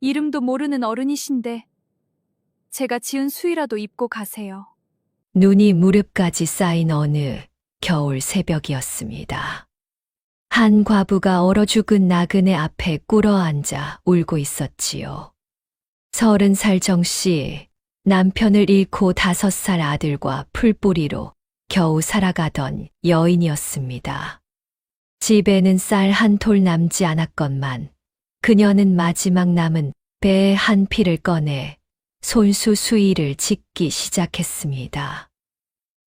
이름도 모르는 어른이신데 제가 지은 수의라도 입고 가세요. 눈이 무릎까지 쌓인 어느 겨울 새벽이었습니다. 한 과부가 얼어 죽은 나그네 앞에 꿇어앉아 울고 있었지요. 30살 정씨, 남편을 잃고 5살 아들과 풀뿌리로 겨우 살아가던 여인이었습니다. 집에는 쌀 한 톨 남지 않았건만 그녀는 마지막 남은 배에 한 피를 꺼내 손수 수의를 짓기 시작했습니다.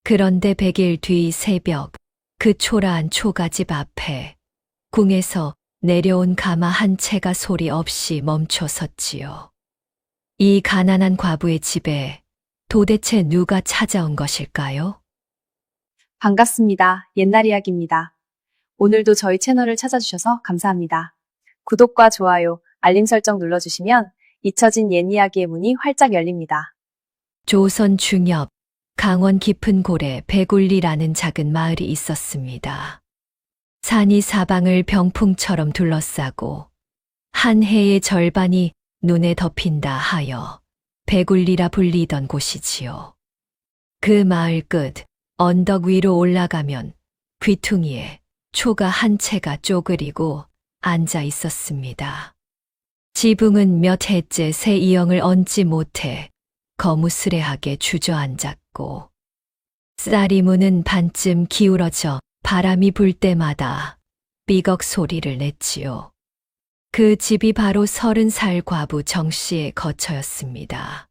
그런데 100일 뒤 새벽 그 초라한 초가집 앞에 궁에서 내려온 가마 한 채가 소리 없이 멈춰 섰지요. 이 가난한 과부의 집에 도대체 누가 찾아온 것일까요? 반갑습니다. 옛날 이야기입니다. 오늘도 저희 채널을 찾아주셔서 감사합니다. 구독과 좋아요, 알림 설정 눌러주시면 잊혀진 옛 이야기의 문이 활짝 열립니다. 조선 중엽 강원 깊은 고래 배굴리라는 작은 마을이 있었습니다. 산이 사방을 병풍처럼 둘러싸고 한 해의 절반이 눈에 덮인다 하여 배굴리라 불리던 곳이지요. 그 마을 끝 언덕 위로 올라가면 귀퉁이에 초가 한 채가 쪼그리고 앉아 있었습니다. 지붕은 몇 해째 새 이영을 얹지 못해 거무스레하게 주저앉았고 쌀이문은 반쯤 기울어져 바람이 불 때마다 삐걱 소리를 냈지요. 그 집이 바로 30살 과부 정씨의 거처였습니다.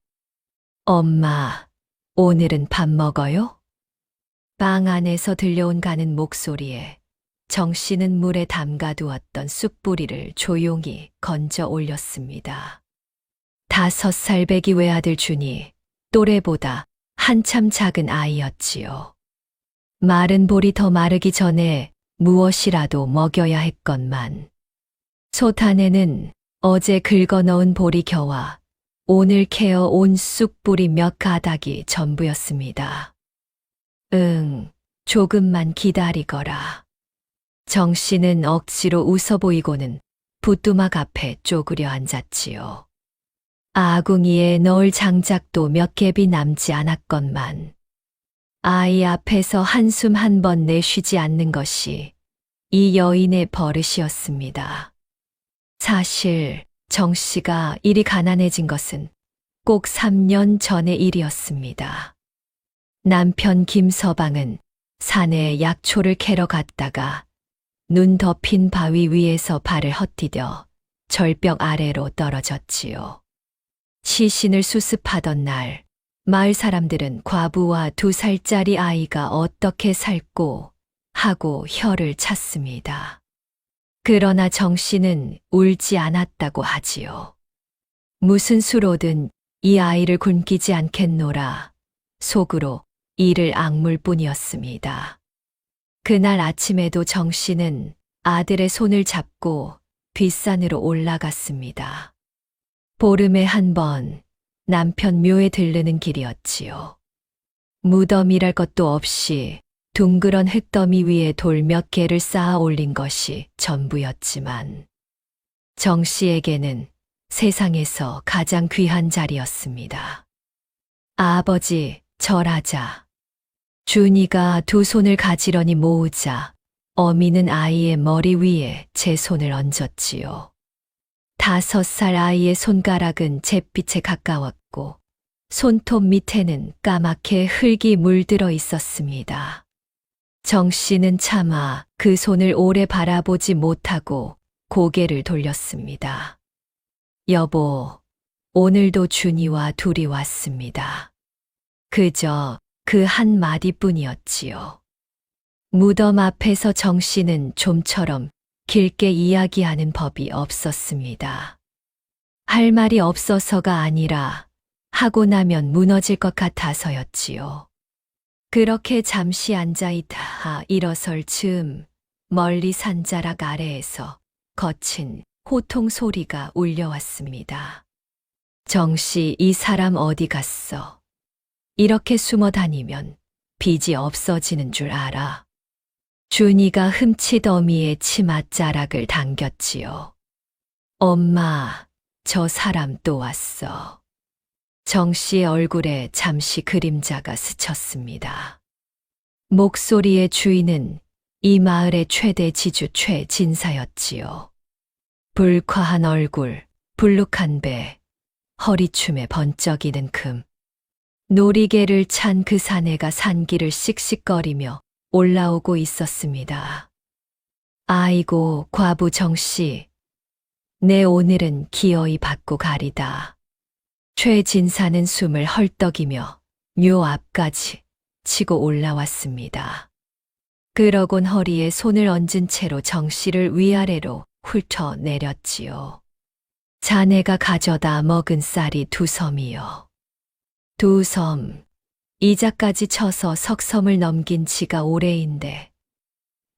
엄마, 오늘은 밥 먹어요? 방 안에서 들려온 가는 목소리에 정씨는 물에 담가두었던 쑥뿌리를 조용히 건져 올렸습니다. 5살 배기 외아들 준이 또래보다 한참 작은 아이였지요. 마른 볼이 더 마르기 전에 무엇이라도 먹여야 했건만 솥 안에는 어제 긁어 넣은 보리 겨와 오늘 캐어 온 쑥뿌리 몇 가닥이 전부였습니다. 조금만 기다리거라. 정씨는 억지로 웃어 보이고는 부뚜막 앞에 쪼그려 앉았지요. 아궁이에 넣을 장작도 몇 갭이 남지 않았건만 아이 앞에서 한숨 한 번 내쉬지 않는 것이 이 여인의 버릇이었습니다. 사실 정씨가 이리 가난해진 것은 꼭 3년 전의 일이었습니다. 남편 김서방은 산에 약초를 캐러 갔다가 눈 덮인 바위 위에서 발을 헛디뎌 절벽 아래로 떨어졌지요. 시신을 수습하던 날 마을 사람들은 과부와 2살짜리 아이가 어떻게 살고 하고 혀를 찼습니다. 그러나 정씨는 울지 않았다고 하지요. 무슨 수로든 이 아이를 굶기지 않겠노라 속으로 이를 악물 뿐이었습니다. 그날 아침에도 정씨는 아들의 손을 잡고 뒷산으로 올라갔습니다. 보름에 한 번 남편 묘에 들르는 길이었지요. 무덤이랄 것도 없이 둥그런 흙더미 위에 돌 몇 개를 쌓아 올린 것이 전부였지만 정씨에게는 세상에서 가장 귀한 자리였습니다. 아버지, 절하자. 준이가 2 손을 가지런히 모으자 어미는 아이의 머리 위에 제 손을 얹었지요. 5살 아이의 손가락은 잿빛에 가까웠고 손톱 밑에는 까맣게 흙이 물들어 있었습니다. 정씨는 차마 그 손을 오래 바라보지 못하고 고개를 돌렸습니다. 여보, 오늘도 준이와 둘이 왔습니다. 그저 그 한 마디뿐이었지요. 무덤 앞에서 정씨는 좀처럼 길게 이야기하는 법이 없었습니다. 할 말이 없어서가 아니라 하고 나면 무너질 것 같아서였지요. 그렇게 잠시 앉아있다 일어설 즈음 멀리 산자락 아래에서 거친 호통 소리가 울려왔습니다. 정씨, 이 사람 어디 갔어? 이렇게 숨어 다니면 빚이 없어지는 줄 알아. 준이가 흠칫 어미의 치맛자락을 당겼지요. 엄마, 저 사람 또 왔어. 정 씨의 얼굴에 잠시 그림자가 스쳤습니다. 목소리의 주인은 이 마을의 최대 지주 최진사였지요. 불쾌한 얼굴, 불룩한 배, 허리춤에 번쩍이는 금. 놀이개를 찬 그 사내가 산길을 씩씩거리며 올라오고 있었습니다. 아이고, 과부 정씨. 내 오늘은 기어이 받고 가리다. 최진사는 숨을 헐떡이며 묘 앞까지 치고 올라왔습니다. 그러곤 허리에 손을 얹은 채로 정씨를 위아래로 훑어 내렸지요. 자네가 가져다 먹은 쌀이 2섬이요. 2섬, 이자까지 쳐서 석섬을 넘긴 지가 오래인데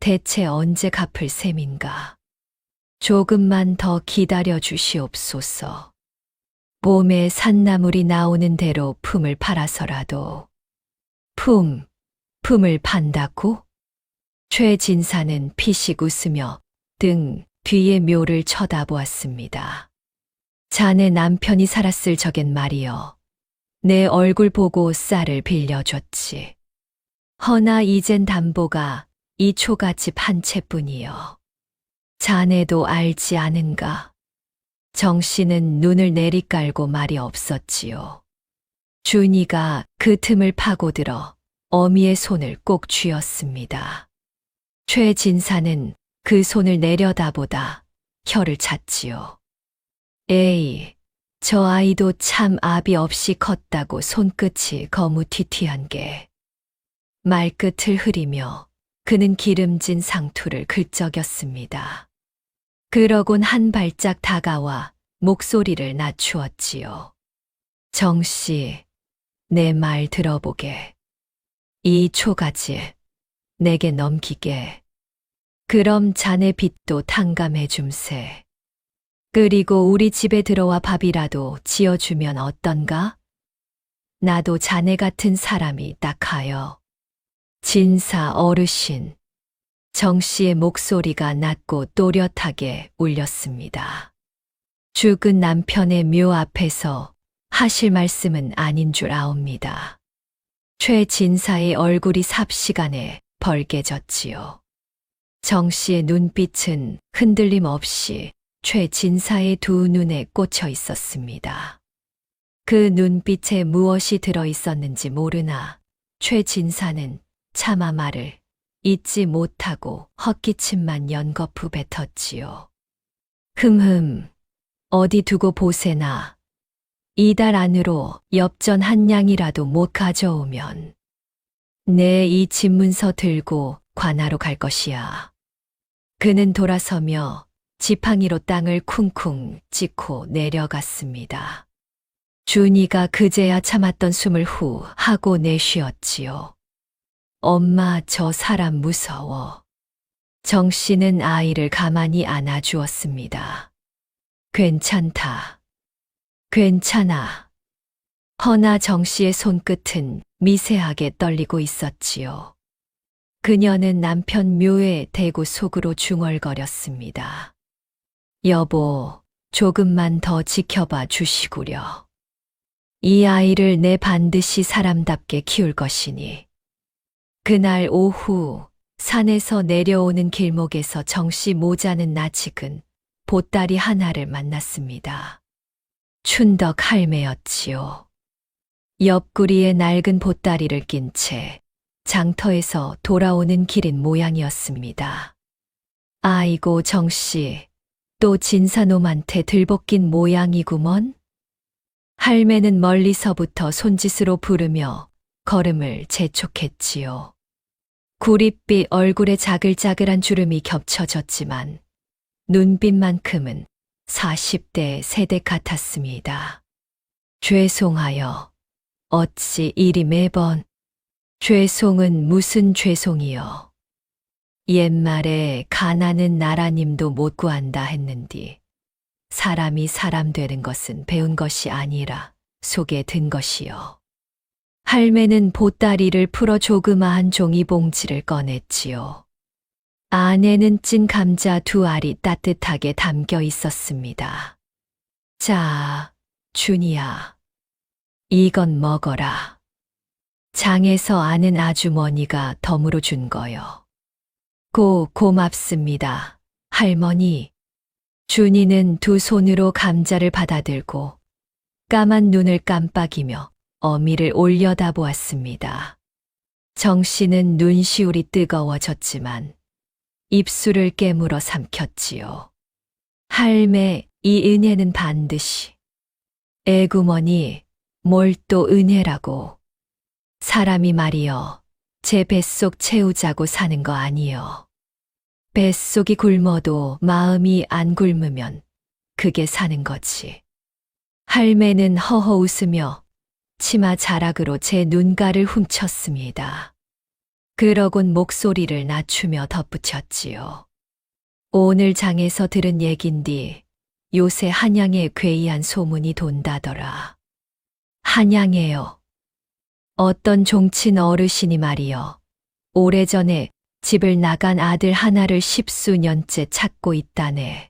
대체 언제 갚을 셈인가. 조금만 더 기다려 주시옵소서. 봄에 산나물이 나오는 대로 품을 팔아서라도. 품을 판다고? 최진사는 피식 웃으며 등 뒤의 묘를 쳐다보았습니다. 자네 남편이 살았을 적엔 말이여. 내 얼굴 보고 쌀을 빌려줬지. 허나 이젠 담보가 이 초가집 한 채뿐이여. 자네도 알지 않은가? 정 씨는 눈을 내리깔고 말이 없었지요. 준이가 그 틈을 파고들어 어미의 손을 꼭 쥐었습니다. 최진사는 그 손을 내려다보다 혀를 찼지요. 에이, 저 아이도 참 압이 없이 컸다고 손끝이 거무튀튀한 게. 말끝을 흐리며 그는 기름진 상투를 긁적였습니다. 그러곤 한 발짝 다가와 목소리를 낮추었지요. 정씨, 내 말 들어보게. 이 초가지 내게 넘기게. 그럼 자네 빚도 탕감해 줌세. 그리고 우리 집에 들어와 밥이라도 지어주면 어떤가? 나도 자네 같은 사람이 딱하여. 진사 어르신. 정 씨의 목소리가 낮고 또렷하게 울렸습니다. 죽은 남편의 묘 앞에서 하실 말씀은 아닌 줄 아옵니다. 최진사의 얼굴이 삽시간에 벌개졌지요. 정 씨의 눈빛은 흔들림 없이 최진사의 2 눈에 꽂혀 있었습니다. 그 눈빛에 무엇이 들어 있었는지 모르나 최진사는 차마 말을 잊지 못하고 헛기침만 연거푸 뱉었지요. 어디 두고 보세나. 이달 안으로 엽전 한 양이라도 못 가져오면 내 이 집문서 들고 관하로 갈 것이야. 그는 돌아서며 지팡이로 땅을 쿵쿵 찍고 내려갔습니다. 준이가 그제야 참았던 숨을 후 하고 내쉬었지요. 엄마, 저 사람 무서워. 정 씨는 아이를 가만히 안아주었습니다. 괜찮다. 괜찮아. 허나 정 씨의 손끝은 미세하게 떨리고 있었지요. 그녀는 남편 묘에 대고 속으로 중얼거렸습니다. 여보, 조금만 더 지켜봐 주시구려. 이 아이를 내 반드시 사람답게 키울 것이니. 그날 오후 산에서 내려오는 길목에서 정씨 모자는 낯익은 보따리 하나를 만났습니다. 춘덕 할매였지요. 옆구리에 낡은 보따리를 낀 채 장터에서 돌아오는 길인 모양이었습니다. 아이고 정씨, 또 진사놈한테 들볶인 모양이구먼? 할매는 멀리서부터 손짓으로 부르며 걸음을 재촉했지요. 구릿빛 얼굴에 자글자글한 주름이 겹쳐졌지만 눈빛만큼은 40대 세대 같았습니다. 죄송하여. 어찌 이리 매번. 죄송은 무슨 죄송이여. 옛말에 가난은 나라님도 못 구한다 했는디. 사람이 사람 되는 것은 배운 것이 아니라 속에 든 것이여. 할매는 보따리를 풀어 조그마한 종이봉지를 꺼냈지요. 안에는 찐 감자 2알이 따뜻하게 담겨 있었습니다. 자, 준이야. 이건 먹어라. 장에서 아는 아주머니가 덤으로 준 거요. 고맙습니다. 할머니. 준이는 두 손으로 감자를 받아들고 까만 눈을 깜빡이며 어미를 올려다보았습니다. 정씨는 눈시울이 뜨거워졌지만 입술을 깨물어 삼켰지요. 할매, 이 은혜는 반드시. 애구머니, 뭘 또 은혜라고. 사람이 말이여, 제 뱃속 채우자고 사는 거 아니여. 뱃속이 굶어도 마음이 안 굶으면 그게 사는 거지. 할매는 허허 웃으며 치마 자락으로 제 눈가를 훔쳤습니다. 그러곤 목소리를 낮추며 덧붙였지요. 오늘 장에서 들은 얘긴디 요새 한양에 괴이한 소문이 돈다더라. 한양에요. 어떤 종친 어르신이 말이여. 오래전에 집을 나간 아들 하나를 10수년째 찾고 있다네.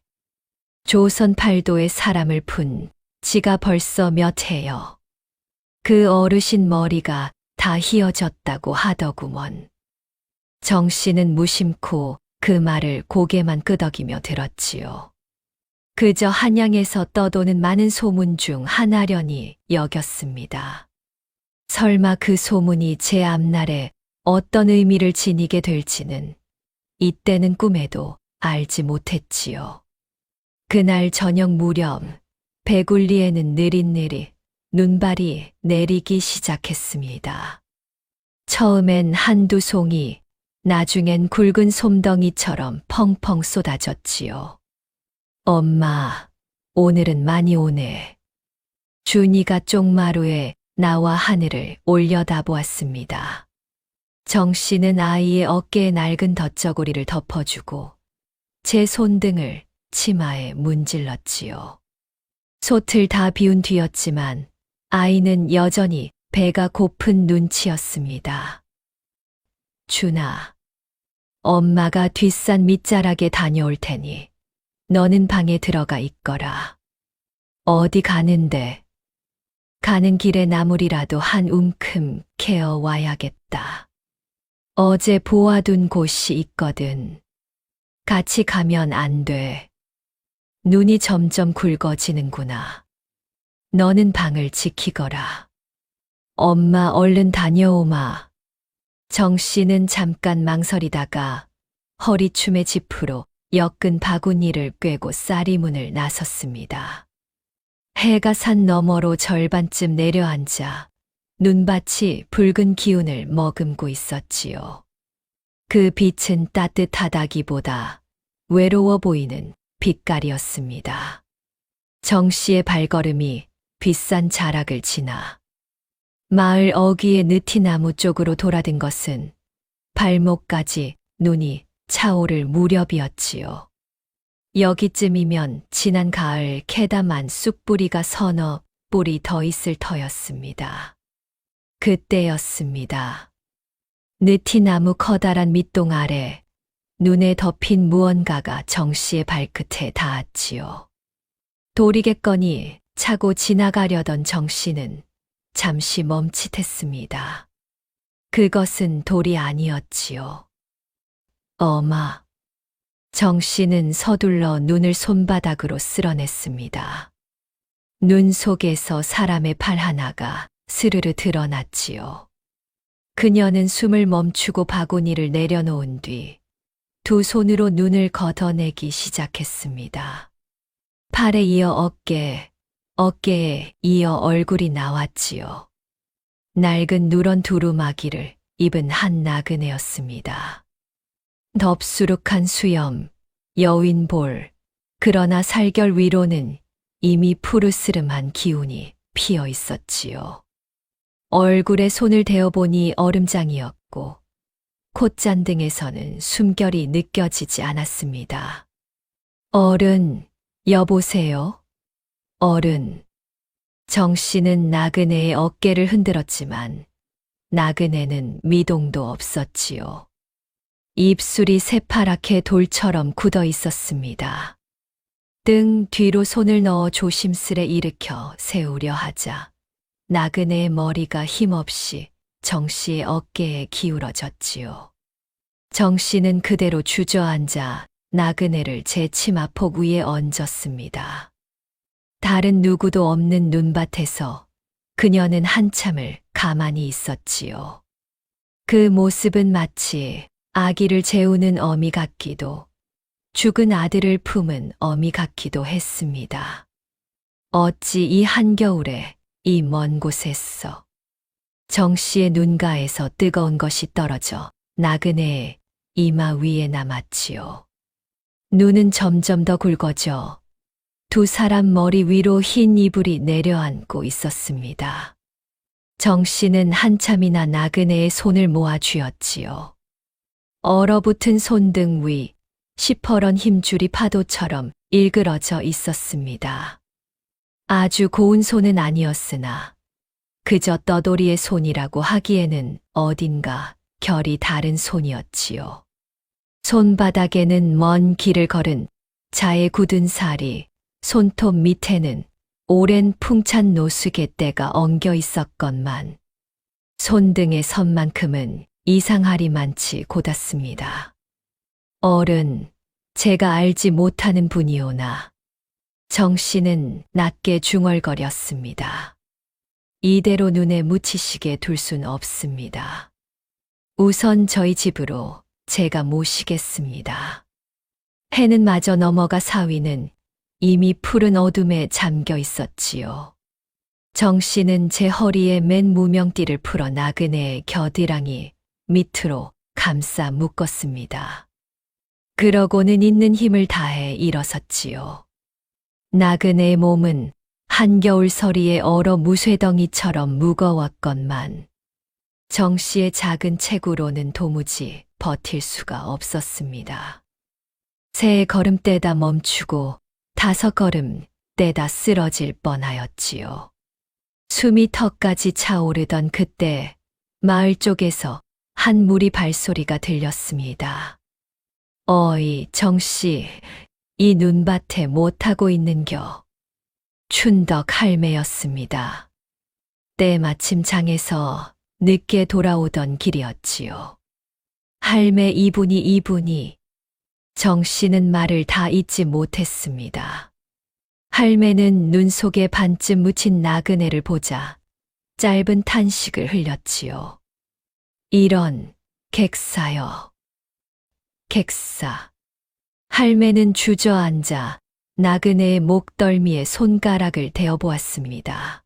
조선 팔도에 사람을 푼 지가 벌써 몇 해요. 그 어르신 머리가 다 휘어졌다고 하더구먼. 정씨는 무심코 그 말을 고개만 끄덕이며 들었지요. 그저 한양에서 떠도는 많은 소문 중 하나려니 여겼습니다. 설마 그 소문이 제 앞날에 어떤 의미를 지니게 될지는 이때는 꿈에도 알지 못했지요. 그날 저녁 무렵 배굴리에는 느릿느릿 눈발이 내리기 시작했습니다. 처음엔 한두 송이, 나중엔 굵은 솜덩이처럼 펑펑 쏟아졌지요. 엄마, 오늘은 많이 오네. 준이가 쪽마루에 나와 하늘을 올려다보았습니다. 정씨는 아이의 어깨에 낡은 덧저고리를 덮어주고 제 손등을 치마에 문질렀지요. 솥을 다 비운 뒤였지만 아이는 여전히 배가 고픈 눈치였습니다. 준아, 엄마가 뒷산 밑자락에 다녀올 테니 너는 방에 들어가 있거라. 어디 가는데? 가는 길에 나물이라도 한 움큼 캐어 와야겠다. 어제 보아둔 곳이 있거든. 같이 가면 안 돼. 눈이 점점 굵어지는구나. 너는 방을 지키거라. 엄마 얼른 다녀오마. 정씨는 잠깐 망설이다가 허리춤에 지프로 엮은 바구니를 꿰고 쌀이문을 나섰습니다. 해가 산 너머로 절반쯤 내려앉아 눈밭이 붉은 기운을 머금고 있었지요. 그 빛은 따뜻하다기보다 외로워 보이는 빛깔이었습니다. 정씨의 발걸음이 빗산 자락을 지나 마을 어귀의 느티나무 쪽으로 돌아든 것은 발목까지 눈이 차오를 무렵이었지요. 여기쯤이면 지난 가을 캐담한 쑥뿌리가 서너 뿌리 더 있을 터였습니다. 그때였습니다. 느티나무 커다란 밑동 아래 눈에 덮인 무언가가 정씨의 발끝에 닿았지요. 돌이겠거니 차고 지나가려던 정씨는 잠시 멈칫했습니다. 그것은 돌이 아니었지요. 엄마. 정씨는 서둘러 눈을 손바닥으로 쓸어냈습니다. 눈 속에서 사람의 팔 하나가 스르르 드러났지요. 그녀는 숨을 멈추고 바구니를 내려놓은 뒤 두 손으로 눈을 걷어내기 시작했습니다. 팔에 이어 어깨, 어깨에 이어 얼굴이 나왔지요. 낡은 누런 두루마기를 입은 한 나그네였습니다. 덥수룩한 수염, 여윈 볼, 그러나 살결 위로는 이미 푸르스름한 기운이 피어 있었지요. 얼굴에 손을 대어보니 얼음장이었고 콧잔등에서는 숨결이 느껴지지 않았습니다. 어른, 여보세요? 어른. 정씨는 나그네의 어깨를 흔들었지만 나그네는 미동도 없었지요. 입술이 새파랗게 돌처럼 굳어 있었습니다. 등 뒤로 손을 넣어 조심스레 일으켜 세우려 하자 나그네의 머리가 힘없이 정 씨의 어깨에 기울어졌지요. 정 씨는 그대로 주저앉아 나그네를 제 치마폭 위에 얹었습니다. 다른 누구도 없는 눈밭에서 그녀는 한참을 가만히 있었지요. 그 모습은 마치 아기를 재우는 어미 같기도 죽은 아들을 품은 어미 같기도 했습니다. 어찌 이 한겨울에 이 먼 곳에서 정 씨의 눈가에서 뜨거운 것이 떨어져 나그네의 이마 위에 남았지요. 눈은 점점 더 굵어져 두 사람 머리 위로 흰 이불이 내려앉고 있었습니다. 정 씨는 한참이나 나그네의 손을 모아 쥐었지요. 얼어붙은 손등 위 시퍼런 힘줄이 파도처럼 일그러져 있었습니다. 아주 고운 손은 아니었으나 그저 떠돌이의 손이라고 하기에는 어딘가 결이 다른 손이었지요. 손바닥에는 먼 길을 걸은 자의 굳은 살이, 손톱 밑에는 오랜 풍찬 노숙의 때가 엉겨 있었건만 손등의 선만큼은 이상하리만치 곧았습니다. 어른, 제가 알지 못하는 분이오나 정 씨는 낮게 중얼거렸습니다. 이대로 눈에 묻히시게 둘 순 없습니다. 우선 저희 집으로 제가 모시겠습니다. 해는 마저 넘어가 사위는 이미 푸른 어둠에 잠겨 있었지요. 정 씨는 제 허리에 맨 무명띠를 풀어 나그네의 겨드랑이 밑으로 감싸 묶었습니다. 그러고는 있는 힘을 다해 일어섰지요. 나그네의 몸은 한겨울 서리의 얼어 무쇠덩이처럼 무거웠건만 정 씨의 작은 체구로는 도무지 버틸 수가 없었습니다. 세 걸음 떼다 멈추고 5걸음 떼다 쓰러질 뻔하였지요. 숨이 턱까지 차오르던 그때 마을 쪽에서 한 무리 발소리가 들렸습니다. 어이, 정씨, 이 눈밭에 못하고 있는겨. 춘덕 할매였습니다. 때마침 장에서 늦게 돌아오던 길이었지요. 할매 이분이 정씨는 말을 다 잊지 못했습니다. 할매는 눈 속에 반쯤 묻힌 나그네를 보자 짧은 탄식을 흘렸지요. 이런 객사여. 객사. 할매는 주저앉아 나그네의 목덜미에 손가락을 대어보았습니다.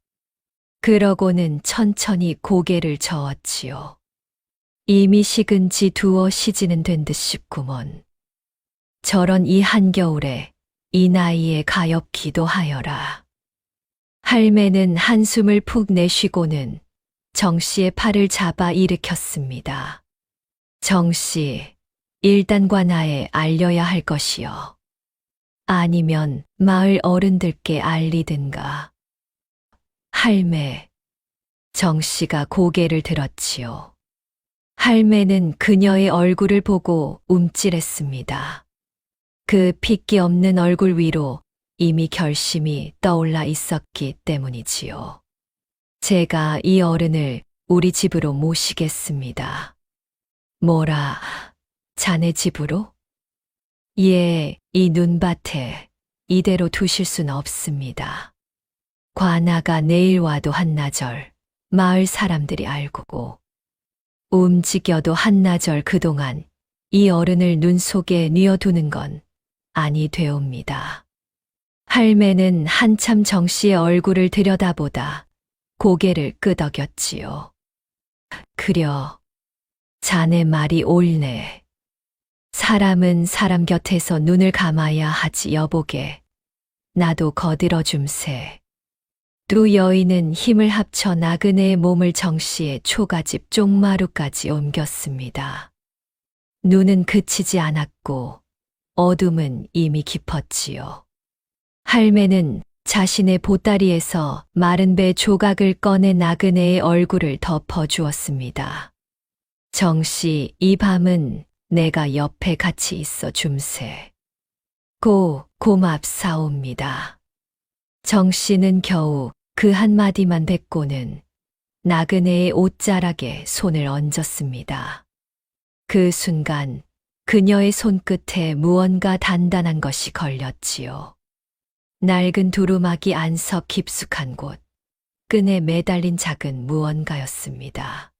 그러고는 천천히 고개를 저었지요. 이미 식은 지 두어 시지는 된 듯 싶구먼. 저런 이 한겨울에 이 나이에 가엾기도 하여라. 할매는 한숨을 푹 내쉬고는 정씨의 팔을 잡아 일으켰습니다. 정씨, 일단 관아에 알려야 할 것이요. 아니면 마을 어른들께 알리든가. 할매, 정씨가 고개를 들었지요. 할매는 그녀의 얼굴을 보고 움찔했습니다. 그 핏기 없는 얼굴 위로 이미 결심이 떠올라 있었기 때문이지요. 제가 이 어른을 우리 집으로 모시겠습니다. 뭐라, 자네 집으로? 예, 이 눈밭에 이대로 두실 순 없습니다. 관아가 내일 와도 한나절 마을 사람들이 알고 움직여도 한나절 그동안 이 어른을 눈 속에 뉘어두는 건 아니 되옵니다. 할매는 한참 정씨의 얼굴을 들여다보다 고개를 끄덕였지요. 그려, 자네 말이 옳네. 사람은 사람 곁에서 눈을 감아야 하지 여보게. 나도 거들어 줌세. 두 여인은 힘을 합쳐 나그네의 몸을 정씨의 초가집 쪽마루까지 옮겼습니다. 눈은 그치지 않았고 어둠은 이미 깊었지요. 할매는 자신의 보따리에서 마른 배 조각을 꺼내 나그네의 얼굴을 덮어주었습니다. 정씨, 이 밤은 내가 옆에 같이 있어 줌세. 고맙사옵니다. 정 씨는 겨우 그 한마디만 뱉고는 나그네의 옷자락에 손을 얹었습니다. 그 순간 그녀의 손끝에 무언가 단단한 것이 걸렸지요. 낡은 두루마기 안석 깊숙한 곳, 끈에 매달린 작은 무언가였습니다.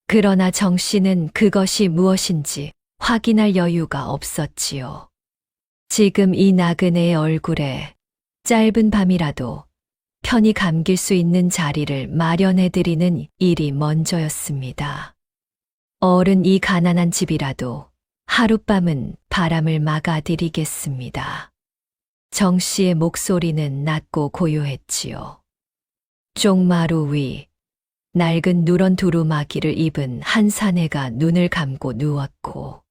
그러나 정 씨는 그것이 무엇인지 확인할 여유가 없었지요. 지금 이 나그네의 얼굴에 짧은 밤이라도 편히 감길 수 있는 자리를 마련해드리는 일이 먼저였습니다. 어른 이 가난한 집이라도 하룻밤은 바람을 막아드리겠습니다. 정 씨의 목소리는 낮고 고요했지요. 쪽마루 위, 낡은 누런 두루마기를 입은 한 사내가 눈을 감고 누웠고,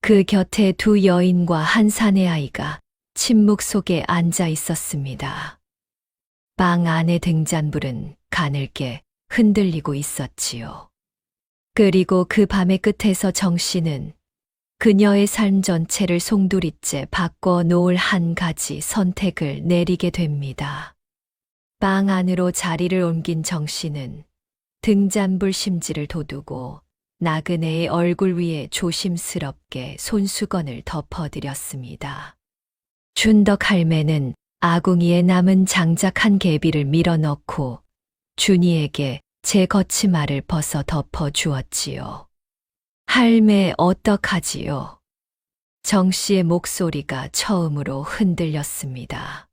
그 곁에 두 여인과 한 사내 아이가 침묵 속에 앉아 있었습니다. 방 안의 등잔불은 가늘게 흔들리고 있었지요. 그리고 그 밤의 끝에서 정 씨는 그녀의 삶 전체를 송두리째 바꿔 놓을 한 가지 선택을 내리게 됩니다. 방 안으로 자리를 옮긴 정 씨는 등잔불 심지를 돋우고 나그네의 얼굴 위에 조심스럽게 손수건을 덮어드렸습니다. 춘덕 할매는 아궁이에 남은 장작 한 개비를 밀어넣고 준이에게 제 거치마를 벗어 덮어 주었지요. 할매 어떡하지요? 정 씨의 목소리가 처음으로 흔들렸습니다.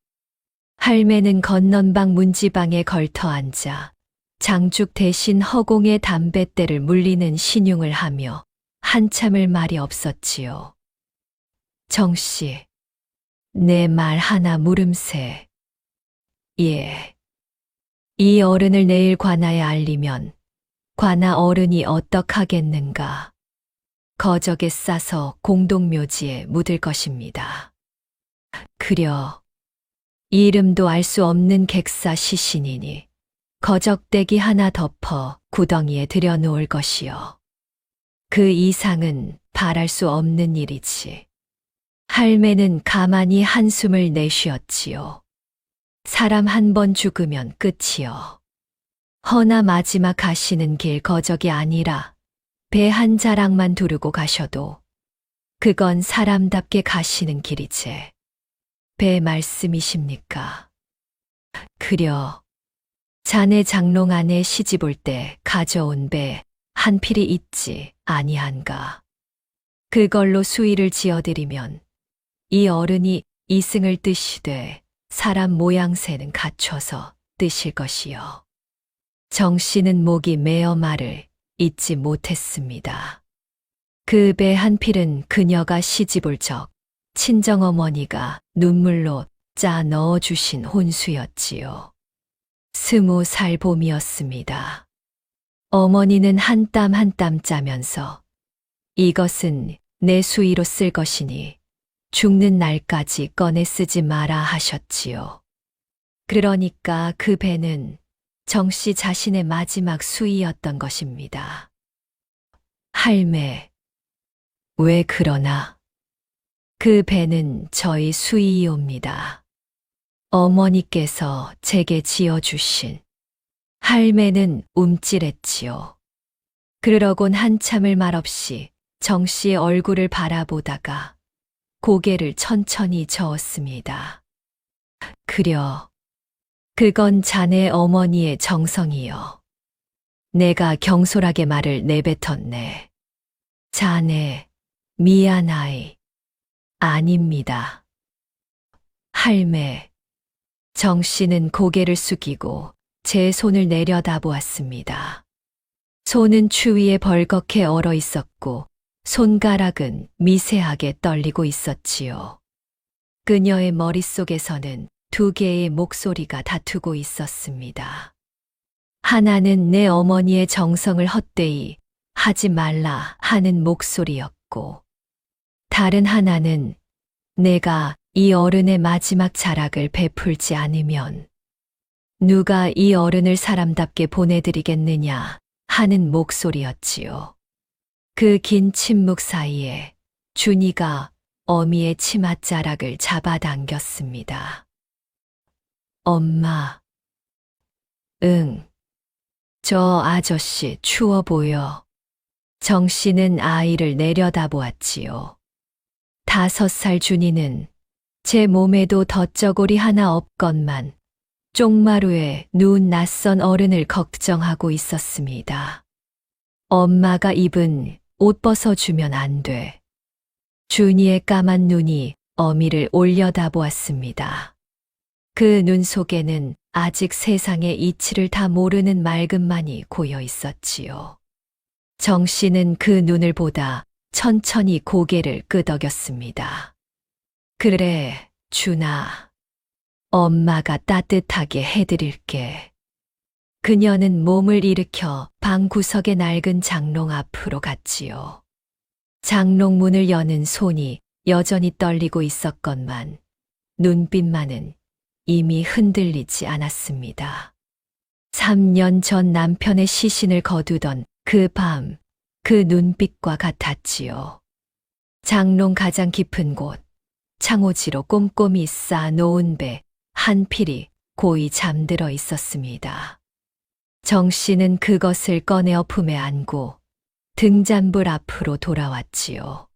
할매는 건넌방 문지방에 걸터 앉아 장죽 대신 허공에 담뱃대를 물리는 신용을 하며 한참을 말이 없었지요. 정 씨, 내 말 하나 물음새. 예. 이 어른을 내일 관아에 알리면 관아 어른이 어떡하겠는가. 거적에 싸서 공동묘지에 묻을 것입니다. 그려 이름도 알 수 없는 객사 시신이니 거적대기 하나 덮어 구덩이에 들여놓을 것이요. 그 이상은 바랄 수 없는 일이지. 할매는 가만히 한숨을 내쉬었지요. 사람 한 번 죽으면 끝이요. 허나 마지막 가시는 길 거적이 아니라 배 한 자락만 두르고 가셔도 그건 사람답게 가시는 길이제. 배 말씀이십니까? 그려 자네 장롱 안에 시집 올 때 가져온 배 한 필이 있지 아니한가. 그걸로 수의를 지어드리면 이 어른이 이승을 뜨시되 사람 모양새는 갖춰서 뜨실 것이요. 정 씨는 목이 메어 말을 잊지 못했습니다. 그 배 한 필은 그녀가 시집 올 적 친정어머니가 눈물로 짜 넣어주신 혼수였지요. 20살 봄이었습니다. 어머니는 한 땀 한 땀 짜면서 이것은 내 수의로 쓸 것이니 죽는 날까지 꺼내 쓰지 마라 하셨지요. 그러니까 그 배는 정 씨 자신의 마지막 수의였던 것입니다. 할매, 왜 그러나? 그 배는 저희 수의이옵니다. 어머니께서 제게 지어주신. 할매는 움찔했지요. 그러곤 한참을 말없이 정 씨의 얼굴을 바라보다가 고개를 천천히 저었습니다. 그려, 그건 자네 어머니의 정성이요. 내가 경솔하게 말을 내뱉었네. 자네, 미안하이. 아닙니다. 할매, 정 씨는 고개를 숙이고 제 손을 내려다보았습니다. 손은 추위에 벌겋게 얼어 있었고 손가락은 미세하게 떨리고 있었지요. 그녀의 머릿속에서는 두 개의 목소리가 다투고 있었습니다. 하나는 내 어머니의 정성을 헛되이 하지 말라 하는 목소리였고, 다른 하나는 내가 이 어른의 마지막 자락을 베풀지 않으면 누가 이 어른을 사람답게 보내드리겠느냐 하는 목소리였지요. 그 긴 침묵 사이에 준이가 어미의 치맛자락을 잡아당겼습니다. 엄마. 응. 저 아저씨 추워 보여. 정 씨는 아이를 내려다보았지요. 5살 준이는 제 몸에도 덧저고리 하나 없건만 쪽마루에 누운 낯선 어른을 걱정하고 있었습니다. 엄마가 입은 옷 벗어주면 안 돼. 준이의 까만 눈이 어미를 올려다보았습니다. 그 눈 속에는 아직 세상의 이치를 다 모르는 맑음만이 고여 있었지요. 정 씨는 그 눈을 보다 천천히 고개를 끄덕였습니다. 그래, 준아. 엄마가 따뜻하게 해드릴게. 그녀는 몸을 일으켜 방 구석의 낡은 장롱 앞으로 갔지요. 장롱 문을 여는 손이 여전히 떨리고 있었건만 눈빛만은 이미 흔들리지 않았습니다. 3년 전 남편의 시신을 거두던 그 밤, 그 눈빛과 같았지요. 장롱 가장 깊은 곳, 창호지로 꼼꼼히 쌓아 놓은 배 한 필이 고이 잠들어 있었습니다. 정 씨는 그것을 꺼내어 품에 안고 등잔불 앞으로 돌아왔지요.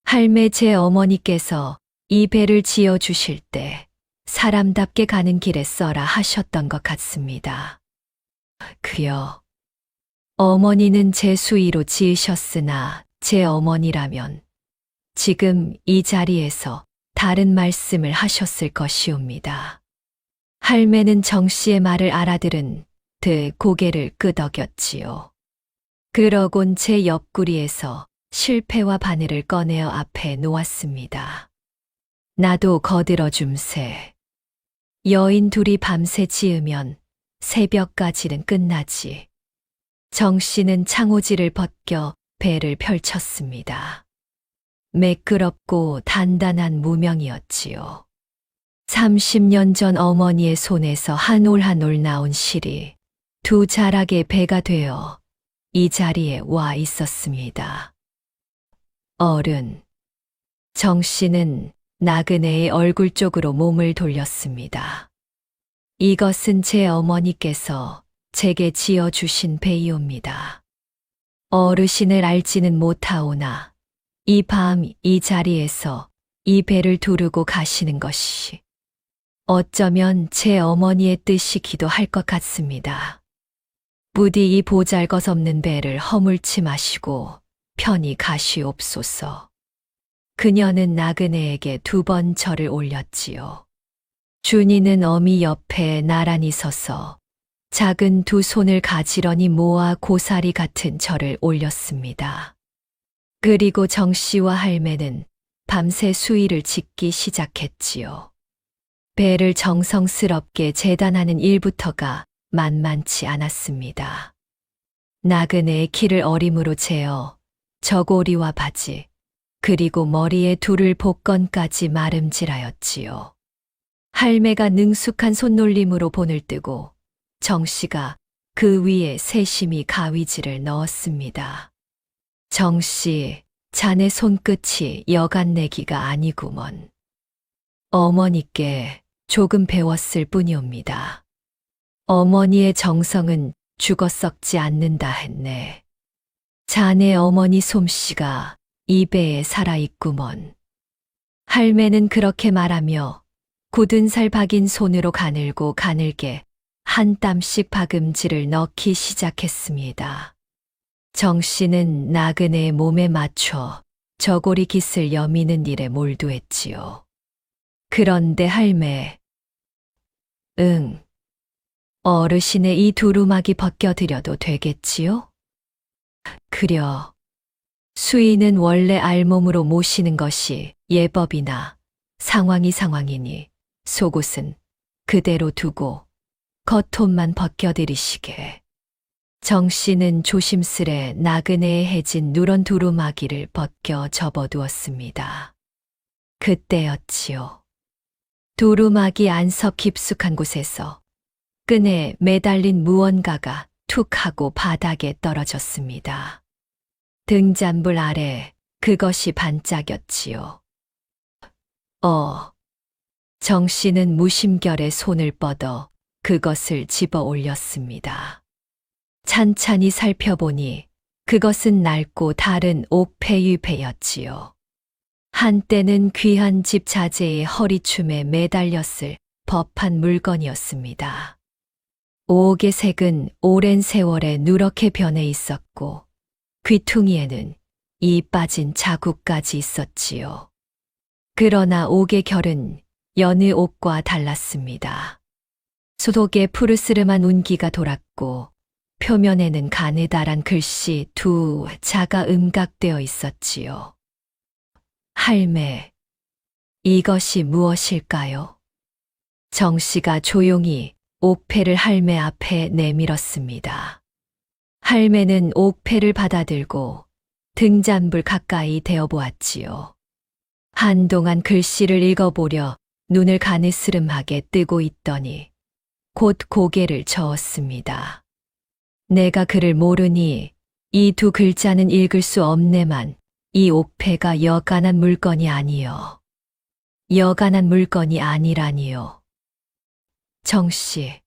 할매 제 어머니께서 이 배를 지어 주실 때 사람답게 가는 길에 써라 하셨던 것 같습니다. 그여. 어머니는 제 수의로 지으셨으나 제 어머니라면 지금 이 자리에서 다른 말씀을 하셨을 것이옵니다. 할매는 정 씨의 말을 알아들은 듯 고개를 끄덕였지요. 그러곤 제 옆구리에서 실패와 바늘을 꺼내어 앞에 놓았습니다. 나도 거들어 줌세. 여인 둘이 밤새 지으면 새벽까지는 끝나지. 정 씨는 창호지를 벗겨 배를 펼쳤습니다. 매끄럽고 단단한 무명이었지요. 30년 전 어머니의 손에서 한 올 한 올 나온 실이 두 자락의 배가 되어 이 자리에 와 있었습니다. 어른. 정 씨는 나그네의 얼굴 쪽으로 몸을 돌렸습니다. 이것은 제 어머니께서 제게 지어주신 배이옵니다. 어르신을 알지는 못하오나 이 밤 이 자리에서 이 배를 두르고 가시는 것이 어쩌면 제 어머니의 뜻이기도 할 것 같습니다. 부디 이 보잘것없는 배를 허물지 마시고 편히 가시옵소서. 그녀는 나그네에게 2번 절을 올렸지요. 준이는 어미 옆에 나란히 서서 작은 2 손을 가지런히 모아 고사리 같은 절을 올렸습니다. 그리고 정 씨와 할매는 밤새 수의를 짓기 시작했지요. 배를 정성스럽게 재단하는 일부터가 만만치 않았습니다. 나그네의 키를 어림으로 재어 저고리와 바지, 그리고 머리에 두를 복건까지 마름질하였지요. 할매가 능숙한 손놀림으로 본을 뜨고 정 씨가 그 위에 세심히 가위질을 넣었습니다. 정 씨, 자네 손끝이 여간 내기가 아니구먼. 어머니께 조금 배웠을 뿐이옵니다. 어머니의 정성은 죽어 썩지 않는다 했네. 자네 어머니 솜씨가 이 배에 살아있구먼. 할매는 그렇게 말하며 굳은 살 박인 손으로 가늘고 가늘게 한 땀씩 박음질을 넣기 시작했습니다. 정 씨는 나그네의 몸에 맞춰 저고리 깃을 여미는 일에 몰두했지요. 그런데 할매, 응, 어르신의 이 두루마기 벗겨드려도 되겠지요? 그려, 수의는 원래 알몸으로 모시는 것이 예법이나 상황이니 속옷은 그대로 두고 겉옷만 벗겨드리시게. 정 씨는 조심스레 나그네에 해진 누런 두루마기를 벗겨 접어두었습니다. 그때였지요. 두루마기 안석 깊숙한 곳에서 끈에 매달린 무언가가 툭 하고 바닥에 떨어졌습니다. 등잔불 아래 그것이 반짝였지요. 정 씨는 무심결에 손을 뻗어 그것을 집어 올렸습니다. 찬찬히 살펴보니 그것은 낡고 다른 옥패유패였지요. 한때는 귀한 집 자재의 허리춤에 매달렸을 법한 물건이었습니다. 옥의 색은 오랜 세월에 누렇게 변해 있었고 귀퉁이에는 이 빠진 자국까지 있었지요. 그러나 옥의 결은 여느 옥과 달랐습니다. 수독에 푸르스름한 운기가 돌았고 표면에는 가느다란 글씨 두 자가 음각되어 있었지요. 할매, 이것이 무엇일까요? 정 씨가 조용히 옥패를 할매 앞에 내밀었습니다. 할매는 옥패를 받아들고 등잔불 가까이 대어보았지요. 한동안 글씨를 읽어보려 눈을 가느스름하게 뜨고 있더니 곧 고개를 저었습니다. 내가 그를 모르니 이 두 글자는 읽을 수 없네만 이 옥패가 여간한 물건이 아니요. 여간한 물건이 아니라니요. 정씨,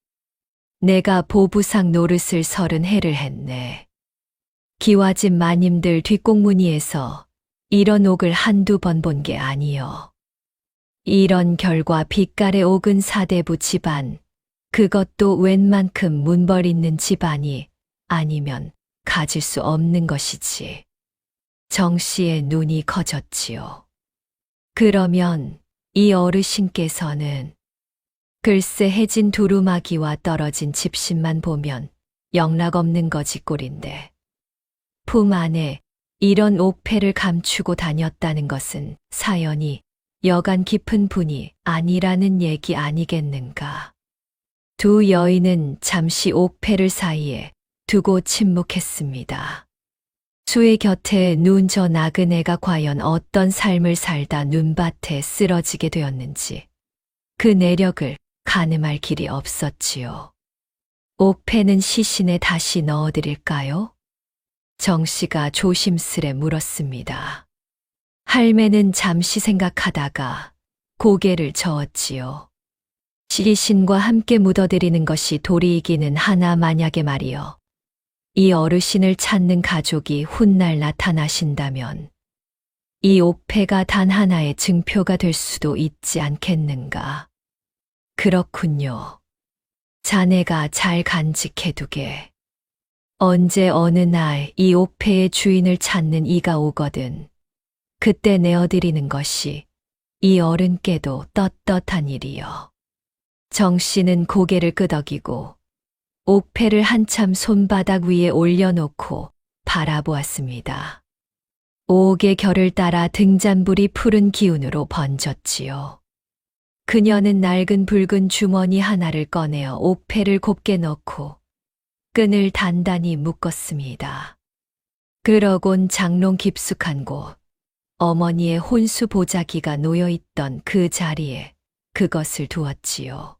내가 보부상 노릇을 30해를 했네. 기와집 마님들 뒷공무니에서 이런 옥을 한두 번 본 게 아니요. 이런 결과 빛깔의 옥은 사대부 집안, 그것도 웬만큼 문벌 있는 집안이 아니면 가질 수 없는 것이지. 정 씨의 눈이 커졌지요. 그러면 이 어르신께서는 글쎄 해진 두루마기와 떨어진 집신만 보면 영락없는 거지 꼴인데 품 안에 이런 옥패를 감추고 다녔다는 것은 사연이 여간 깊은 분이 아니라는 얘기 아니겠는가. 두 여인은 잠시 옥패를 사이에 두고 침묵했습니다. 수의 곁에 누운 저 나그네가 과연 어떤 삶을 살다 눈밭에 쓰러지게 되었는지 그 내력을 가늠할 길이 없었지요. 옥패는 시신에 다시 넣어드릴까요? 정 씨가 조심스레 물었습니다. 할매는 잠시 생각하다가 고개를 저었지요. 시신과 함께 묻어드리는 것이 도리이기는 하나 만약에 말이여. 이 어르신을 찾는 가족이 훗날 나타나신다면 이 옥패가 단 하나의 증표가 될 수도 있지 않겠는가. 그렇군요. 자네가 잘 간직해두게. 언제 어느 날 이 옥패의 주인을 찾는 이가 오거든 그때 내어드리는 것이 이 어른께도 떳떳한 일이요. 정 씨는 고개를 끄덕이고 옥패를 한참 손바닥 위에 올려놓고 바라보았습니다. 옥의 결을 따라 등잔불이 푸른 기운으로 번졌지요. 그녀는 낡은 붉은 주머니 하나를 꺼내어 옥패를 곱게 넣고 끈을 단단히 묶었습니다. 그러곤 장롱 깊숙한 곳, 어머니의 혼수 보자기가 놓여있던 그 자리에 그것을 두었지요.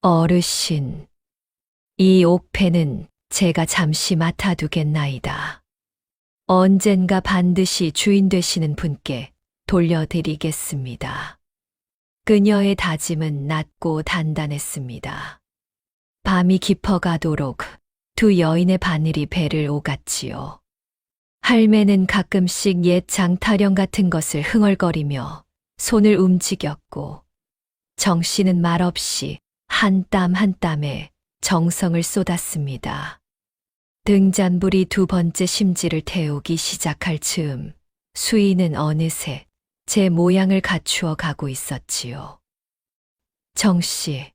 어르신, 이 옥패는 제가 잠시 맡아두겠나이다. 언젠가 반드시 주인 되시는 분께 돌려드리겠습니다. 그녀의 다짐은 낮고 단단했습니다. 밤이 깊어가도록 두 여인의 바늘이 배를 오갔지요. 할매는 가끔씩 옛 장타령 같은 것을 흥얼거리며 손을 움직였고 정 씨는 말없이 한 땀 한 땀에 정성을 쏟았습니다. 등잔불이 두 번째 심지를 태우기 시작할 즈음 수인은 어느새 제 모양을 갖추어 가고 있었지요. 정 씨,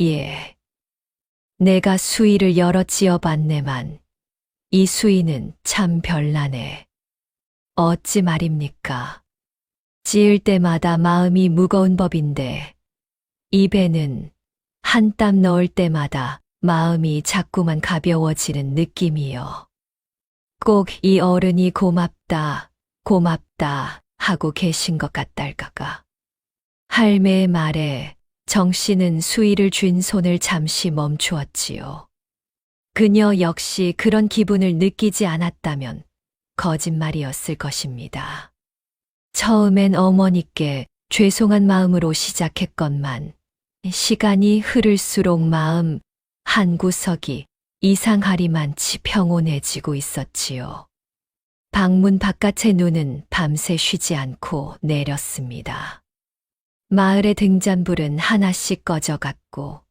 예. 내가 수의를 여러 지어봤네만 이 수의는 참 별나네. 어찌 말입니까? 지을 때마다 마음이 무거운 법인데 입에는 한 땀 넣을 때마다 마음이 자꾸만 가벼워지는 느낌이요. 꼭 이 어른이 고맙다, 고맙다 하고 계신 것 같달까가. 할매의 말에 정 씨는 수의를 쥔 손을 잠시 멈추었지요. 그녀 역시 그런 기분을 느끼지 않았다면 거짓말이었을 것입니다. 처음엔 어머니께 죄송한 마음으로 시작했건만 시간이 흐를수록 마음 한구석이 이상하리만치 평온해지고 있었지요. 방문 바깥의 눈은 밤새 쉬지 않고 내렸습니다. 마을의 등잔불은 하나씩 꺼져갔고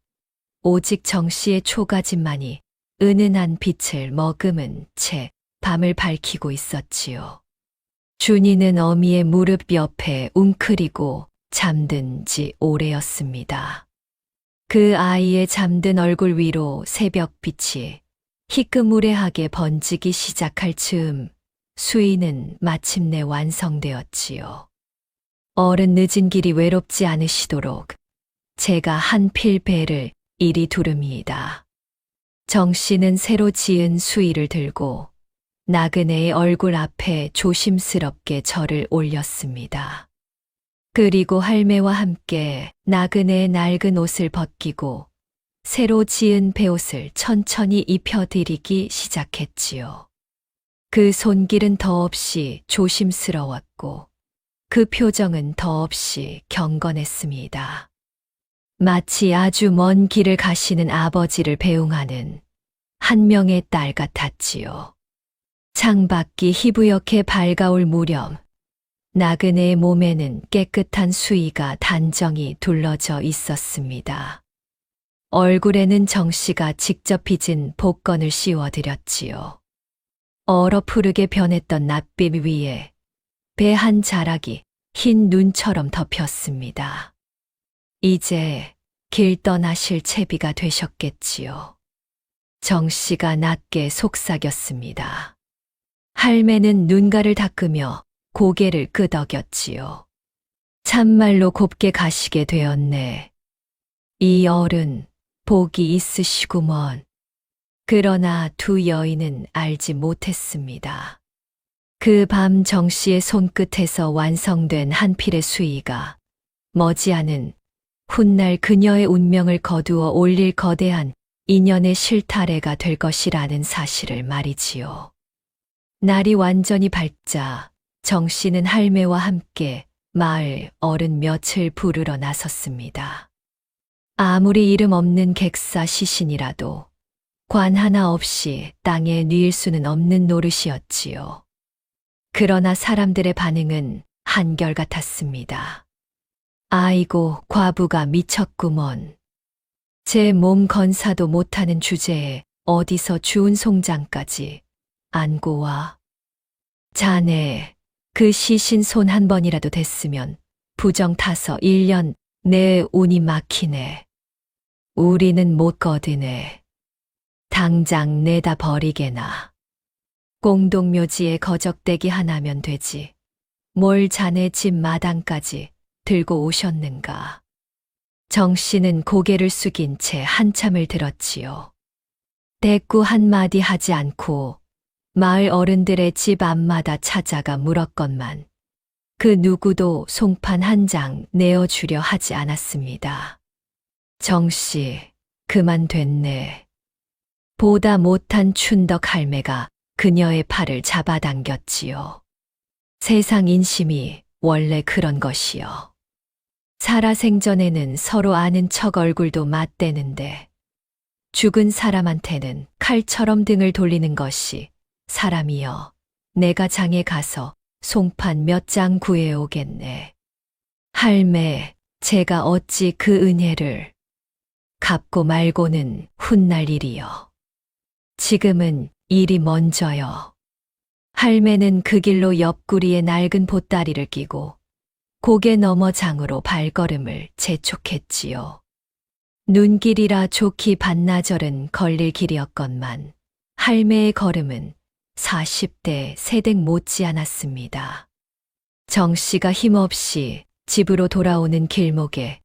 오직 정씨의 초가집만이 은은한 빛을 머금은 채 밤을 밝히고 있었지요. 준이는 어미의 무릎 옆에 웅크리고 잠든 지 오래였습니다. 그 아이의 잠든 얼굴 위로 새벽빛이 희끄무레하게 번지기 시작할 즈음 수의는 마침내 완성되었지요. 어른 늦은 길이 외롭지 않으시도록 제가 한 필배를 이리 두릅니다. 정 씨는 새로 지은 수의를 들고 나그네의 얼굴 앞에 조심스럽게 절을 올렸습니다. 그리고 할매와 함께 나그네의 낡은 옷을 벗기고 새로 지은 베옷을 천천히 입혀드리기 시작했지요. 그 손길은 더없이 조심스러웠고 그 표정은 더없이 경건했습니다. 마치 아주 먼 길을 가시는 아버지를 배웅하는 한 명의 딸 같았지요. 창밖이 희부옇게 밝아올 무렵 나그네의 몸에는 깨끗한 수의가 단정히 둘러져 있었습니다. 얼굴에는 정씨가 직접 빚은 복건을 씌워드렸지요. 얼어 푸르게 변했던 낯빛 위에 배 한 자락이 흰 눈처럼 덮였습니다. 이제 길 떠나실 채비가 되셨겠지요. 정씨가 낮게 속삭였습니다. 할매는 눈가를 닦으며 고개를 끄덕였지요. 참말로 곱게 가시게 되었네. 이 어른 복이 있으시구먼. 그러나 두 여인은 알지 못했습니다. 그 밤 정씨의 손끝에서 완성된 한 필의 수의가 머지않은 훗날 그녀의 운명을 거두어 올릴 거대한 인연의 실타래가 될 것이라는 사실을 말이지요. 날이 완전히 밝자 정씨는 할매와 함께 마을 어른 몇을 부르러 나섰습니다. 아무리 이름 없는 객사 시신이라도 관 하나 없이 땅에 뉘일 수는 없는 노릇이었지요. 그러나 사람들의 반응은 한결같았습니다. 아이고, 과부가 미쳤구먼. 제 몸 건사도 못하는 주제에 어디서 주운 송장까지 안고 와. 자네, 그 시신 손 한 번이라도 댔으면 부정 타서 1년 내에 운이 막히네. 우리는 못 거드네. 당장 내다 버리게나. 공동묘지에 거적대기 하나면 되지. 뭘 자네 집 마당까지 들고 오셨는가. 정 씨는 고개를 숙인 채 한참을 들었지요. 대꾸 한마디 하지 않고 마을 어른들의 집 앞마다 찾아가 물었건만 그 누구도 송판 한 장 내어주려 하지 않았습니다. 정 씨, 그만 됐네. 보다 못한 춘덕 할매가 그녀의 팔을 잡아당겼지요. 세상 인심이 원래 그런 것이요. 살아생전에는 서로 아는 척 얼굴도 맞대는데 죽은 사람한테는 칼처럼 등을 돌리는 것이 사람이여. 내가 장에 가서 송판 몇 장 구해오겠네. 할매, 제가 어찌 그 은혜를 갚고 말고는 훗날 일이여. 지금은 일이 먼저요. 할매는 그 길로 옆구리에 낡은 보따리를 끼고 고개 넘어 장으로 발걸음을 재촉했지요. 눈길이라 좋기 반나절은 걸릴 길이었건만 할매의 걸음은 40대 새댁 못지않았습니다. 정 씨가 힘없이 집으로 돌아오는 길목에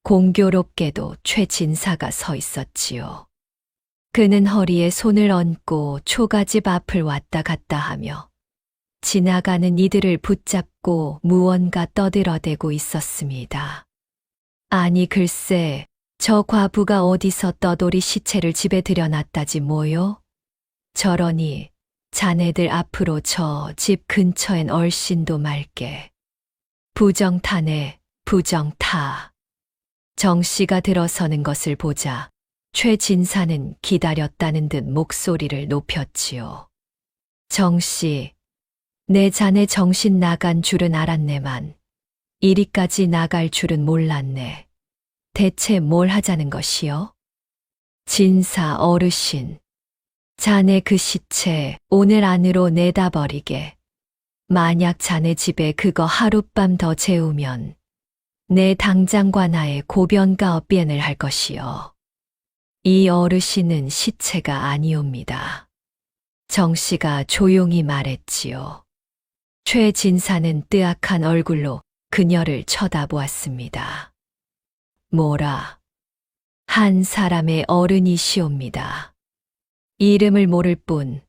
공교롭게도 최진사가 서 있었지요. 그는 허리에 손을 얹고 초가집 앞을 왔다 갔다 하며 지나가는 이들을 붙잡고 무언가 떠들어대고 있었습니다. 아니 글쎄, 저 과부가 어디서 떠돌이 시체를 집에 들여놨다지 뭐요? 저러니 자네들 앞으로 저 집 근처엔 얼씬도 맑게. 부정타네, 부정타. 정 씨가 들어서는 것을 보자 최 진사는 기다렸다는 듯 목소리를 높였지요. 정 씨, 내 자네 정신 나간 줄은 알았네만 이리까지 나갈 줄은 몰랐네. 대체 뭘 하자는 것이요? 진사 어르신, 자네 그 시체 오늘 안으로 내다 버리게. 만약 자네 집에 그거 하룻밤 더 재우면 내 당장 관하에 고변가 업변을 할 것이요. 이 어르신은 시체가 아니옵니다. 정 씨가 조용히 말했지요. 최 진사는 뜨악한 얼굴로 그녀를 쳐다보았습니다. 뭐라? 한 사람의 어른이시옵니다. 이름을 모를 뿐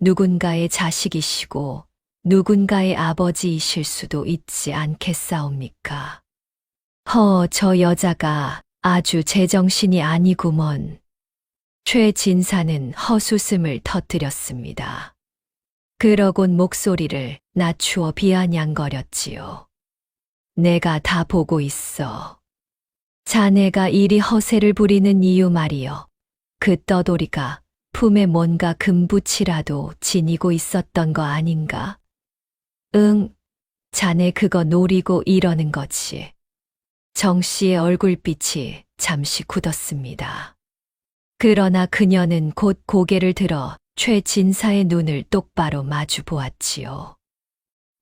누군가의 자식이시고 누군가의 아버지이실 수도 있지 않겠사옵니까? 저 여자가 아주 제정신이 아니구먼. 최 진사는 헛웃음을 터뜨렸습니다. 그러곤 목소리를 낮추어 비아냥거렸지요. 내가 다 보고 있어. 자네가 이리 허세를 부리는 이유 말이여. 그 떠돌이가 품에 뭔가 금붙이라도 지니고 있었던 거 아닌가? 응, 자네 그거 노리고 이러는 거지. 정 씨의 얼굴빛이 잠시 굳었습니다. 그러나 그녀는 곧 고개를 들어 최 진사의 눈을 똑바로 마주 보았지요.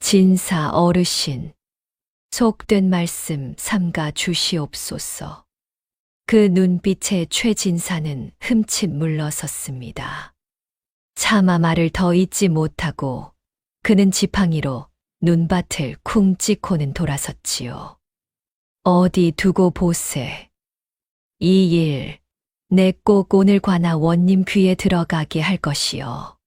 진사 어르신, 속된 말씀 삼가 주시옵소서. 그 눈빛에 최 진사는 흠칫 물러섰습니다. 차마 말을 더 잇지 못하고 그는 지팡이로 눈밭을 쿵 찍고는 돌아섰지요. 어디 두고 보세. 이 일, 내 꼭 오늘 관아 원님 귀에 들어가게 할 것이요.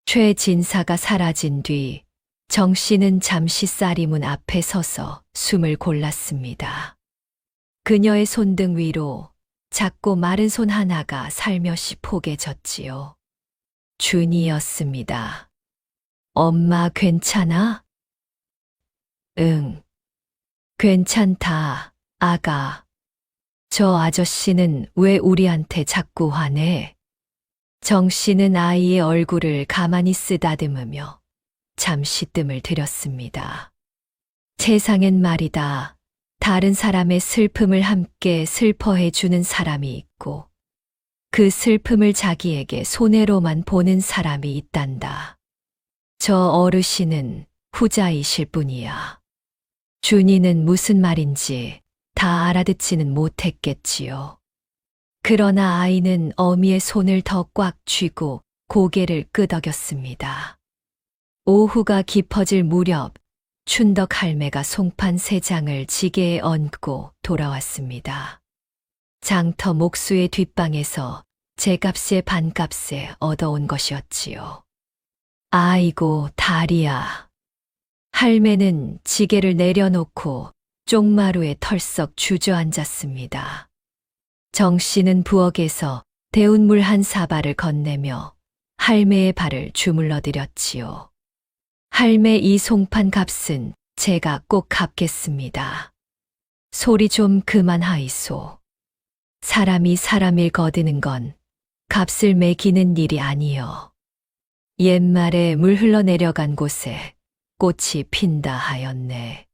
최 진사가 사라진 뒤 정 씨는 잠시 쌀이문 앞에 서서 숨을 골랐습니다. 그녀의 손등 위로 작고 마른 손 하나가 살며시 포개졌지요. 준이였습니다. 엄마 괜찮아? 응. 괜찮다, 아가. 저 아저씨는 왜 우리한테 자꾸 화내? 정 씨는 아이의 얼굴을 가만히 쓰다듬으며 잠시 뜸을 들였습니다. 세상엔 말이다. 다른 사람의 슬픔을 함께 슬퍼해 주는 사람이 있고 그 슬픔을 자기에게 손해로만 보는 사람이 있단다. 저 어르신은 후자이실 뿐이야. 준이는 무슨 말인지 다 알아듣지는 못했겠지요. 그러나 아이는 어미의 손을 더 꽉 쥐고 고개를 끄덕였습니다. 오후가 깊어질 무렵 춘덕 할매가 송판 3장을 지게에 얹고 돌아왔습니다. 장터 목수의 뒷방에서 제값의 반값에 얻어온 것이었지요. 아이고 다리야. 할매는 지게를 내려놓고 쪽마루에 털썩 주저앉았습니다. 정 씨는 부엌에서 데운 물 한 사발을 건네며 할매의 발을 주물러 드렸지요. 할매 이 송판 값은 제가 꼭 갚겠습니다. 소리 좀 그만하이소. 사람이 사람을 거드는 건 값을 매기는 일이 아니여. 옛말에 물 흘러내려간 곳에 꽃이 핀다 하였네.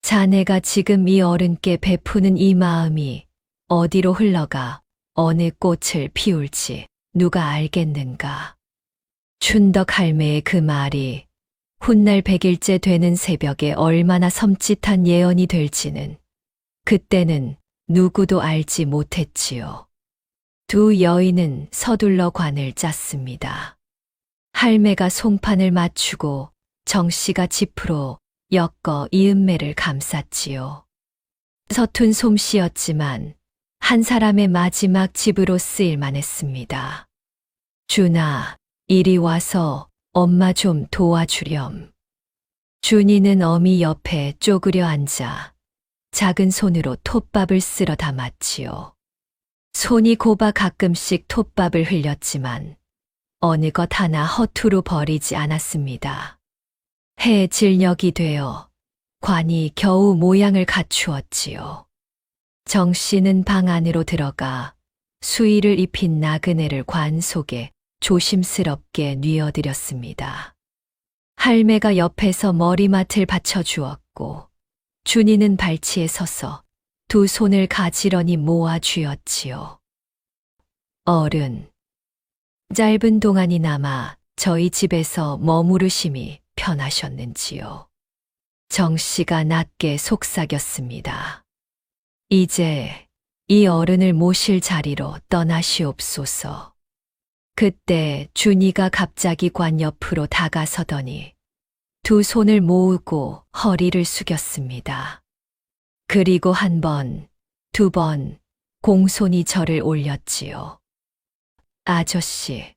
자네가 지금 이 어른께 베푸는 이 마음이 어디로 흘러가 어느 꽃을 피울지 누가 알겠는가. 춘덕 할매의 그 말이 훗날 100일째 되는 새벽에 얼마나 섬찟한 예언이 될지는 그때는 누구도 알지 못했지요. 두 여인은 서둘러 관을 짰습니다. 할매가 송판을 맞추고 정 씨가 지프로 엮어 이은매를 감쌌지요. 서툰 솜씨였지만 한 사람의 마지막 집으로 쓰일만 했습니다. 준아, 이리 와서 엄마 좀 도와주렴. 준이는 어미 옆에 쪼그려 앉아 작은 손으로 톱밥을 쓸어 담았지요. 손이 곱아 가끔씩 톱밥을 흘렸지만 어느 것 하나 허투루 버리지 않았습니다. 해 질녘이 되어 관이 겨우 모양을 갖추었지요. 정 씨는 방 안으로 들어가 수의를 입힌 나그네를 관 속에 조심스럽게 뉘어드렸습니다. 할매가 옆에서 머리맡을 받쳐주었고 준이는 발치에 서서 두 손을 가지런히 모아 쥐었지요. 어른, 짧은 동안이나마 저희 집에서 머무르심이 편하셨는지요. 정 씨가 낮게 속삭였습니다. 이제 이 어른을 모실 자리로 떠나시옵소서. 그때 준이가 갑자기 관 옆으로 다가서더니 두 손을 모으고 허리를 숙였습니다. 그리고 한 번, 두 번 공손히 저를 올렸지요. 아저씨,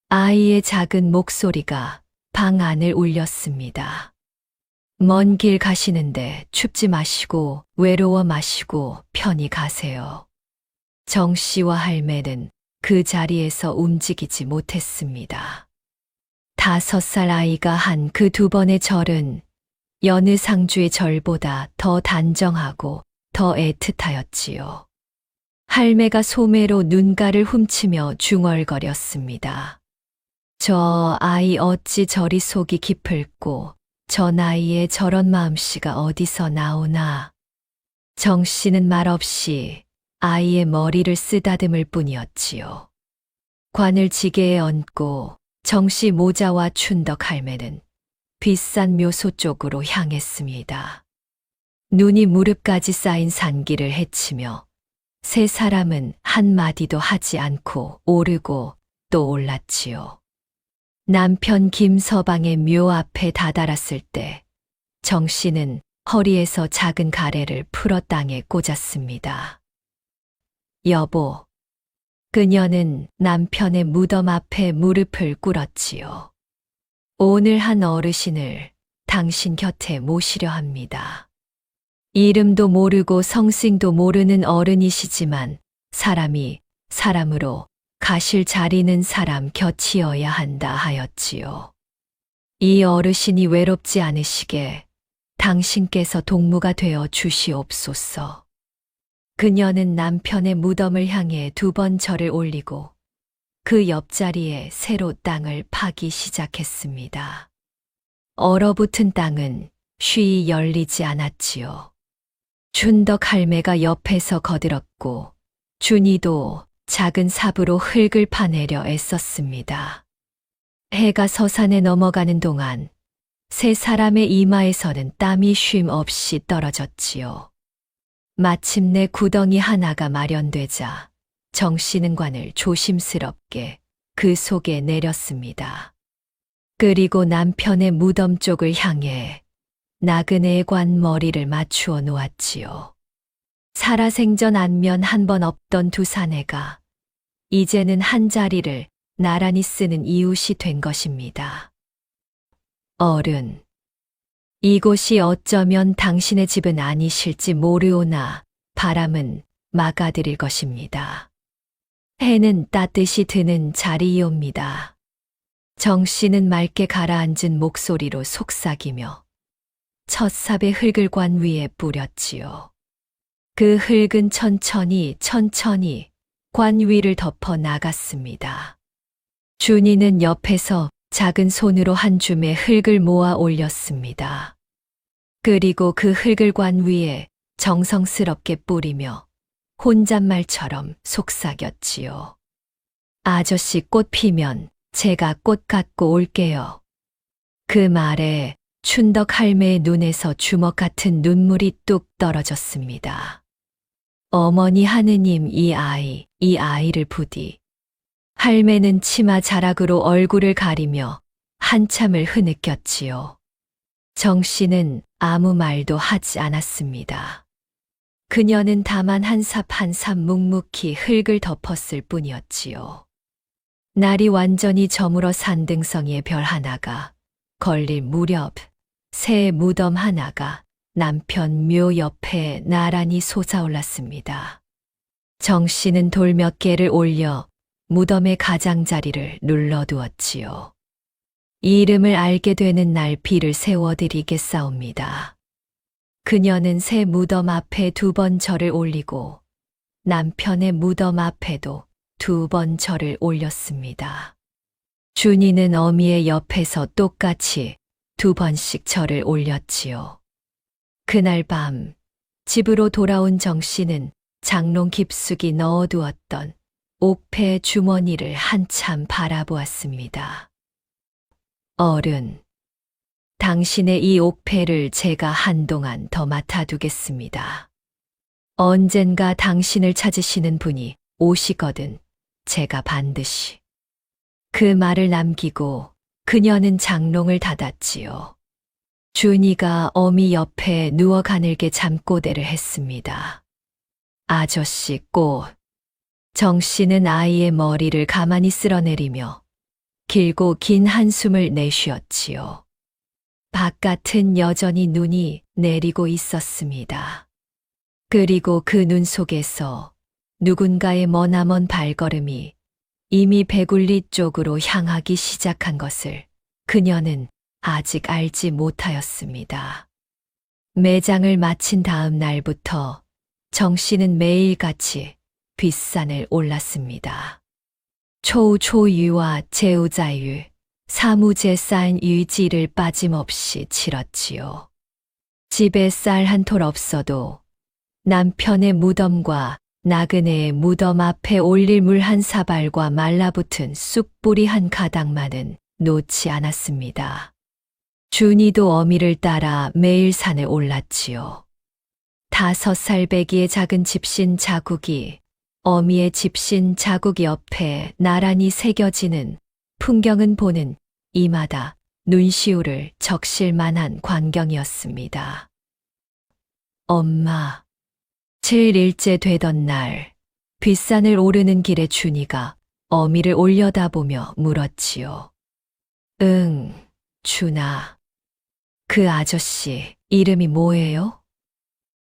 아이의 작은 목소리가 방 안을 울렸습니다. 먼 길 가시는데 춥지 마시고 외로워 마시고 편히 가세요. 정 씨와 할매는 그 자리에서 움직이지 못했습니다. 5살 아이가 한 그 두 번의 절은 여느 상주의 절보다 더 단정하고 더 애틋하였지요. 할매가 소매로 눈가를 훔치며 중얼거렸습니다. 저 아이 어찌 저리 속이 깊을꼬, 저 나이에 저런 마음씨가 어디서 나오나. 정 씨는 말없이 아이의 머리를 쓰다듬을 뿐이었지요. 관을 지게에 얹고 정 씨 모자와 춘덕 할매는 비싼 묘소 쪽으로 향했습니다. 눈이 무릎까지 쌓인 산기를 헤치며 세 사람은 한마디도 하지 않고 오르고 또 올랐지요. 남편 김서방의 묘 앞에 다다랐을 때 정 씨는 허리에서 작은 가래를 풀어 땅에 꽂았습니다. 여보, 그녀는 남편의 무덤 앞에 무릎을 꿇었지요. 오늘 한 어르신을 당신 곁에 모시려 합니다. 이름도 모르고 성싱도 모르는 어른이시지만 사람이 사람으로 가실 자리는 사람 곁이어야 한다 하였지요. 이 어르신이 외롭지 않으시게 당신께서 동무가 되어 주시옵소서. 그녀는 남편의 무덤을 향해 2번 절을 올리고 그 옆자리에 새로 땅을 파기 시작했습니다. 얼어붙은 땅은 쉬이 열리지 않았지요. 춘덕 할매가 옆에서 거들었고 준이도 작은 삽으로 흙을 파내려 애썼습니다. 해가 서산에 넘어가는 동안 세 사람의 이마에서는 땀이 쉼 없이 떨어졌지요. 마침내 구덩이 하나가 마련되자 정 씨는 관을 조심스럽게 그 속에 내렸습니다. 그리고 남편의 무덤 쪽을 향해 나그네의 관 머리를 맞추어 놓았지요. 살아생전 안면 한 번 없던 두 사내가 이제는 한 자리를 나란히 쓰는 이웃이 된 것입니다. 어른, 이곳이 어쩌면 당신의 집은 아니실지 모르오나 바람은 막아드릴 것입니다. 해는 따뜻이 드는 자리이옵니다. 정 씨는 맑게 가라앉은 목소리로 속삭이며 첫 삽의 흙을 관 위에 뿌렸지요. 그 흙은 천천히 관 위를 덮어 나갔습니다. 준이는 옆에서 작은 손으로 한 줌의 흙을 모아 올렸습니다. 그리고 그 흙을 관 위에 정성스럽게 뿌리며 혼잣말처럼 속삭였지요. 아저씨 꽃 피면 제가 꽃 갖고 올게요. 그 말에 춘덕 할매의 눈에서 주먹 같은 눈물이 뚝 떨어졌습니다. 어머니 하느님 이 아이를 부디. 할매는 치마 자락으로 얼굴을 가리며 한참을 흐느꼈지요. 정 씨는 아무 말도 하지 않았습니다. 그녀는 다만 한 삽 한 삽 묵묵히 흙을 덮었을 뿐이었지요. 날이 완전히 저물어 산등성이의 별 하나가 걸릴 무렵 새 무덤 하나가 남편 묘 옆에 나란히 솟아올랐습니다. 정 씨는 돌 몇 개를 올려 무덤의 가장자리를 눌러두었지요. 이름을 알게 되는 날 비를 세워드리겠사옵니다. 그녀는 새 무덤 앞에 2번 절을 올리고 남편의 무덤 앞에도 2번 절을 올렸습니다. 준이는 어미의 옆에서 똑같이 2번씩 절을 올렸지요. 그날 밤 집으로 돌아온 정 씨는 장롱 깊숙이 넣어두었던 옥패 주머니를 한참 바라보았습니다. 어른, 당신의 이 옥패를 제가 한동안 더 맡아두겠습니다. 언젠가 당신을 찾으시는 분이 오시거든 제가 반드시. 그 말을 남기고 그녀는 장롱을 닫았지요. 준이가 어미 옆에 누워 가늘게 잠꼬대를 했습니다. 아저씨 꽃. 정 씨는 아이의 머리를 가만히 쓸어내리며 길고 긴 한숨을 내쉬었지요. 바깥은 여전히 눈이 내리고 있었습니다. 그리고 그 눈 속에서 누군가의 머나먼 발걸음이 이미 배굴리 쪽으로 향하기 시작한 것을 그녀는 아직 알지 못하였습니다. 매장을 마친 다음 날부터 정 씨는 매일같이 뒷산을 올랐습니다. 초유와 제우자유, 사무제 쌀 유지를 빠짐없이 치렀지요. 집에 쌀 한 톨 없어도 남편의 무덤과 나그네의 무덤 앞에 올릴 물 한 사발과 말라붙은 쑥뿌리 한 가닥만은 놓지 않았습니다. 준이도 어미를 따라 매일 산에 올랐지요. 5살 배기의 작은 집신 자국이 어미의 집신 자국 옆에 나란히 새겨지는 풍경은 보는 이마다 눈시울을 적실 만한 광경이었습니다. 엄마. 7일째 되던 날, 뒷산을 오르는 길에 준이가 어미를 올려다보며 물었지요. 응, 준아. 그 아저씨 이름이 뭐예요?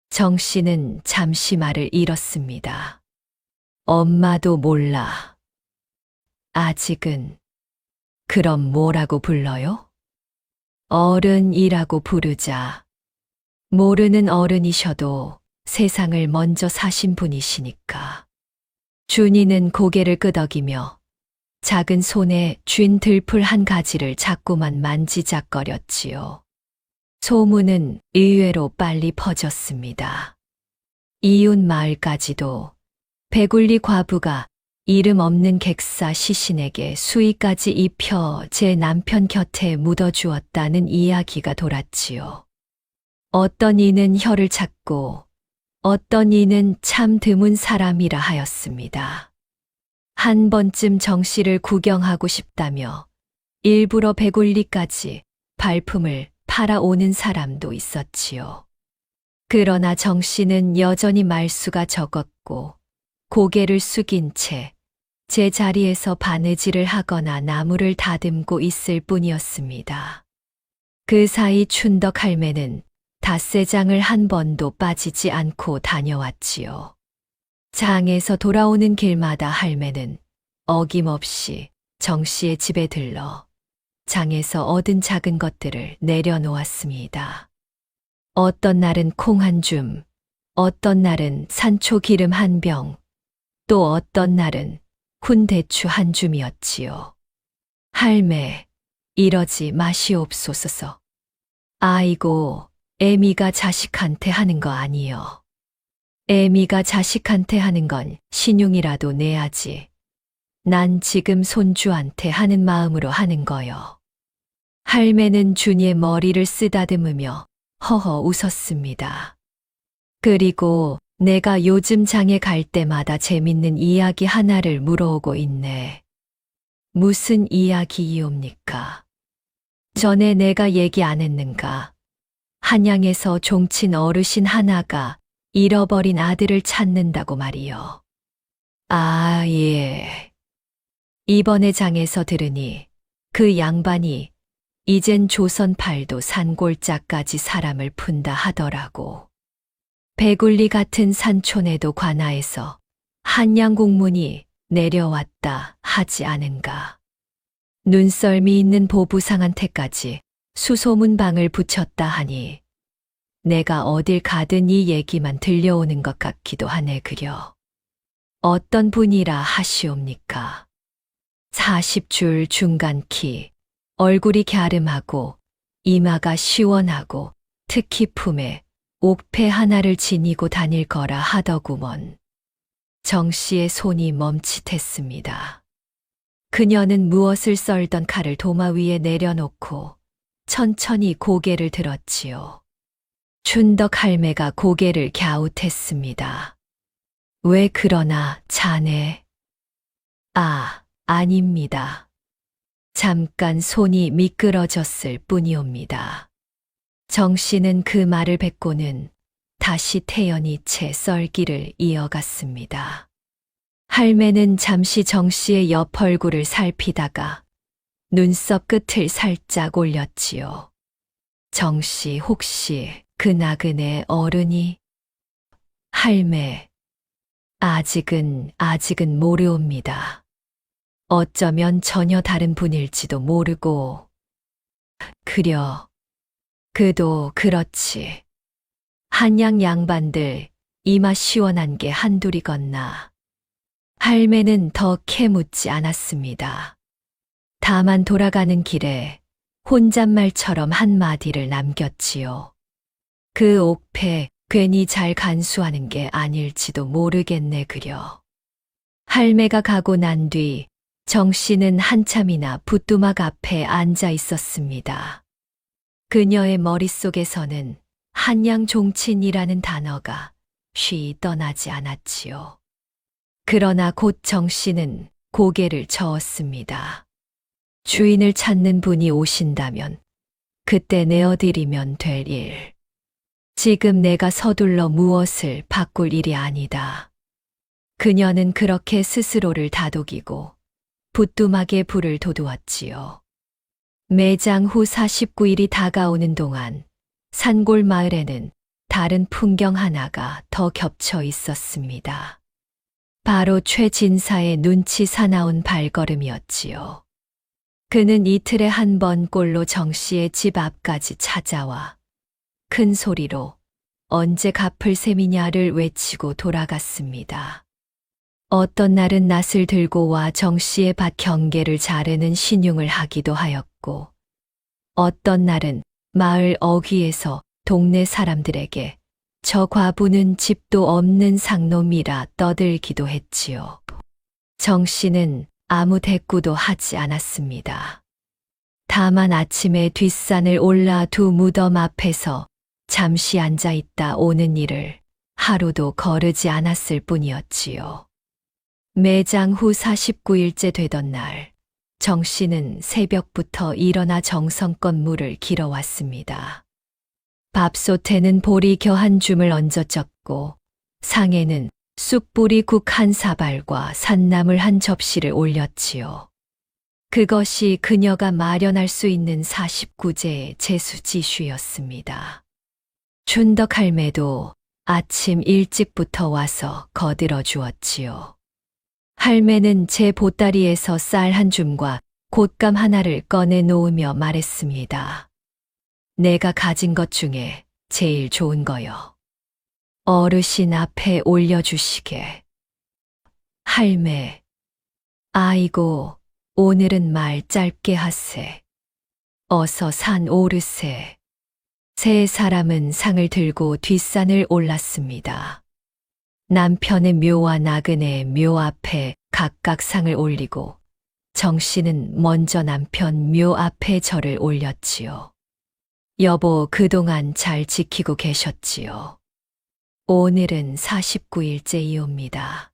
정 씨는 잠시 말을 잃었습니다. 엄마도 몰라. 아직은. 그럼 뭐라고 불러요? 어른이라고 부르자. 모르는 어른이셔도 세상을 먼저 사신 분이시니까. 준이는 고개를 끄덕이며 작은 손에 쥔 들풀 한 가지를 자꾸만 만지작거렸지요. 소문은 의외로 빨리 퍼졌습니다. 이웃 마을까지도 배굴리 과부가 이름 없는 객사 시신에게 수의까지 입혀 제 남편 곁에 묻어주었다는 이야기가 돌았지요. 어떤 이는 혀를 찾고 어떤 이는 참 드문 사람이라 하였습니다. 한 번쯤 정 씨를 구경하고 싶다며 일부러 배굴리까지 발품을 팔아오는 사람도 있었지요. 그러나 정 씨는 여전히 말수가 적었고 고개를 숙인 채 제 자리에서 바느질을 하거나 나무를 다듬고 있을 뿐이었습니다. 그 사이 춘덕 할매는 닷새장을 한 번도 빠지지 않고 다녀왔지요. 장에서 돌아오는 길마다 할매는 어김없이 정 씨의 집에 들러 장에서 얻은 작은 것들을 내려놓았습니다. 어떤 날은 콩 한 줌, 어떤 날은 산초 기름 한 병, 또 어떤 날은 훈대추 한 줌이었지요. 할매, 이러지 마시옵소서. 아이고, 애미가 자식한테 하는 거 아니요. 애미가 자식한테 하는 건 신용이라도 내야지. 난 지금 손주한테 하는 마음으로 하는 거요. 할매는 준이의 머리를 쓰다듬으며 허허 웃었습니다. 그리고 내가 요즘 장에 갈 때마다 재밌는 이야기 하나를 물어오고 있네. 무슨 이야기이옵니까? 전에 내가 얘기 안 했는가? 한양에서 종친 어르신 하나가 잃어버린 아들을 찾는다고 말이요. 아, 예. 이번에 장에서 들으니 그 양반이 이젠 조선팔도 산골짜까지 사람을 푼다 하더라고. 배굴리 같은 산촌에도 관하에서 한양 공문이 내려왔다 하지 않은가. 눈썰미 있는 보부상한테까지 수소문방을 붙였다 하니 내가 어딜 가든 이 얘기만 들려오는 것 같기도 하네 그려. 어떤 분이라 하시옵니까? 40줄 중간 키, 얼굴이 갸름하고 이마가 시원하고 특히 품에 옥패 하나를 지니고 다닐 거라 하더구먼. 정 씨의 손이 멈칫했습니다. 그녀는 무엇을 썰던 칼을 도마 위에 내려놓고 천천히 고개를 들었지요. 춘덕 할매가 고개를 갸웃했습니다. 왜 그러나 자네? 아, 아닙니다. 잠깐 손이 미끄러졌을 뿐이옵니다. 정 씨는 그 말을 뱉고는 다시 태연히 채 썰기를 이어갔습니다. 할매는 잠시 정 씨의 옆 얼굴을 살피다가 눈썹 끝을 살짝 올렸지요. 정 씨 혹시 그 나그네 어른이? 할매, 아직은 모르옵니다. 어쩌면 전혀 다른 분일지도 모르고. 그려, 그도 그렇지. 한양 양반들 이마 시원한 게 한둘이건나. 할매는 더 캐묻지 않았습니다. 다만 돌아가는 길에 혼잣말처럼 한마디를 남겼지요. 그 옥패 괜히 잘 간수하는 게 아닐지도 모르겠네 그려. 할매가 가고 난 뒤 정 씨는 한참이나 부뚜막 앞에 앉아 있었습니다. 그녀의 머릿속에서는 한양 종친이라는 단어가 쉬 떠나지 않았지요. 그러나 곧 정 씨는 고개를 저었습니다. 주인을 찾는 분이 오신다면 그때 내어드리면 될 일. 지금 내가 서둘러 무엇을 바꿀 일이 아니다. 그녀는 그렇게 스스로를 다독이고 부뚜막에 불을 돋우었지요. 매장 후 49일이 다가오는 동안 산골 마을에는 다른 풍경 하나가 더 겹쳐 있었습니다. 바로 최진사의 눈치 사나운 발걸음이었지요. 그는 이틀에 한 번 꼴로 정 씨의 집 앞까지 찾아와 큰 소리로 언제 갚을 셈이냐를 외치고 돌아갔습니다. 어떤 날은 낫을 들고 와 정 씨의 밭 경계를 자르는 신용을 하기도 하였고, 어떤 날은 마을 어귀에서 동네 사람들에게 저 과부는 집도 없는 상놈이라 떠들기도 했지요. 정 씨는 아무 대꾸도 하지 않았습니다. 다만 아침에 뒷산을 올라 두 무덤 앞에서 잠시 앉아 있다 오는 일을 하루도 거르지 않았을 뿐이었지요. 매장 후 49일째 되던 날, 정 씨는 새벽부터 일어나 정성껏 물을 길어왔습니다. 밥솥에는 보리 겨 한 줌을 얹어 쪘고, 상에는 쑥뿌리 국 한 사발과 산나물 한 접시를 올렸지요. 그것이 그녀가 마련할 수 있는 49제의 제수지슈였습니다. 춘덕 할매도 아침 일찍부터 와서 거들어 주었지요. 할매는 제 보따리에서 쌀 한 줌과 곶감 하나를 꺼내 놓으며 말했습니다. 내가 가진 것 중에 제일 좋은 거요. 어르신 앞에 올려주시게. 할매, 아이고, 오늘은 말 짧게 하세. 어서 산 오르세. 세 사람은 상을 들고 뒷산을 올랐습니다. 남편의 묘와 나그네의 묘 앞에 각각 상을 올리고 정 씨는 먼저 남편 묘 앞에 절을 올렸지요. 여보 그동안 잘 지키고 계셨지요. 오늘은 49일째이옵니다.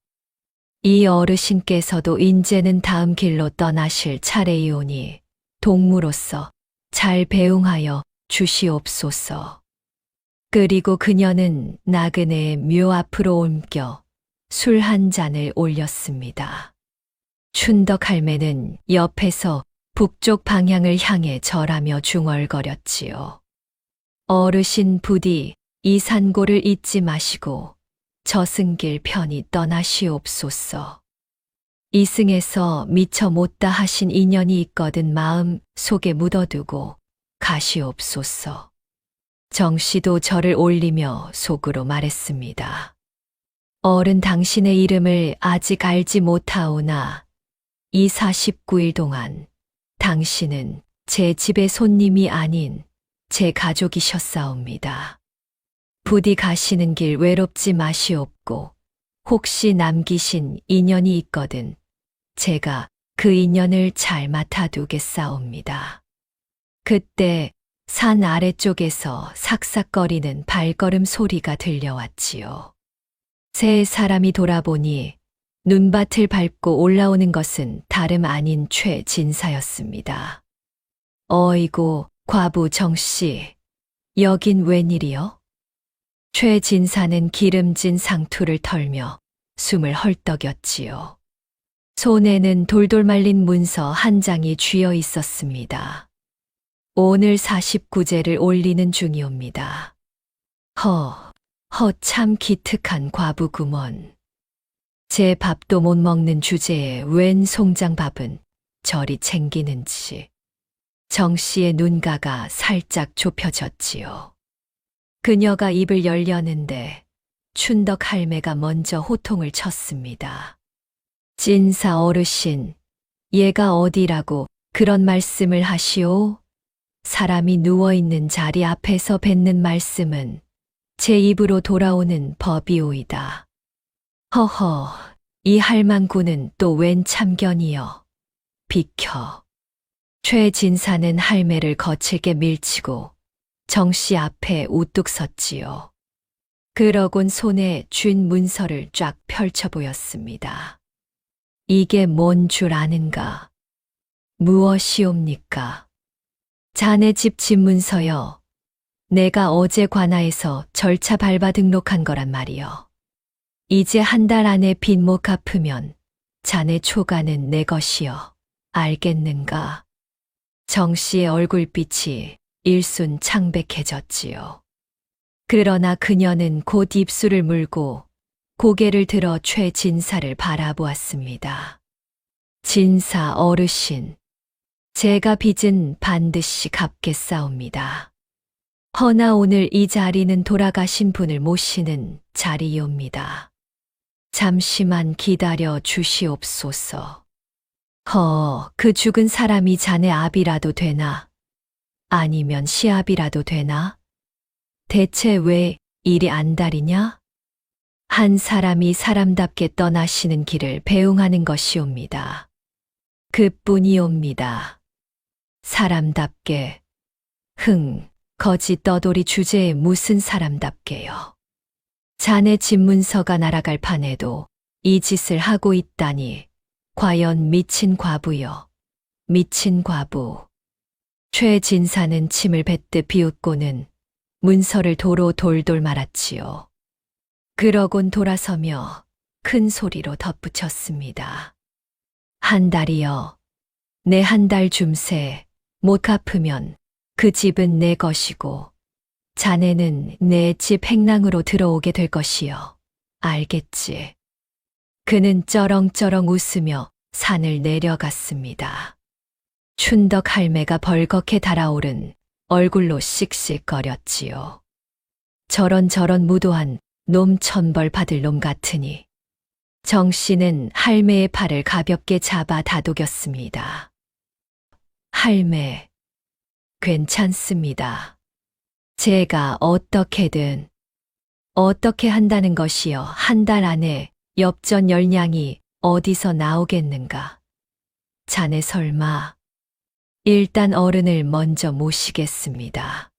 이 어르신께서도 인제는 다음 길로 떠나실 차례이오니 동무로서 잘 배웅하여 주시옵소서. 그리고 그녀는 나그네의 묘 앞으로 옮겨 술 한 잔을 올렸습니다. 춘덕 할매는 옆에서 북쪽 방향을 향해 절하며 중얼거렸지요. 어르신 부디 이 산고를 잊지 마시고 저승길 편히 떠나시옵소서. 이승에서 미처 못다 하신 인연이 있거든 마음 속에 묻어두고 가시옵소서. 정 씨도 저를 올리며 속으로 말했습니다. 어른 당신의 이름을 아직 알지 못하오나 이 49일 동안 당신은 제 집의 손님이 아닌 제 가족이셨사옵니다. 부디 가시는 길 외롭지 마시옵고 혹시 남기신 인연이 있거든 제가 그 인연을 잘 맡아두겠사옵니다. 그때 산 아래쪽에서 삭삭거리는 발걸음 소리가 들려왔지요. 세 사람이 돌아보니 눈밭을 밟고 올라오는 것은 다름 아닌 최진사였습니다. 어이구, 과부 정씨, 여긴 웬일이요? 최진사는 기름진 상투를 털며 숨을 헐떡였지요. 손에는 돌돌 말린 문서 한 장이 쥐어 있었습니다. 오늘 49제를 올리는 중이옵니다. 참 기특한 과부구먼. 제 밥도 못 먹는 주제에 웬 송장밥은 저리 챙기는지. 정 씨의 눈가가 살짝 좁혀졌지요. 그녀가 입을 열려는데 춘덕 할매가 먼저 호통을 쳤습니다. 진사 어르신, 얘가 어디라고 그런 말씀을 하시오? 사람이 누워있는 자리 앞에서 뱉는 말씀은 제 입으로 돌아오는 법이오이다. 허허, 이 할망구는 또 웬 참견이여. 비켜. 최진사는 할매를 거칠게 밀치고 정 씨 앞에 우뚝 섰지요. 그러곤 손에 쥔 문서를 쫙 펼쳐 보였습니다. 이게 뭔 줄 아는가? 무엇이옵니까? 자네 집 집문서여. 내가 어제 관아에서 절차 밟아 등록한 거란 말이여. 이제 한 달 안에 빚 못 갚으면 자네 초가는 내 것이여. 알겠는가? 정 씨의 얼굴빛이 일순 창백해졌지요. 그러나 그녀는 곧 입술을 물고 고개를 들어 최진사를 바라보았습니다. 진사 어르신, 제가 빚은 반드시 갚겠사옵니다. 허나 오늘 이 자리는 돌아가신 분을 모시는 자리이옵니다. 잠시만 기다려 주시옵소서. 그 죽은 사람이 자네 아비라도 되나? 아니면 시아비라도 되나? 대체 왜 이리 안달이냐? 한 사람이 사람답게 떠나시는 길을 배웅하는 것이옵니다. 그뿐이옵니다. 사람답게, 거짓 떠돌이 주제에 무슨 사람답게요. 자네 집문서가 날아갈 판에도 이 짓을 하고 있다니 과연 미친 과부여. 미친 과부. 최진사는 침을 뱉듯 비웃고는 문서를 도로 돌돌 말았지요. 그러곤 돌아서며 큰 소리로 덧붙였습니다. 한 달이여. 내 한 달 줌새 못 갚으면 그 집은 내 것이고 자네는 내 집 행랑으로 들어오게 될 것이여. 알겠지? 그는 쩌렁쩌렁 웃으며 산을 내려갔습니다. 춘덕 할매가 벌겋게 달아오른 얼굴로 씩씩거렸지요. 저런 무도한 놈 천벌 받을 놈 같으니. 정 씨는 할매의 팔을 가볍게 잡아 다독였습니다. 할매, 괜찮습니다. 제가 어떻게 한다는 것이여. 한 달 안에 엽전 10냥이 어디서 나오겠는가? 자네 설마. 일단 어른을 먼저 모시겠습니다.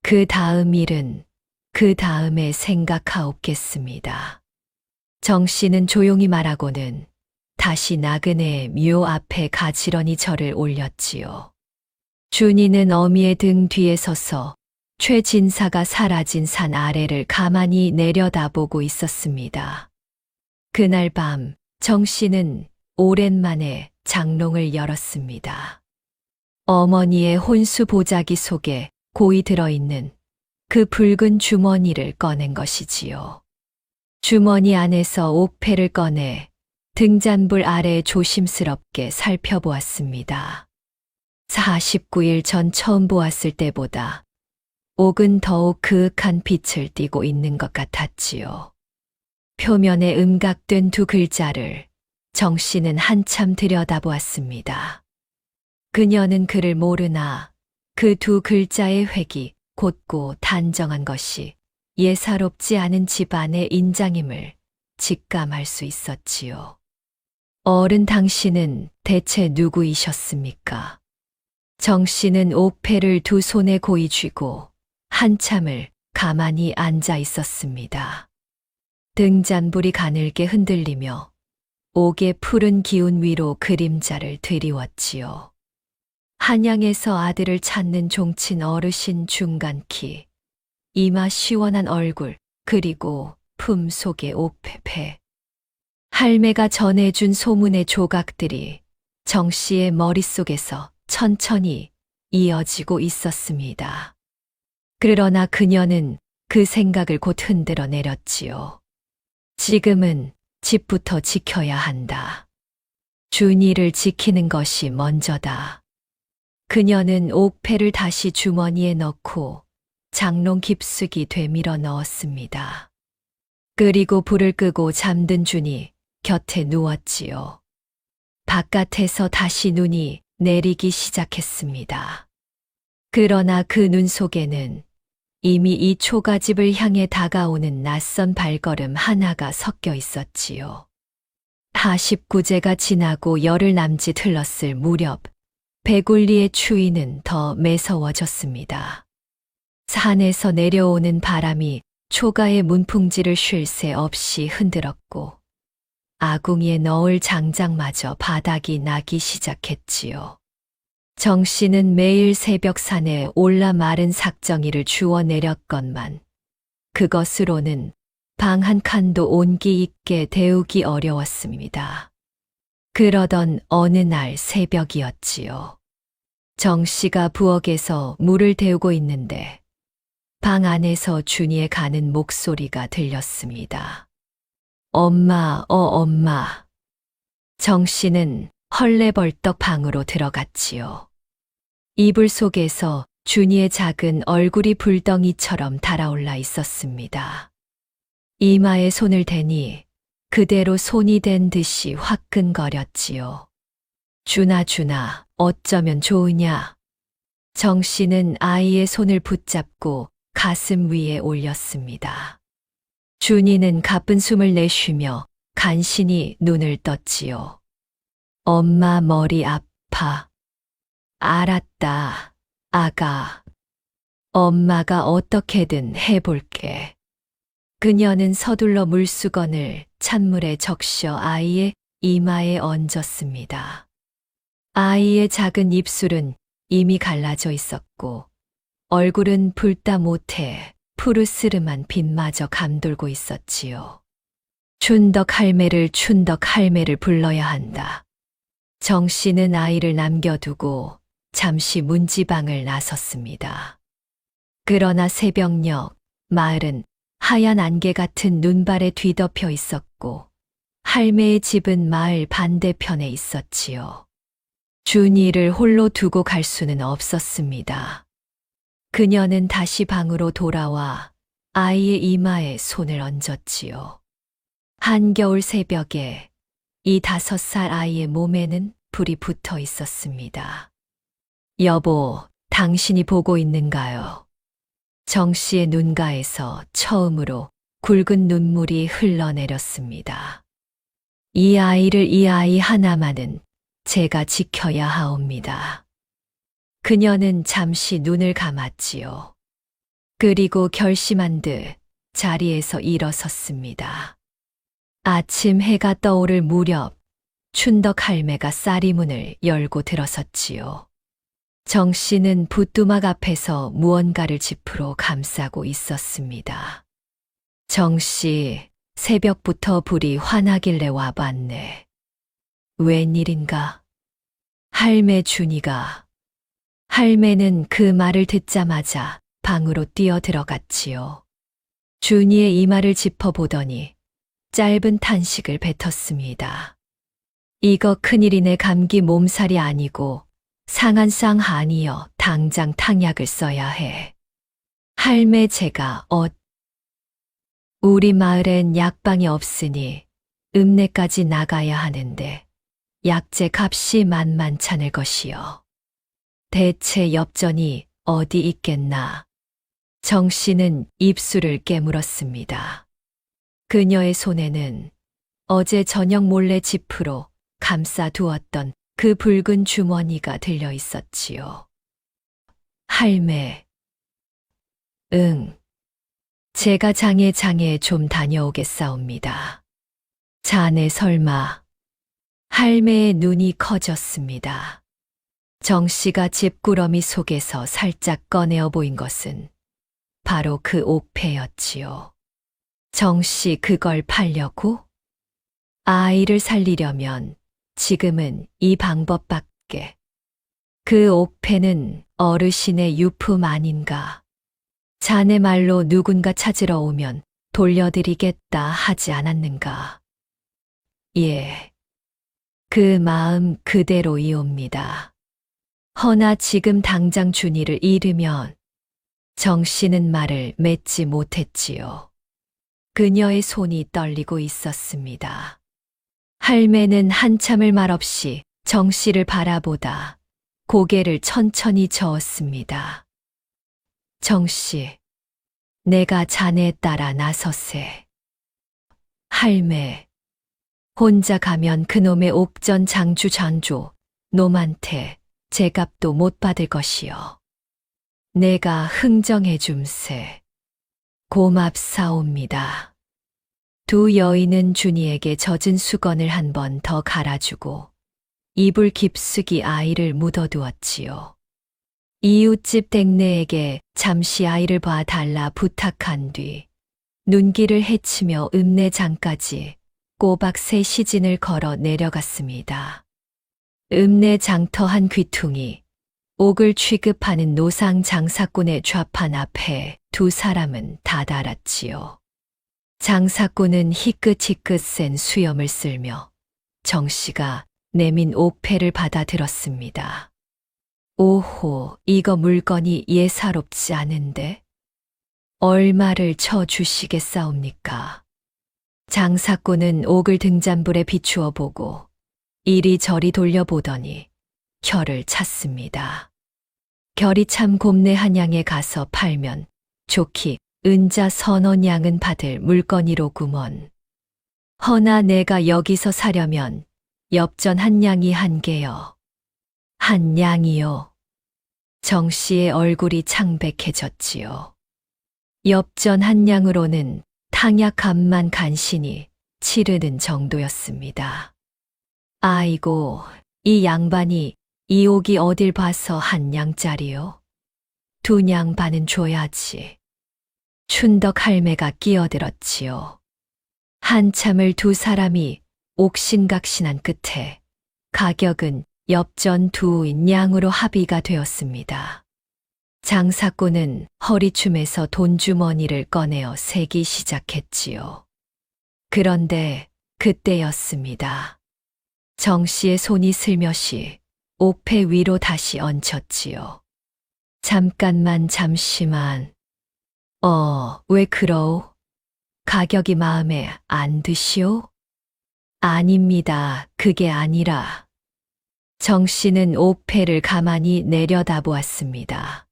그 다음 일은 그 다음에 생각하옵겠습니다. 정 씨는 조용히 말하고는 다시 나그네의 묘 앞에 가지런히 절을 올렸지요. 준이는 어미의 등 뒤에 서서 최진사가 사라진 산 아래를 가만히 내려다보고 있었습니다. 그날 밤 정 씨는 오랜만에 장롱을 열었습니다. 어머니의 혼수 보자기 속에 고이 들어있는 그 붉은 주머니를 꺼낸 것이지요. 주머니 안에서 옥패를 꺼내 등잔불 아래 조심스럽게 살펴보았습니다. 49일 전 처음 보았을 때보다 옥은 더욱 그윽한 빛을 띠고 있는 것 같았지요. 표면에 음각된 두 글자를 정 씨는 한참 들여다보았습니다. 그녀는 그를 모르나 그 두 글자의 획이 곧고 단정한 것이 예사롭지 않은 집안의 인장임을 직감할 수 있었지요. 어른 당신은 대체 누구이셨습니까? 정 씨는 옥패를 두 손에 고이 쥐고 한참을 가만히 앉아 있었습니다. 등잔불이 가늘게 흔들리며 옥의 푸른 기운 위로 그림자를 드리웠지요. 한양에서 아들을 찾는 종친 어르신 중간 키, 이마 시원한 얼굴, 그리고 품 속의 옥패패. 할매가 전해준 소문의 조각들이 정 씨의 머릿속에서 천천히 이어지고 있었습니다. 그러나 그녀는 그 생각을 곧 흔들어 내렸지요. 지금은 집부터 지켜야 한다. 준이를 지키는 것이 먼저다. 그녀는 옥패를 다시 주머니에 넣고 장롱 깊숙이 되밀어 넣었습니다. 그리고 불을 끄고 잠든 준이 곁에 누웠지요. 바깥에서 다시 눈이 내리기 시작했습니다. 그러나 그 눈 속에는 이미 이 초가집을 향해 다가오는 낯선 발걸음 하나가 섞여 있었지요. 49제가 지나고 열흘 남짓 흘렀을 무렵 배굴리의 추위는 더 매서워졌습니다. 산에서 내려오는 바람이 초가의 문풍지를 쉴 새 없이 흔들었고 아궁이에 넣을 장작마저 바닥이 나기 시작했지요. 정 씨는 매일 새벽 산에 올라 마른 삭정이를 주워 내렸건만 그것으로는 방 한 칸도 온기 있게 데우기 어려웠습니다. 그러던 어느 날 새벽이었지요. 정 씨가 부엌에서 물을 데우고 있는데 방 안에서 준이의 가는 목소리가 들렸습니다. 엄마, 엄마. 정 씨는 헐레벌떡 방으로 들어갔지요. 이불 속에서 준이의 작은 얼굴이 불덩이처럼 달아올라 있었습니다. 이마에 손을 대니 그대로 손이 된 듯이 화끈거렸지요. 준아, 어쩌면 좋으냐? 정 씨는 아이의 손을 붙잡고 가슴 위에 올렸습니다. 준이는 가쁜 숨을 내쉬며 간신히 눈을 떴지요. 엄마 머리 아파. 알았다, 아가. 엄마가 어떻게든 해볼게. 그녀는 서둘러 물수건을 찬물에 적셔 아이의 이마에 얹었습니다. 아이의 작은 입술은 이미 갈라져 있었고 얼굴은 불다 못해 푸르스름한 빛마저 감돌고 있었지요. 춘덕 할매를 불러야 한다. 정 씨는 아이를 남겨두고 잠시 문지방을 나섰습니다. 그러나 새벽녘 마을은 하얀 안개 같은 눈발에 뒤덮여 있었고 할매의 집은 마을 반대편에 있었지요. 준이를 홀로 두고 갈 수는 없었습니다. 그녀는 다시 방으로 돌아와 아이의 이마에 손을 얹었지요. 한겨울 새벽에 이 5살 아이의 몸에는 불이 붙어 있었습니다. 여보, 당신이 보고 있는가요? 정 씨의 눈가에서 처음으로 굵은 눈물이 흘러내렸습니다. 이 아이 하나만은 제가 지켜야 하옵니다. 그녀는 잠시 눈을 감았지요. 그리고 결심한 듯 자리에서 일어섰습니다. 아침 해가 떠오를 무렵 춘덕 할매가 쌀이문을 열고 들어섰지요. 정 씨는 붓두막 앞에서 무언가를 지프로 감싸고 있었습니다. 정 씨, 새벽부터 불이 환하길래 와봤네. 웬일인가? 할매 준이가. 할매는 그 말을 듣자마자 방으로 뛰어 들어갔지요. 준이의 이마를 짚어보더니 짧은 탄식을 뱉었습니다. 이거 큰일이네. 감기 몸살이 아니고 상한 쌍 아니여 당장 탕약을 써야 해. 할매 제가 우리 마을엔 약방이 없으니 읍내까지 나가야 하는데 약재 값이 만만찮을 것이요. 대체 엽전이 어디 있겠나. 정 씨는 입술을 깨물었습니다. 그녀의 손에는 어제 저녁 몰래 지프로 감싸두었던 그 붉은 주머니가 들려 있었지요. 할매. 응. 제가 장에 좀 다녀오겠사옵니다. 자네 설마. 할매의 눈이 커졌습니다. 정 씨가 집구러미 속에서 살짝 꺼내어 보인 것은 바로 그 옥패였지요. 정 씨 그걸 팔려고? 아이를 살리려면 지금은 이 방법밖에. 그 옥패는 어르신의 유품 아닌가. 자네 말로 누군가 찾으러 오면 돌려드리겠다 하지 않았는가. 예. 그 마음 그대로이옵니다. 허나 지금 당장 준이를 잃으면 정 씨는 말을 맺지 못했지요. 그녀의 손이 떨리고 있었습니다. 할매는 한참을 말없이 정 씨를 바라보다 고개를 천천히 저었습니다. 정 씨, 내가 자네 따라 나서세. 할매, 혼자 가면 그놈의 옥전 장주 놈한테 제값도 못 받을 것이요. 내가 흥정해 줌세. 고맙사옵니다. 두 여인은 준이에게 젖은 수건을 한 번 더 갈아주고 이불 깊숙이 아이를 묻어두었지요. 이웃집 댁내에게 잠시 아이를 봐달라 부탁한 뒤 눈길을 헤치며 읍내장까지 꼬박 3시진을 걸어 내려갔습니다. 읍내 장터 한 귀퉁이, 옥을 취급하는 노상 장사꾼의 좌판 앞에 두 사람은 다다랐지요. 장사꾼은 희끗희끗 센 수염을 쓸며 정 씨가 내민 옥패를 받아 들었습니다. 오호, 이거 물건이 예사롭지 않은데? 얼마를 쳐 주시겠사옵니까? 장사꾼은 옥을 등잔불에 비추어 보고 이리저리 돌려보더니 혀를 찼습니다. 결이 참 곱네 한 양에 가서 팔면 좋기 은자 1,000원 받을 물건이로구먼. 허나 내가 여기서 사려면 엽전 한 양이 한 개여. 한 양이요. 정 씨의 얼굴이 창백해졌지요. 엽전 한 양으로는 탕약 값만 간신히 치르는 정도였습니다. 아이고, 이 양반이 이 옥이 어딜 봐서 한 양짜리요? 2냥 반은 줘야지. 춘덕 할매가 끼어들었지요. 한참을 두 사람이 옥신각신한 끝에 가격은 엽전 2냥으로 합의가 되었습니다. 장사꾼은 허리춤에서 돈주머니를 꺼내어 세기 시작했지요. 그런데 그때였습니다. 정 씨의 손이 슬며시 옥패 위로 다시 얹혔지요. 잠시만. 왜 그러오? 가격이 마음에 안 드시오? 아닙니다. 그게 아니라. 정 씨는 옥패를 가만히 내려다보았습니다.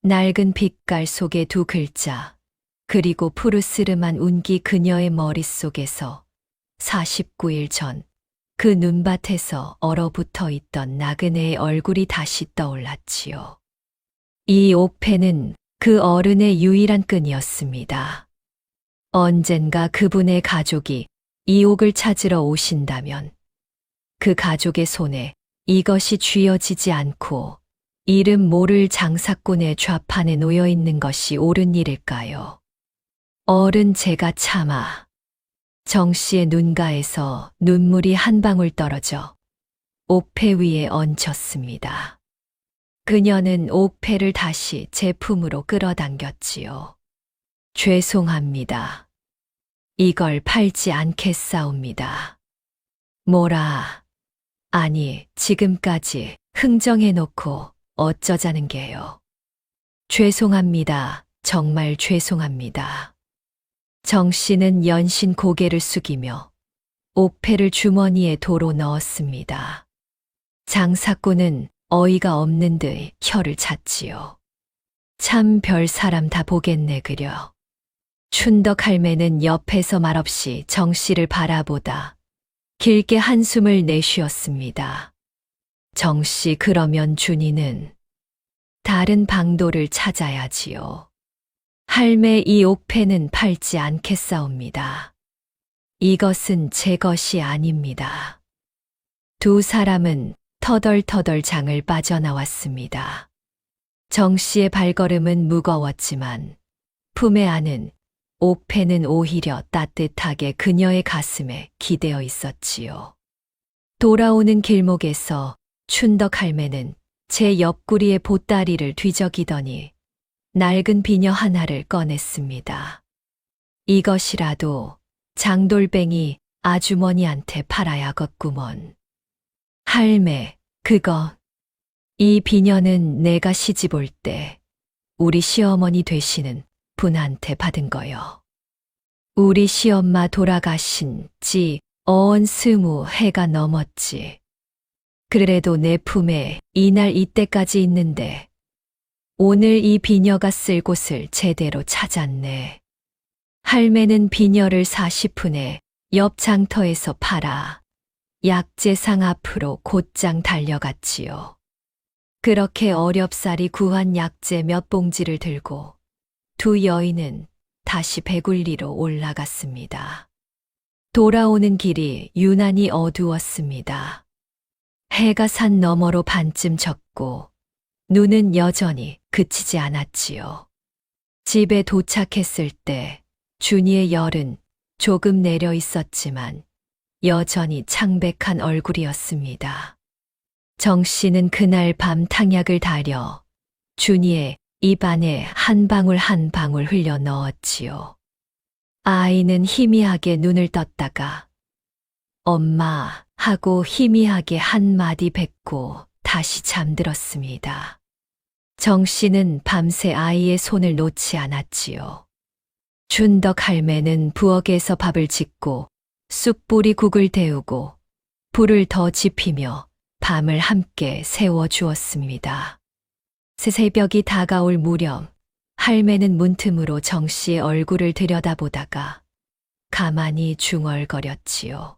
낡은 빛깔 속의 두 글자, 그리고 푸르스름한 운기 그녀의 머릿속에서 49일 전 그 눈밭에서 얼어붙어 있던 나그네의 얼굴이 다시 떠올랐지요. 이 옥패는 그 어른의 유일한 끈이었습니다. 언젠가 그분의 가족이 이 옥을 찾으러 오신다면 그 가족의 손에 이것이 쥐어지지 않고 이름 모를 장사꾼의 좌판에 놓여 있는 것이 옳은 일일까요? 어른 제가 차마. 정 씨의 눈가에서 눈물이 한 방울 떨어져 옥패 위에 얹혔습니다. 그녀는 옥패를 다시 제품으로 끌어당겼지요. 죄송합니다. 이걸 팔지 않겠사옵니다. 뭐라? 아니, 지금까지 흥정해놓고 어쩌자는 게요. 죄송합니다. 정말 죄송합니다. 정 씨는 연신 고개를 숙이며 옥패를 주머니에 도로 넣었습니다. 장사꾼은 어이가 없는 듯 혀를 찼지요. 참 별 사람 다 보겠네 그려. 춘덕 할매는 옆에서 말없이 정 씨를 바라보다 길게 한숨을 내쉬었습니다. 정 씨 그러면 준이는 다른 방도를 찾아야지요. 할매 이 옥패는 팔지 않겠사옵니다. 이것은 제 것이 아닙니다. 두 사람은 터덜터덜 장을 빠져나왔습니다. 정 씨의 발걸음은 무거웠지만 품에 안은 옥패는 오히려 따뜻하게 그녀의 가슴에 기대어 있었지요. 돌아오는 길목에서 춘덕 할매는 제 옆구리의 보따리를 뒤적이더니 낡은 비녀 하나를 꺼냈습니다. 이것이라도 장돌뱅이 아주머니한테 팔아야겠구먼. 할매, 그거. 이 비녀는 내가 시집 올 때 우리 시어머니 되시는 분한테 받은 거요. 우리 시엄마 돌아가신 지 어언 20해가 넘었지. 그래도 내 품에 이날 이때까지 있는데 오늘 이 비녀가 쓸 곳을 제대로 찾았네. 할매는 비녀를 40푼에 옆 장터에서 팔아 약재상 앞으로 곧장 달려갔지요. 그렇게 어렵사리 구한 약재 몇 봉지를 들고 두 여인은 다시 배굴리로 올라갔습니다. 돌아오는 길이 유난히 어두웠습니다. 해가 산 너머로 반쯤 졌고 눈은 여전히 그치지 않았지요. 집에 도착했을 때 준이의 열은 조금 내려 있었지만 여전히 창백한 얼굴이었습니다. 정 씨는 그날 밤 탕약을 달여 준이의 입 안에 한 방울 한 방울 흘려 넣었지요. 아이는 희미하게 눈을 떴다가 엄마 하고 희미하게 한마디 뱉고 다시 잠들었습니다. 정 씨는 밤새 아이의 손을 놓지 않았지요. 춘덕 할매는 부엌에서 밥을 짓고 쑥뿌리 국을 데우고 불을 더 지피며 밤을 함께 세워 주었습니다. 새벽이 다가올 무렵 할매는 문틈으로 정 씨의 얼굴을 들여다보다가 가만히 중얼거렸지요.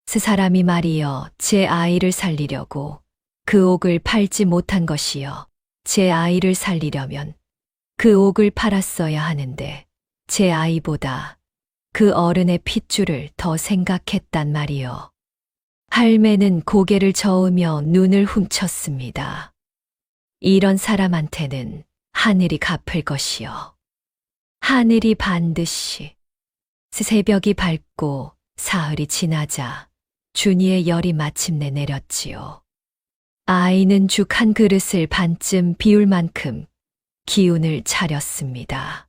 세 사람이 말이여 제 아이를 살리려고 그 옥을 팔지 못한 것이여 제 아이를 살리려면 그 옥을 팔았어야 하는데 제 아이보다 그 어른의 핏줄을 더 생각했단 말이여. 할매는 고개를 저으며 눈을 훔쳤습니다. 이런 사람한테는 하늘이 갚을 것이여. 하늘이 반드시. 새벽이 밝고 사흘이 지나자 준이의 열이 마침내 내렸지요. 아이는 죽 한 그릇을 반쯤 비울 만큼 기운을 차렸습니다.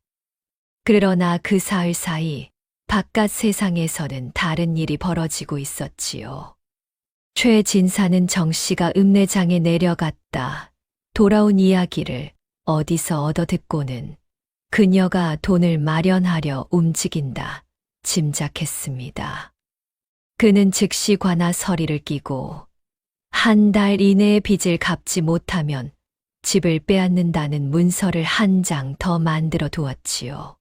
그러나 그 사흘 사이 바깥 세상에서는 다른 일이 벌어지고 있었지요. 최 진사는 정 씨가 읍내장에 내려갔다 돌아온 이야기를 어디서 얻어듣고는 그녀가 돈을 마련하려 움직인다 짐작했습니다. 그는 즉시 관아 서리를 끼고 한 달 이내에 빚을 갚지 못하면 집을 빼앗는다는 문서를 한 장 더 만들어 두었지요.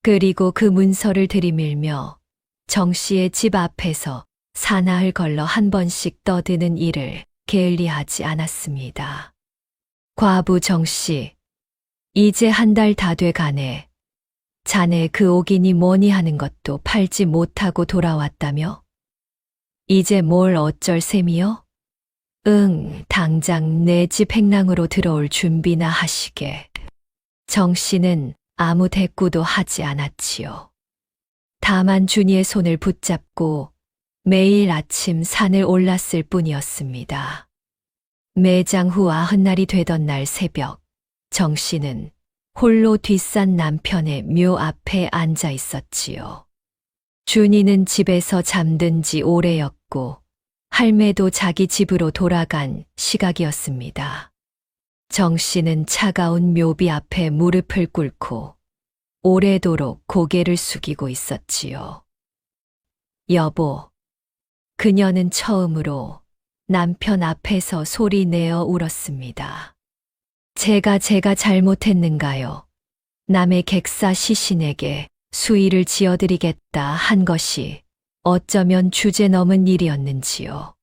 그리고 그 문서를 들이밀며 정 씨의 집 앞에서 사나흘 걸러 한 번씩 떠드는 일을 게을리하지 않았습니다. 과부 정 씨, 이제 한 달 다 돼 가네. 자네 그 옥이니 뭐니 하는 것도 팔지 못하고 돌아왔다며? 이제 뭘 어쩔 셈이요? 응, 당장 내 집 행랑으로 들어올 준비나 하시게. 정 씨는 아무 대꾸도 하지 않았지요. 다만 준이의 손을 붙잡고 매일 아침 산을 올랐을 뿐이었습니다. 매장 후 90날이 되던 날 새벽, 정 씨는 홀로 뒷산 남편의 묘 앞에 앉아 있었지요. 준이는 집에서 잠든 지 오래였고 할매도 자기 집으로 돌아간 시각이었습니다. 정 씨는 차가운 묘비 앞에 무릎을 꿇고 오래도록 고개를 숙이고 있었지요. 여보. 그녀는 처음으로 남편 앞에서 소리 내어 울었습니다. 제가 잘못했는가요? 남의 객사 시신에게 수의를 지어드리겠다 한 것이 어쩌면 주제넘은 일이었는지요.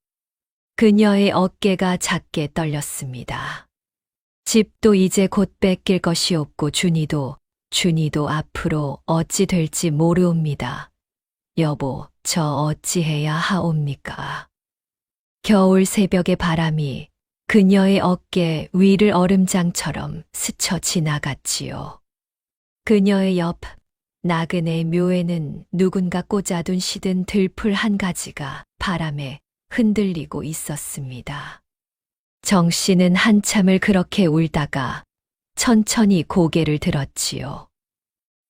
그녀의 어깨가 작게 떨렸습니다. 집도 이제 곧 뺏길 것이 없고 준이도 앞으로 어찌 될지 모르옵니다. 여보, 저 어찌해야 하옵니까? 겨울 새벽의 바람이 그녀의 어깨 위를 얼음장처럼 스쳐 지나갔지요. 그녀의 옆 나그네 묘에는 누군가 꽂아둔 시든 들풀 한 가지가 바람에 흔들리고 있었습니다. 정 씨는 한참을 그렇게 울다가 천천히 고개를 들었지요.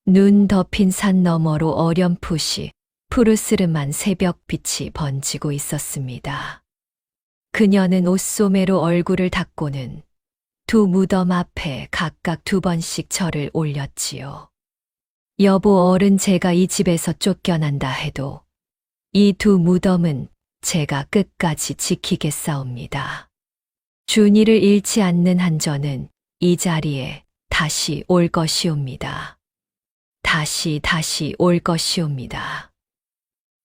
눈 덮인 산 너머로 어렴풋이 푸르스름한 새벽빛이 번지고 있었습니다. 그녀는 옷소매로 얼굴을 닦고는 두 무덤 앞에 각각 2번씩 절을 올렸지요. 여보, 어른, 제가 이 집에서 쫓겨난다 해도 이 두 무덤은 제가 끝까지 지키겠사옵니다. 준이를 잃지 않는 한 저는 이 자리에 다시 올 것이옵니다. 다시 올 것이옵니다.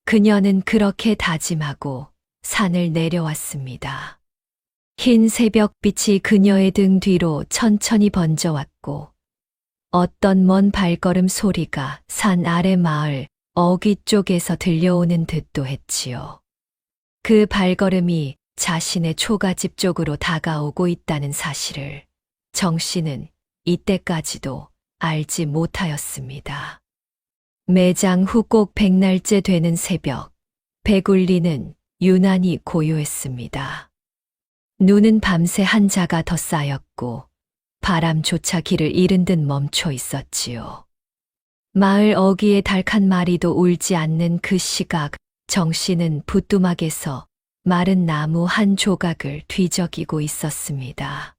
그녀는 그렇게 다짐하고 산을 내려왔습니다. 흰 새벽빛이 그녀의 등 뒤로 천천히 번져왔고 어떤 먼 발걸음 소리가 산 아래 마을 어귀 쪽에서 들려오는 듯도 했지요. 그 발걸음이 자신의 초가집 쪽으로 다가오고 있다는 사실을 정 씨는 이때까지도 알지 못하였습니다. 매장 후 꼭 100날째 되는 새벽, 배굴리는 유난히 고요했습니다. 눈은 밤새 한자가 더 쌓였고 바람조차 길을 잃은 듯 멈춰 있었지요. 마을 어귀의 닭 한 마리도 울지 않는 그 시각, 정 씨는 부뚜막에서 마른 나무 한 조각을 뒤적이고 있었습니다.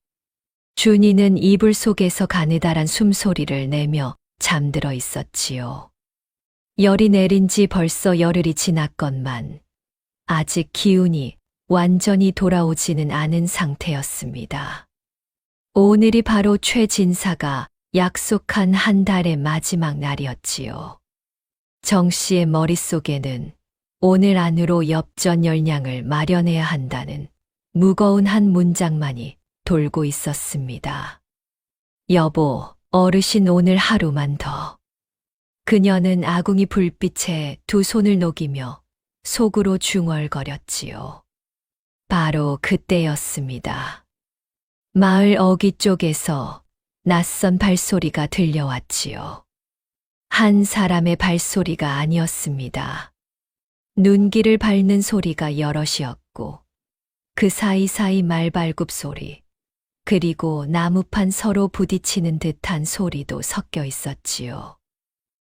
준이는 이불 속에서 가느다란 숨소리를 내며 잠들어 있었지요. 열이 내린 지 벌써 열흘이 지났건만 아직 기운이 완전히 돌아오지는 않은 상태였습니다. 오늘이 바로 최 진사가 약속한 한 달의 마지막 날이었지요. 정 씨의 머릿속에는 오늘 안으로 엽전 열량을 마련해야 한다는 무거운 한 문장만이 돌고 있었습니다. 여보, 어르신 오늘 하루만 더. 그녀는 아궁이 불빛에 두 손을 녹이며 속으로 중얼거렸지요. 바로 그때였습니다. 마을 어귀 쪽에서 낯선 발소리가 들려왔지요. 한 사람의 발소리가 아니었습니다. 눈길을 밟는 소리가 여럿이었고 그 사이사이 말발굽 소리, 그리고 나무판 서로 부딪히는 듯한 소리도 섞여 있었지요.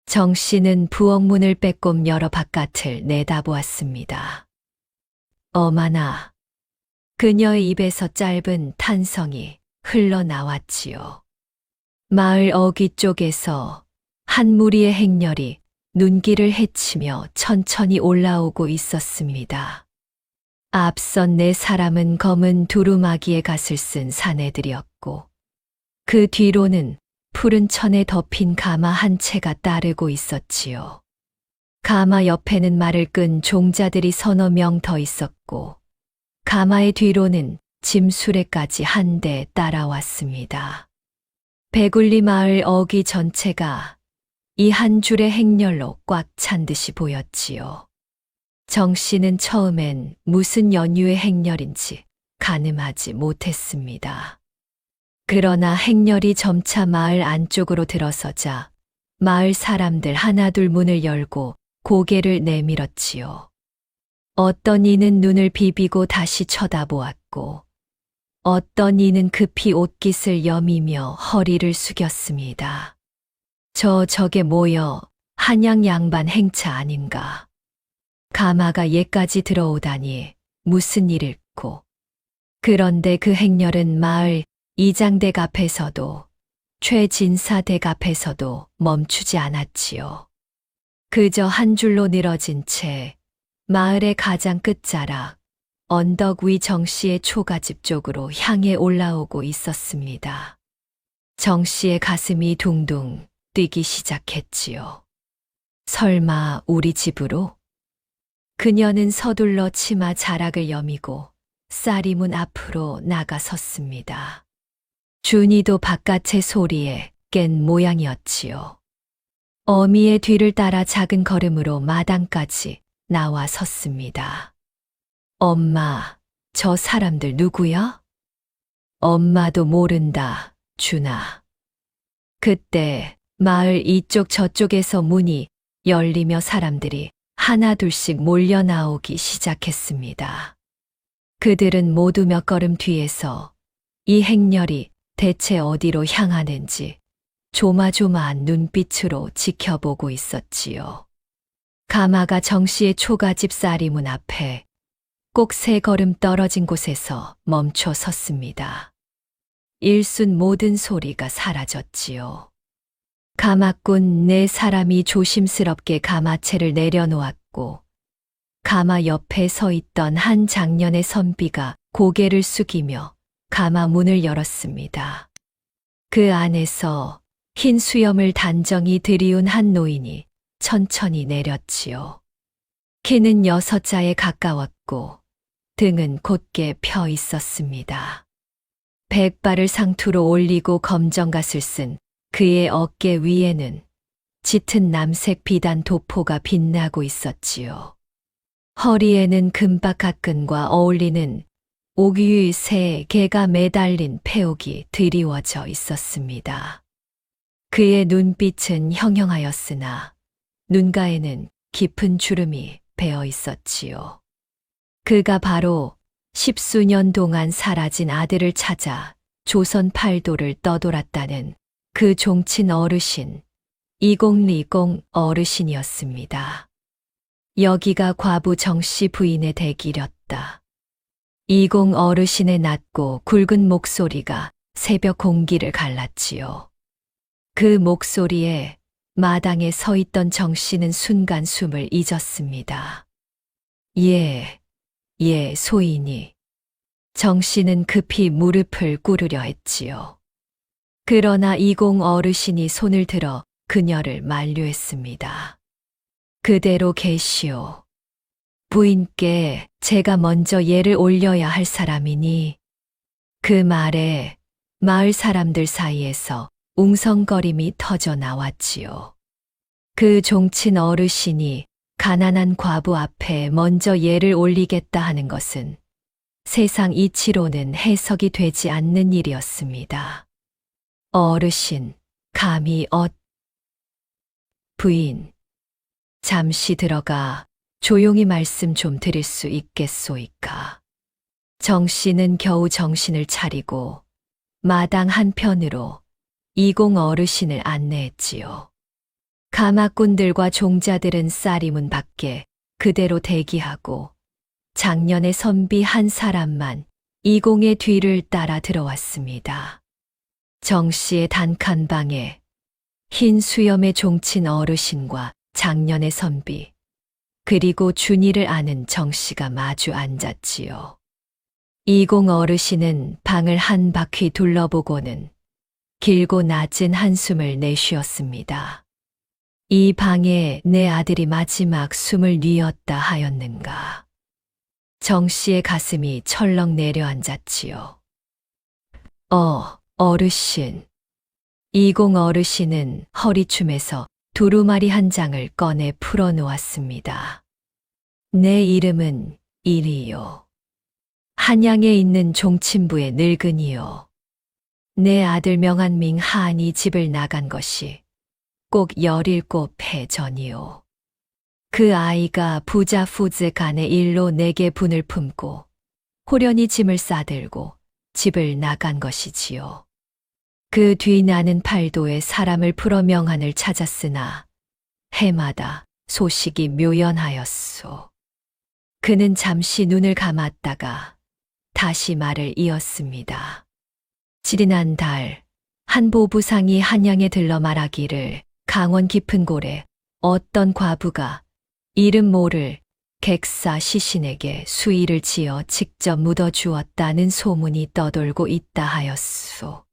정 씨는 부엌문을 빼꼼 열어 바깥을 내다보았습니다. 어마나. 그녀의 입에서 짧은 탄성이 흘러나왔지요. 마을 어귀 쪽에서 한 무리의 행렬이 눈길을 헤치며 천천히 올라오고 있었습니다. 앞선 4사람은 검은 두루마기에 갓을 쓴 사내들이었고 그 뒤로는 푸른 천에 덮인 가마 한 채가 따르고 있었지요. 가마 옆에는 말을 끈 종자들이 서너 명 더 있었고 가마의 뒤로는 짐수레까지 한 대 따라왔습니다. 배굴리 마을 어귀 전체가 이 한 줄의 행렬로 꽉 찬 듯이 보였지요. 정 씨는 처음엔 무슨 연유의 행렬인지 가늠하지 못했습니다. 그러나 행렬이 점차 마을 안쪽으로 들어서자 마을 사람들 하나둘 문을 열고 고개를 내밀었지요. 어떤 이는 눈을 비비고 다시 쳐다보았고 어떤 이는 급히 옷깃을 여미며 허리를 숙였습니다. 저게 뭐여, 한양 양반 행차 아닌가. 가마가 얘까지 들어오다니 무슨 일일꼬. 그런데 그 행렬은 마을 이장댁 앞에서도 최진사댁 앞에서도 멈추지 않았지요. 그저 한 줄로 늘어진 채 마을의 가장 끝자락 언덕 위 정씨의 초가집 쪽으로 향해 올라오고 있었습니다. 정씨의 가슴이 둥둥 뛰기 시작했지요. 설마 우리 집으로? 그녀는 서둘러 치마 자락을 여미고 쌀이문 앞으로 나가섰습니다. 준이도 바깥의 소리에 깬 모양이었지요. 어미의 뒤를 따라 작은 걸음으로 마당까지 나와 섰습니다. 엄마, 저 사람들 누구야? 엄마도 모른다, 준아. 그때 마을 이쪽 저쪽에서 문이 열리며 사람들이 하나둘씩 몰려 나오기 시작했습니다. 그들은 모두 몇 걸음 뒤에서 이 행렬이 대체 어디로 향하는지 조마조마한 눈빛으로 지켜보고 있었지요. 가마가 정씨의 초가집 쌀이문 앞에 꼭 3걸음 떨어진 곳에서 멈춰 섰습니다. 일순 모든 소리가 사라졌지요. 가마꾼 4사람이 조심스럽게 가마채를 내려놓았고 가마 옆에 서 있던 한 장년의 선비가 고개를 숙이며 가마 문을 열었습니다. 그 안에서 흰 수염을 단정히 들이운 한 노인이 천천히 내렸지요. 키는 6자에 가까웠고 등은 곧게 펴 있었습니다. 백발을 상투로 올리고 검정갓을 쓴 그의 어깨 위에는 짙은 남색 비단 도포가 빛나고 있었지요. 허리에는 금박가끈과 어울리는 옥유의 3개가 매달린 패옥이 드리워져 있었습니다. 그의 눈빛은 형형하였으나 눈가에는 깊은 주름이 배어 있었지요. 그가 바로 10수년 동안 사라진 아들을 찾아 조선 팔도를 떠돌았다는 그 종친 어르신, 이공리공 어르신이었습니다. 여기가 과부 정씨 부인의 댁이렸다. 이공 어르신의 낮고 굵은 목소리가 새벽 공기를 갈랐지요. 그 목소리에 마당에 서 있던 정씨는 순간 숨을 잊었습니다. 예, 소인이. 정씨는 급히 무릎을 꿇으려 했지요. 그러나 이공 어르신이 손을 들어 그녀를 만류했습니다. 그대로 계시오. 부인께 제가 먼저 예를 올려야 할 사람이니. 그 말에 마을 사람들 사이에서 웅성거림이 터져 나왔지요. 그 종친 어르신이 가난한 과부 앞에 먼저 예를 올리겠다 하는 것은 세상 이치로는 해석이 되지 않는 일이었습니다. 어르신, 감히 부인, 잠시 들어가 조용히 말씀 좀 드릴 수 있겠소이까. 정씨는 겨우 정신을 차리고 마당 한편으로 이공 어르신을 안내했지요. 가마꾼들과 종자들은 쌀이문 밖에 그대로 대기하고 작년의 선비 한 사람만 이공의 뒤를 따라 들어왔습니다. 정씨의 단칸방에 흰 수염의 종친 어르신과 작년의 선비, 그리고 준이를 아는 정씨가 마주 앉았지요. 이공 어르신은 방을 한 바퀴 둘러보고는 길고 낮은 한숨을 내쉬었습니다. 이 방에 내 아들이 마지막 숨을 뉘었다 하였는가. 정씨의 가슴이 철렁 내려앉았지요. 어르신. 이공 어르신은 허리춤에서 두루마리 한 장을 꺼내 풀어놓았습니다. 내 이름은 일이요. 한양에 있는 종친부의 늙은이요. 내 아들 명한밍 하안이 집을 나간 것이 꼭 17해 전이요. 그 아이가 부자 후즈 간의 일로 내게 분을 품고 호련히 짐을 싸들고 집을 나간 것이지요. 그 뒤 나는 팔도에 사람을 풀어 명한을 찾았으나 해마다 소식이 묘연하였소. 그는 잠시 눈을 감았다가 다시 말을 이었습니다. 지난 달, 한 보부상이 한양에 들러 말하기를 강원 깊은 골에 어떤 과부가 이름 모를 객사 시신에게 수의를 지어 직접 묻어주었다는 소문이 떠돌고 있다 하였소.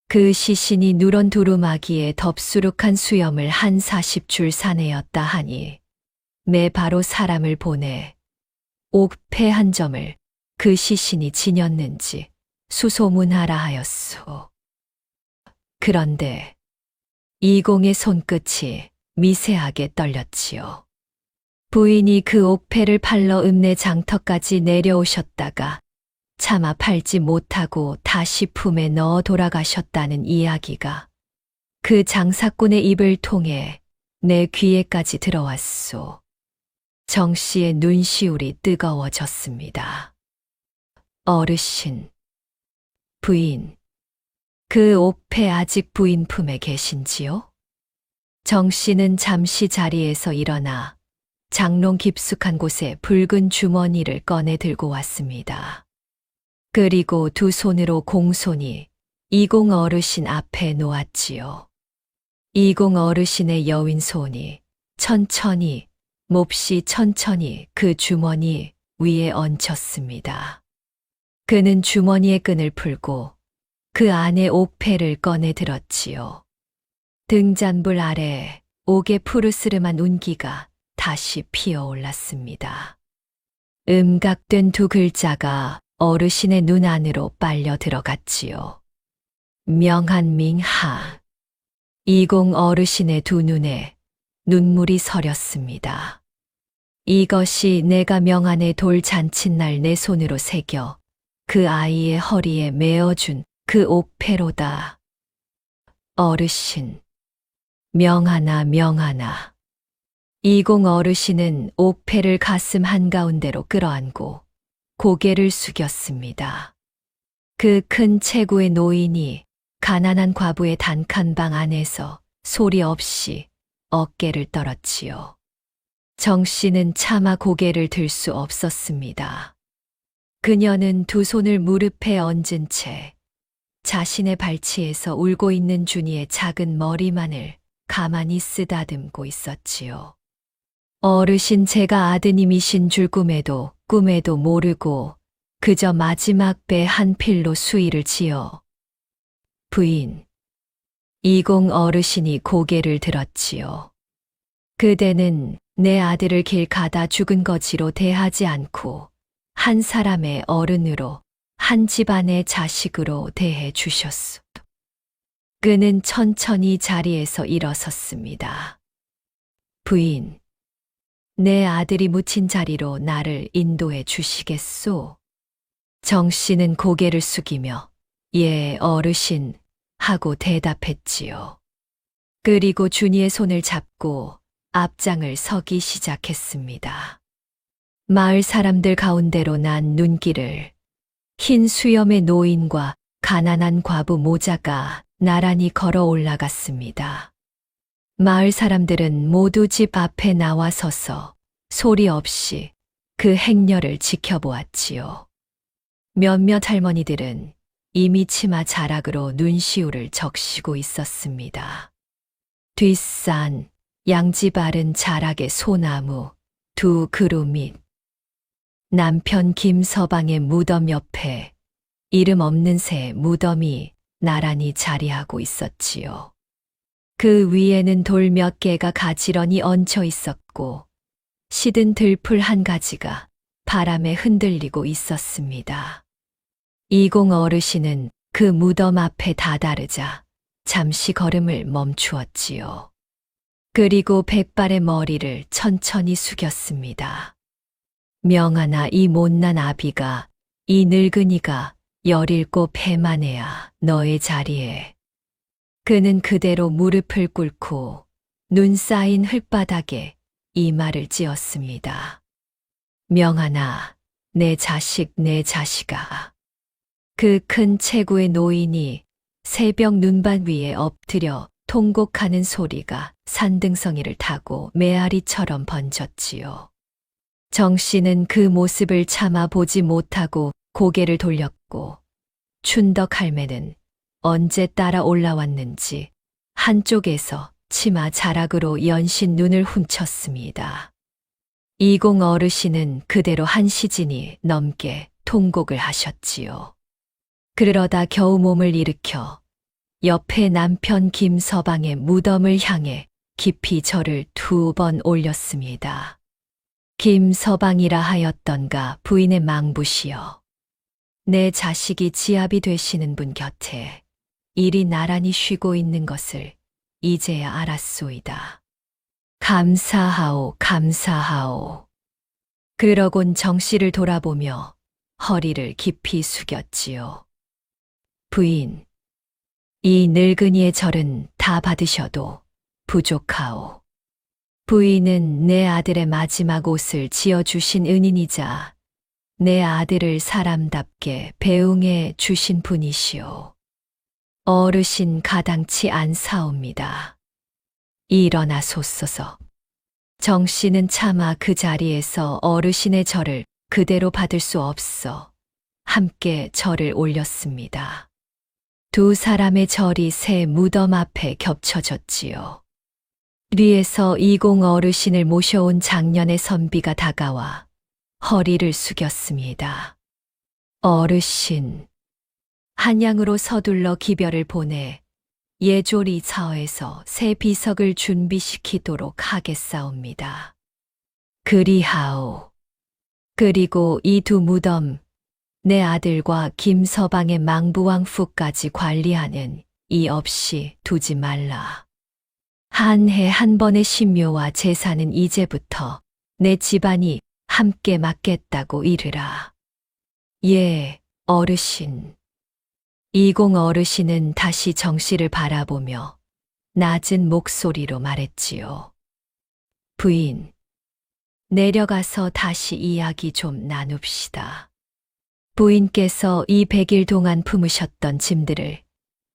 그 시신이 누런 두루마기에 덥수룩한 수염을 한 40줄 사내었다 하니 내 바로 사람을 보내 옥패 한 점을 그 시신이 지녔는지 수소문하라 하였소. 그런데 이공의 손끝이 미세하게 떨렸지요. 부인이 그 옥패를 팔러 읍내 장터까지 내려오셨다가 차마 팔지 못하고 다시 품에 넣어 돌아가셨다는 이야기가 그 장사꾼의 입을 통해 내 귀에까지 들어왔소. 정 씨의 눈시울이 뜨거워졌습니다. 어르신, 부인, 그 옥패 아직 부인 품에 계신지요? 정 씨는 잠시 자리에서 일어나 장롱 깊숙한 곳에 붉은 주머니를 꺼내 들고 왔습니다. 그리고 두 손으로 공손히 이공 어르신 앞에 놓았지요. 이공 어르신의 여윈 손이 천천히, 몹시 천천히 그 주머니 위에 얹혔습니다. 그는 주머니의 끈을 풀고 그 안에 옥패를 꺼내 들었지요. 등잔불 아래 옥의 푸르스름한 운기가 다시 피어올랐습니다. 음각된 두 글자가 어르신의 눈 안으로 빨려 들어갔지요. 명한밍하. 이공 어르신의 두 눈에 눈물이 서렸습니다. 이것이 내가 명한의 돌 잔칫날 내 손으로 새겨 그 아이의 허리에 메어준 그 옥패로다. 어르신, 명하나 명하나. 이공 어르신은 옥패를 가슴 한가운데로 끌어안고 고개를 숙였습니다. 그 큰 체구의 노인이 가난한 과부의 단칸방 안에서 소리 없이 어깨를 떨었지요. 정 씨는 차마 고개를 들 수 없었습니다. 그녀는 두 손을 무릎에 얹은 채 자신의 발치에서 울고 있는 준이의 작은 머리만을 가만히 쓰다듬고 있었지요. 어르신 제가 아드님이신 줄 꿈에도 모르고 그저 마지막 배 한 필로 수의를 지어. 부인, 이공 어르신이 고개를 들었지요. 그대는 내 아들을 길 가다 죽은 거지로 대하지 않고 한 사람의 어른으로 한 집안의 자식으로 대해 주셨소. 그는 천천히 자리에서 일어섰습니다. 부인, 내 아들이 묻힌 자리로 나를 인도해 주시겠소? 정 씨는 고개를 숙이며 예, 어르신 하고 대답했지요. 그리고 준이의 손을 잡고 앞장을 서기 시작했습니다. 마을 사람들 가운데로 난 눈길을 흰 수염의 노인과 가난한 과부 모자가 나란히 걸어 올라갔습니다. 마을 사람들은 모두 집 앞에 나와 서서 소리 없이 그 행렬을 지켜보았지요. 몇몇 할머니들은 이미 치마 자락으로 눈시울을 적시고 있었습니다. 뒷산, 양지 바른 자락의 소나무, 두 그루 밑, 남편 김서방의 무덤 옆에 이름 없는 새 무덤이 나란히 자리하고 있었지요. 그 위에는 돌 몇 개가 가지런히 얹혀 있었고 시든 들풀 한 가지가 바람에 흔들리고 있었습니다. 이공 어르신은 그 무덤 앞에 다다르자 잠시 걸음을 멈추었지요. 그리고 백발의 머리를 천천히 숙였습니다. 명하나 이 못난 아비가, 이 늙은이가 17 해만에야 너의 자리에. 그는 그대로 무릎을 꿇고 눈 쌓인 흙바닥에 이마를 찧었습니다. 명하나, 내 자식, 내 자식아. 그 큰 체구의 노인이 새벽 눈반 위에 엎드려 통곡하는 소리가 산등성이를 타고 메아리처럼 번졌지요. 정 씨는 그 모습을 참아 보지 못하고 고개를 돌렸고 춘덕 할매는 언제 따라 올라왔는지 한쪽에서 치마 자락으로 연신 눈을 훔쳤습니다. 이공 어르신은 그대로 한 시즌이 넘게 통곡을 하셨지요. 그러다 겨우 몸을 일으켜 옆에 남편 김서방의 무덤을 향해 깊이 절을 2번 올렸습니다. 김서방이라 하였던가 부인의 망부시여. 내 자식이 지압이 되시는 분 곁에 이리 나란히 쉬고 있는 것을 이제야 알았소이다. 감사하오, 감사하오. 그러곤 정씨를 돌아보며 허리를 깊이 숙였지요. 부인, 이 늙은이의 절은 다 받으셔도 부족하오. 부인은 내 아들의 마지막 옷을 지어주신 은인이자 내 아들을 사람답게 배웅해 주신 분이시오. 어르신 가당치 않사옵니다. 일어나소서서. 정씨는 차마 그 자리에서 어르신의 절을 그대로 받을 수 없어 함께 절을 올렸습니다. 2 사람의 절이 새 무덤 앞에 겹쳐졌지요. 뒤에서 이공 어르신을 모셔온 장년의 선비가 다가와 허리를 숙였습니다. 어르신, 한양으로 서둘러 기별을 보내 예조리 사에서 새 비석을 준비시키도록 하겠사옵니다. 그리하오. 그리고 이 2 무덤, 내 아들과 김서방의 망부왕후까지 관리하는 이 없이 두지 말라. 한 해 한 번의 신묘와 제사는 이제부터 내 집안이 함께 맡겠다고 이르라. 예, 어르신. 이공 어르신은 다시 정씨를 바라보며 낮은 목소리로 말했지요. 부인, 내려가서 다시 이야기 좀 나눕시다. 부인께서 이 100일 동안 품으셨던 짐들을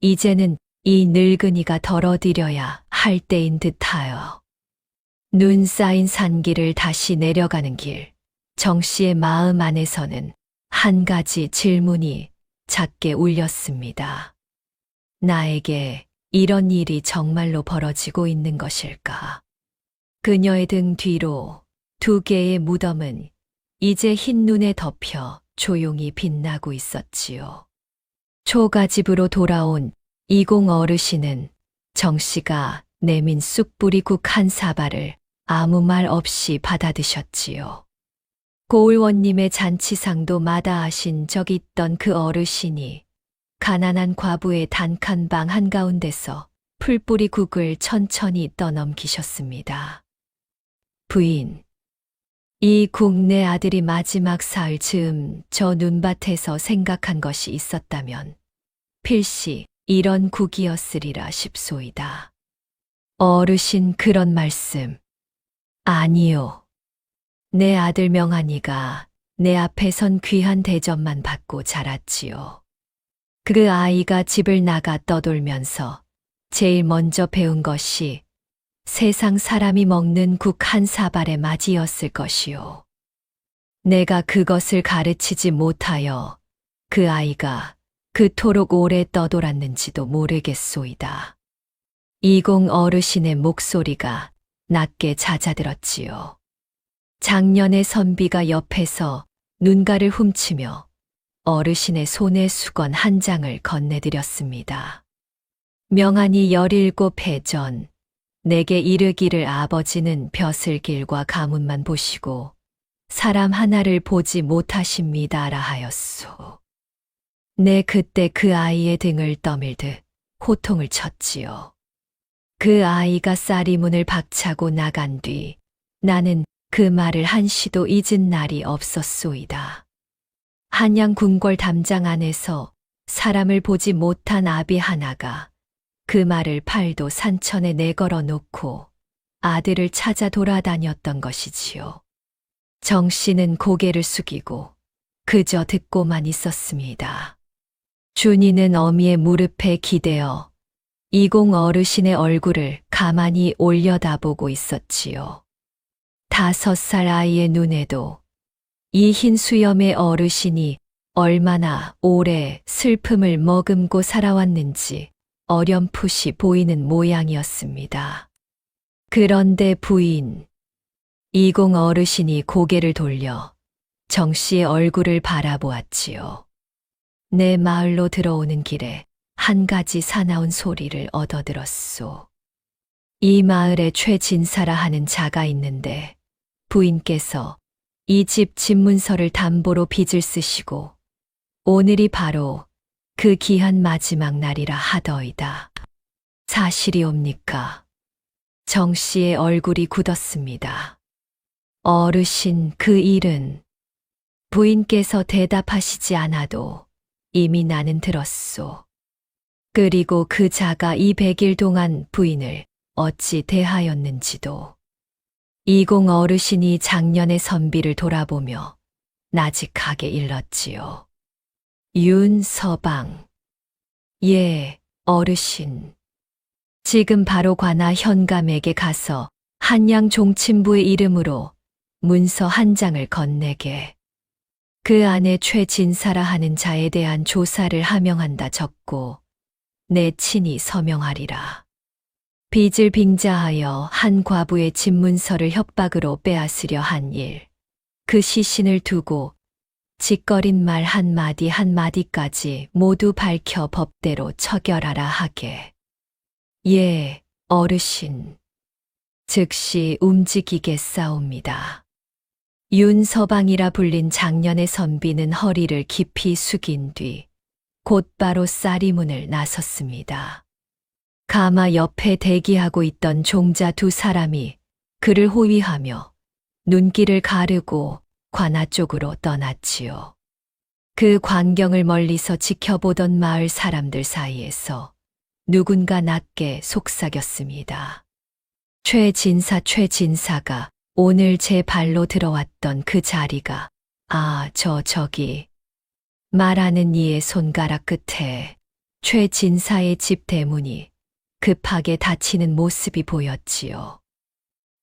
이제는 이 늙은이가 덜어드려야 할 때인 듯하여. 눈 쌓인 산길을 다시 내려가는 길, 정씨의 마음 안에서는 한 가지 질문이 작게 울렸습니다. 나에게 이런 일이 정말로 벌어지고 있는 것일까? 그녀의 등 뒤로 2 개의 무덤은 이제 흰 눈에 덮여 조용히 빛나고 있었지요. 초가집으로 돌아온 이공 어르신은 정씨가 내민 쑥뿌리국 한 사발을 아무 말 없이 받아드셨지요. 고을원님의 잔치상도 마다하신 적 있던 그 어르신이 가난한 과부의 단칸방 한가운데서 풀뿌리국을 천천히 떠넘기셨습니다. 부인, 이 국 내 아들이 마지막 사흘 즈음 저 눈밭에서 생각한 것이 있었다면 필시 이런 국이었으리라 싶소이다. 어르신 그런 말씀. 아니요. 내 아들 명한이가 내 앞에선 귀한 대접만 받고 자랐지요. 그 아이가 집을 나가 떠돌면서 제일 먼저 배운 것이 세상 사람이 먹는 국 한 사발의 맛이었을 것이요. 내가 그것을 가르치지 못하여 그 아이가 그토록 오래 떠돌았는지도 모르겠소이다. 이공 어르신의 목소리가 낮게 잦아들었지요. 장년의 선비가 옆에서 눈가를 훔치며 어르신의 손에 수건 한 장을 건네드렸습니다. 명한이 17해 전 내게 이르기를 아버지는 벼슬길과 가문만 보시고 사람 하나를 보지 못하십니다라 하였소. 내 그때 그 아이의 등을 떠밀듯 호통을 쳤지요. 그 아이가 쌀이문을 박차고 나간 뒤 나는 그 말을 한시도 잊은 날이 없었소이다. 한양 궁궐 담장 안에서 사람을 보지 못한 아비 하나가 그 말을 팔도 산천에 내걸어 놓고 아들을 찾아 돌아다녔던 것이지요. 정씨는 고개를 숙이고 그저 듣고만 있었습니다. 준이는 어미의 무릎에 기대어 이공 어르신의 얼굴을 가만히 올려다보고 있었지요. 5살 아이의 눈에도 이 흰 수염의 어르신이 얼마나 오래 슬픔을 머금고 살아왔는지 어렴풋이 보이는 모양이었습니다. 그런데 부인, 이공 어르신이 고개를 돌려 정 씨의 얼굴을 바라보았지요. 내 마을로 들어오는 길에 한 가지 사나운 소리를 얻어들었소. 이 마을에 최진사라 하는 자가 있는데 부인께서 이 집 집문서를 담보로 빚을 쓰시고 오늘이 바로 그 기한 마지막 날이라 하더이다. 사실이옵니까? 정 씨의 얼굴이 굳었습니다. 어르신, 그 일은 부인께서 대답하시지 않아도 이미 나는 들었소. 그리고 그 자가 이 100일 동안 부인을 어찌 대하였는지도. 이공 어르신이 작년의 선비를 돌아보며 나직하게 일렀지요. 윤서방. 예, 어르신. 지금 바로 관아 현감에게 가서 한양 종친부의 이름으로 문서 한 장을 건네게. 그 안에 최진사라 하는 자에 대한 조사를 하명한다 적고 내 친히 서명하리라. 빚을 빙자하여 한 과부의 집문서를 협박으로 빼앗으려 한 일, 그 시신을 두고 짓거린 말 한마디 한마디까지 모두 밝혀 법대로 처결하라 하게. 예, 어르신. 즉시 움직이겠사옵니다. 윤서방이라 불린 작년의 선비는 허리를 깊이 숙인 뒤 곧바로 쌀이문을 나섰습니다. 가마 옆에 대기하고 있던 종자 2사람이 그를 호위하며 눈길을 가르고 관아 쪽으로 떠났지요. 그 광경을 멀리서 지켜보던 마을 사람들 사이에서 누군가 낮게 속삭였습니다. 최진사가 오늘 제 발로 들어왔던 그 자리가, 저기. 말하는 이의 손가락 끝에 최진사의 집 대문이 급하게 닫히는 모습이 보였지요.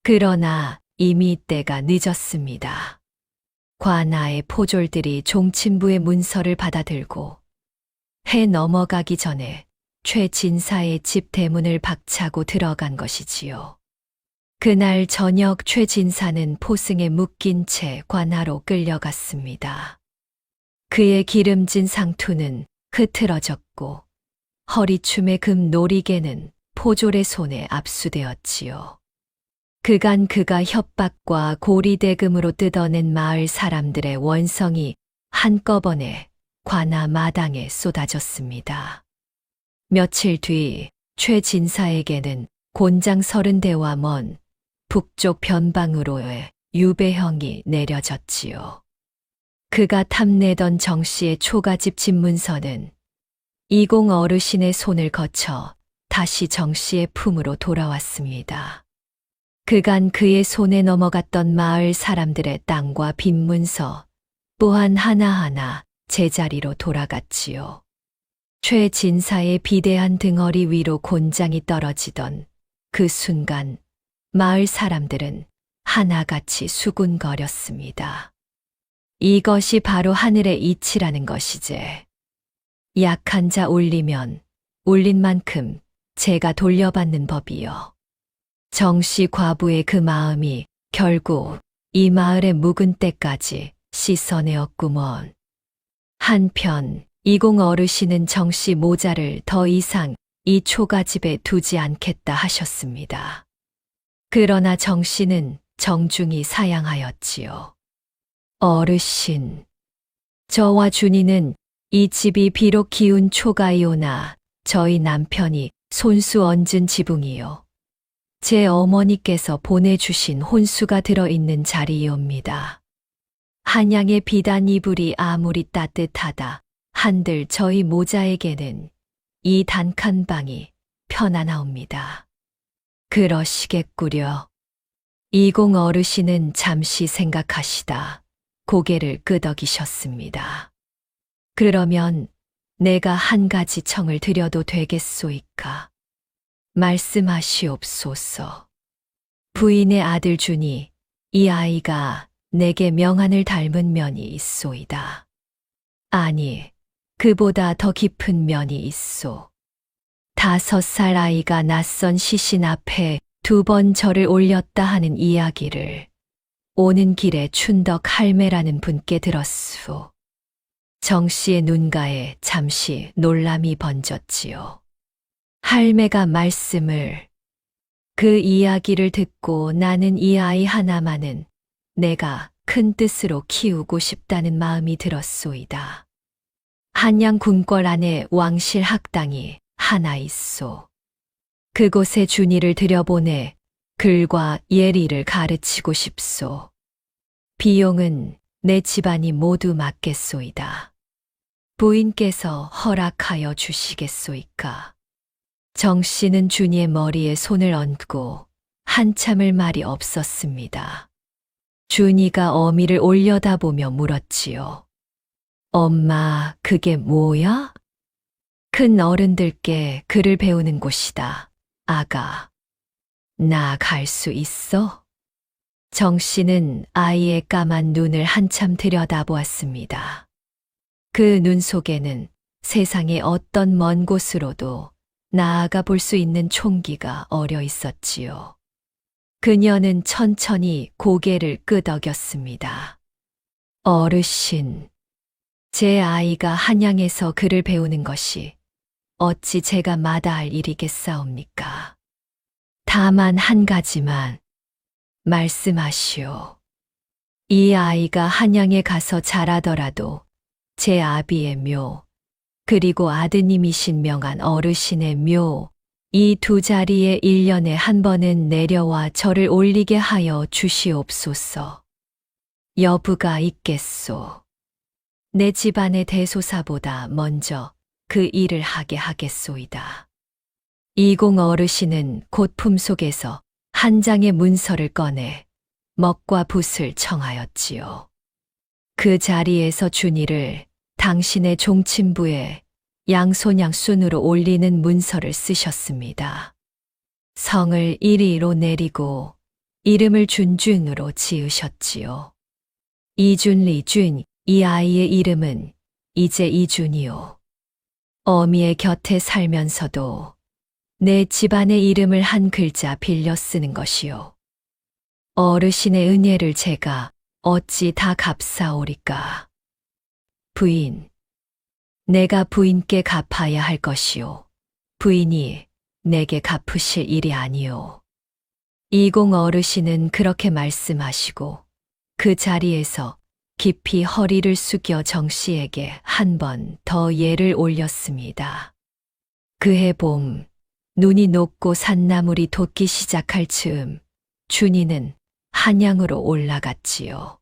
그러나 이미 때가 늦었습니다. 관아의 포졸들이 종친부의 문서를 받아들고 해 넘어가기 전에 최진사의 집 대문을 박차고 들어간 것이지요. 그날 저녁 최진사는 포승에 묶인 채 관아로 끌려갔습니다. 그의 기름진 상투는 흐트러졌고 허리춤의 금 놀이개는 포졸의 손에 압수되었지요. 그간 그가 협박과 고리대금으로 뜯어낸 마을 사람들의 원성이 한꺼번에 관아 마당에 쏟아졌습니다. 며칠 뒤 최진사에게는 곤장 30대와 먼 북쪽 변방으로의 유배형이 내려졌지요. 그가 탐내던 정 씨의 초가집 집문서는 이공 어르신의 손을 거쳐 다시 정 씨의 품으로 돌아왔습니다. 그간 그의 손에 넘어갔던 마을 사람들의 땅과 빈문서 또한 하나하나 제자리로 돌아갔지요. 최진사의 비대한 등허리 위로 곤장이 떨어지던 그 순간 마을 사람들은 하나같이 수군거렸습니다. 이것이 바로 하늘의 이치라는 것이제. 약한 자 울리면 울린 만큼 제가 돌려받는 법이요. 정씨 과부의 그 마음이 결국 이 마을의 묵은 때까지 씻어내었구먼. 한편 이공 어르신은 정씨 모자를 더 이상 이 초가집에 두지 않겠다 하셨습니다. 그러나 정씨는 정중히 사양하였지요. 어르신, 저와 준이는 이 집이 비록 기운 초가이오나 저희 남편이 손수 얹은 지붕이요. 제 어머니께서 보내주신 혼수가 들어있는 자리이옵니다. 한양의 비단 이불이 아무리 따뜻하다 한들 저희 모자에게는 이 단칸 방이 편안하옵니다. 그러시겠구려. 이공 어르신은 잠시 생각하시다 고개를 끄덕이셨습니다. 그러면 내가 한 가지 청을 드려도 되겠소이까? 말씀하시옵소서. 부인의 아들 준이 이 아이가 내게 명안을 닮은 면이 있소이다. 아니, 그보다 더 깊은 면이 있소. 5살 아이가 낯선 시신 앞에 2번 절을 올렸다 하는 이야기를 오는 길에 춘덕 할매라는 분께 들었소. 정 씨의 눈가에 잠시 놀람이 번졌지요. 할매가 말씀을 그 이야기를 듣고 나는 이 아이 하나만은 내가 큰 뜻으로 키우고 싶다는 마음이 들었소이다. 한양 궁궐 안에 왕실 학당이 하나 있소. 그곳에 준이를 들여보내 글과 예리를 가르치고 싶소. 비용은 내 집안이 모두 맡겠소이다. 부인께서 허락하여 주시겠소이까? 정 씨는 준이의 머리에 손을 얹고 한참을 말이 없었습니다. 준이가 어미를 올려다보며 물었지요. 엄마, 그게 뭐야? 큰 어른들께 글을 배우는 곳이다. 아가, 나 갈 수 있어? 정 씨는 아이의 까만 눈을 한참 들여다보았습니다. 그 눈 속에는 세상의 어떤 먼 곳으로도 나아가 볼 수 있는 총기가 어려 있었지요. 그녀는 천천히 고개를 끄덕였습니다. 어르신, 제 아이가 한양에서 글을 배우는 것이 어찌 제가 마다할 일이겠사옵니까? 다만 한 가지만 말씀하시오. 이 아이가 한양에 가서 자라더라도 제 아비의 묘, 그리고 아드님이신 명한 어르신의 묘, 이 2자리에 1년에 한 번은 내려와 절을 올리게 하여 주시옵소서. 여부가 있겠소. 내 집안의 대소사보다 먼저 그 일을 하게 하겠소이다. 이공 어르신은 곧 품속에서 한 장의 문서를 꺼내 먹과 붓을 청하였지요. 그 자리에서 준이를 당신의 종친부에 양손양순으로 올리는 문서를 쓰셨습니다. 성을 이리로 내리고 이름을 준준으로 지으셨지요. 이준리준, 이 아이의 이름은 이제 이준이요. 어미의 곁에 살면서도 내 집안의 이름을 한 글자 빌려 쓰는 것이요. 어르신의 은혜를 제가 어찌 다 갚사오리까. 부인, 내가 부인께 갚아야 할 것이요. 부인이 내게 갚으실 일이 아니요. 이공 어르신은 그렇게 말씀하시고 그 자리에서 깊이 허리를 숙여 정 씨에게 한 번 더 예를 올렸습니다. 그해 봄, 눈이 녹고 산나물이 돋기 시작할 즈음, 준이는 한양으로 올라갔지요.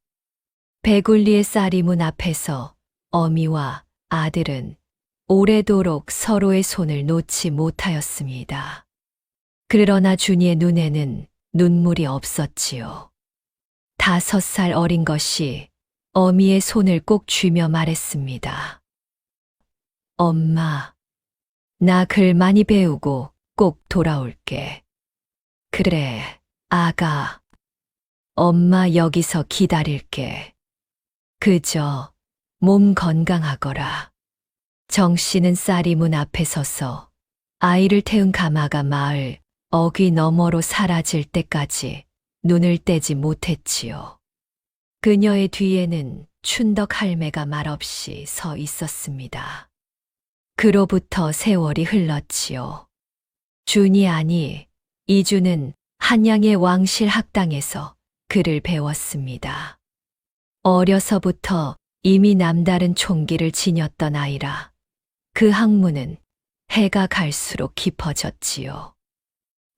배굴리의 쌀이문 앞에서 어미와 아들은 오래도록 서로의 손을 놓지 못하였습니다. 그러나 준이의 눈에는 눈물이 없었지요. 5살 어린 것이 어미의 손을 꼭 쥐며 말했습니다. 엄마, 나 글 많이 배우고 꼭 돌아올게. 그래, 아가. 엄마 여기서 기다릴게. 그저 몸 건강하거라. 정 씨는 쌀이문 앞에 서서 아이를 태운 가마가 마을 어귀 너머로 사라질 때까지 눈을 떼지 못했지요. 그녀의 뒤에는 춘덕 할매가 말없이 서 있었습니다. 그로부터 세월이 흘렀지요. 준이 아니 이준은 한양의 왕실 학당에서 글을 배웠습니다. 어려서부터 이미 남다른 총기를 지녔던 아이라 그 학문은 해가 갈수록 깊어졌지요.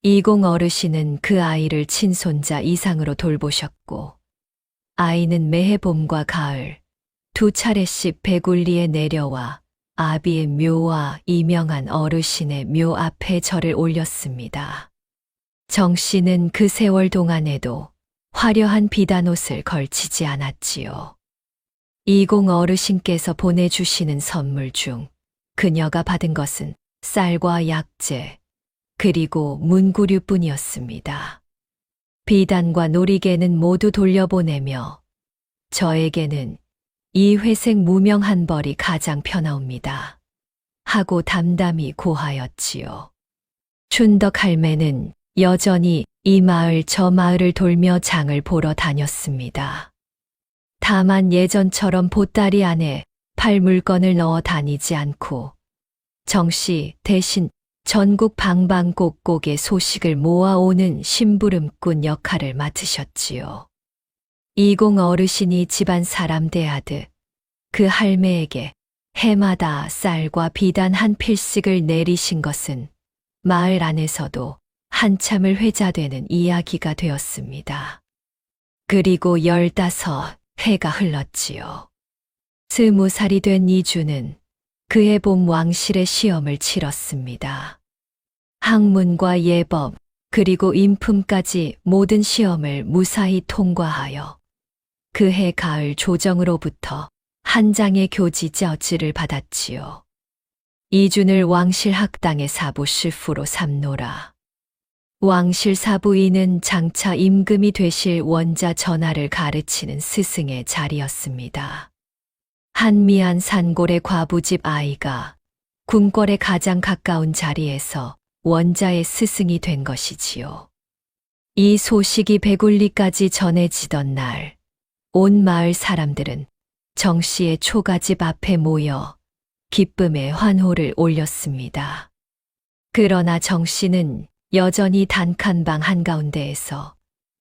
이공 어르신은 그 아이를 친손자 이상으로 돌보셨고 아이는 매해 봄과 가을 2차례씩 배굴리에 내려와 아비의 묘와 이명한 어르신의 묘 앞에 절을 올렸습니다. 정 씨는 그 세월 동안에도 화려한 비단옷을 걸치지 않았지요. 이공 어르신께서 보내주시는 선물 중 그녀가 받은 것은 쌀과 약재, 그리고 문구류뿐이었습니다. 비단과 놀이개는 모두 돌려보내며 저에게는 이 회색 무명한 벌이 가장 편하옵니다. 하고 담담히 고하였지요. 춘덕 할매는 여전히 이 마을 저 마을을 돌며 장을 보러 다녔습니다. 다만 예전처럼 보따리 안에 팔 물건을 넣어 다니지 않고 정씨 대신 전국 방방곡곡의 소식을 모아오는 심부름꾼 역할을 맡으셨지요. 이공 어르신이 집안 사람 대하듯 그 할매에게 해마다 쌀과 비단 한 필씩을 내리신 것은 마을 안에서도 한참을 회자되는 이야기가 되었습니다. 그리고 15해가 흘렀지요. 20살이 된 이주는 그해 봄 왕실의 시험을 치렀습니다. 학문과 예법 그리고 인품까지 모든 시험을 무사히 통과하여 그해 가을 조정으로부터 한 장의 교지 저지를 받았지요. 이준을 왕실 학당의 사부 실프로 삼노라. 왕실 사부인은 장차 임금이 되실 원자 전하를 가르치는 스승의 자리였습니다. 한미한 산골의 과부집 아이가 궁궐에 가장 가까운 자리에서 원자의 스승이 된 것이지요. 이 소식이 배굴리까지 전해지던 날, 온 마을 사람들은 정 씨의 초가집 앞에 모여 기쁨의 환호를 올렸습니다. 그러나 정 씨는 여전히 단칸방 한가운데에서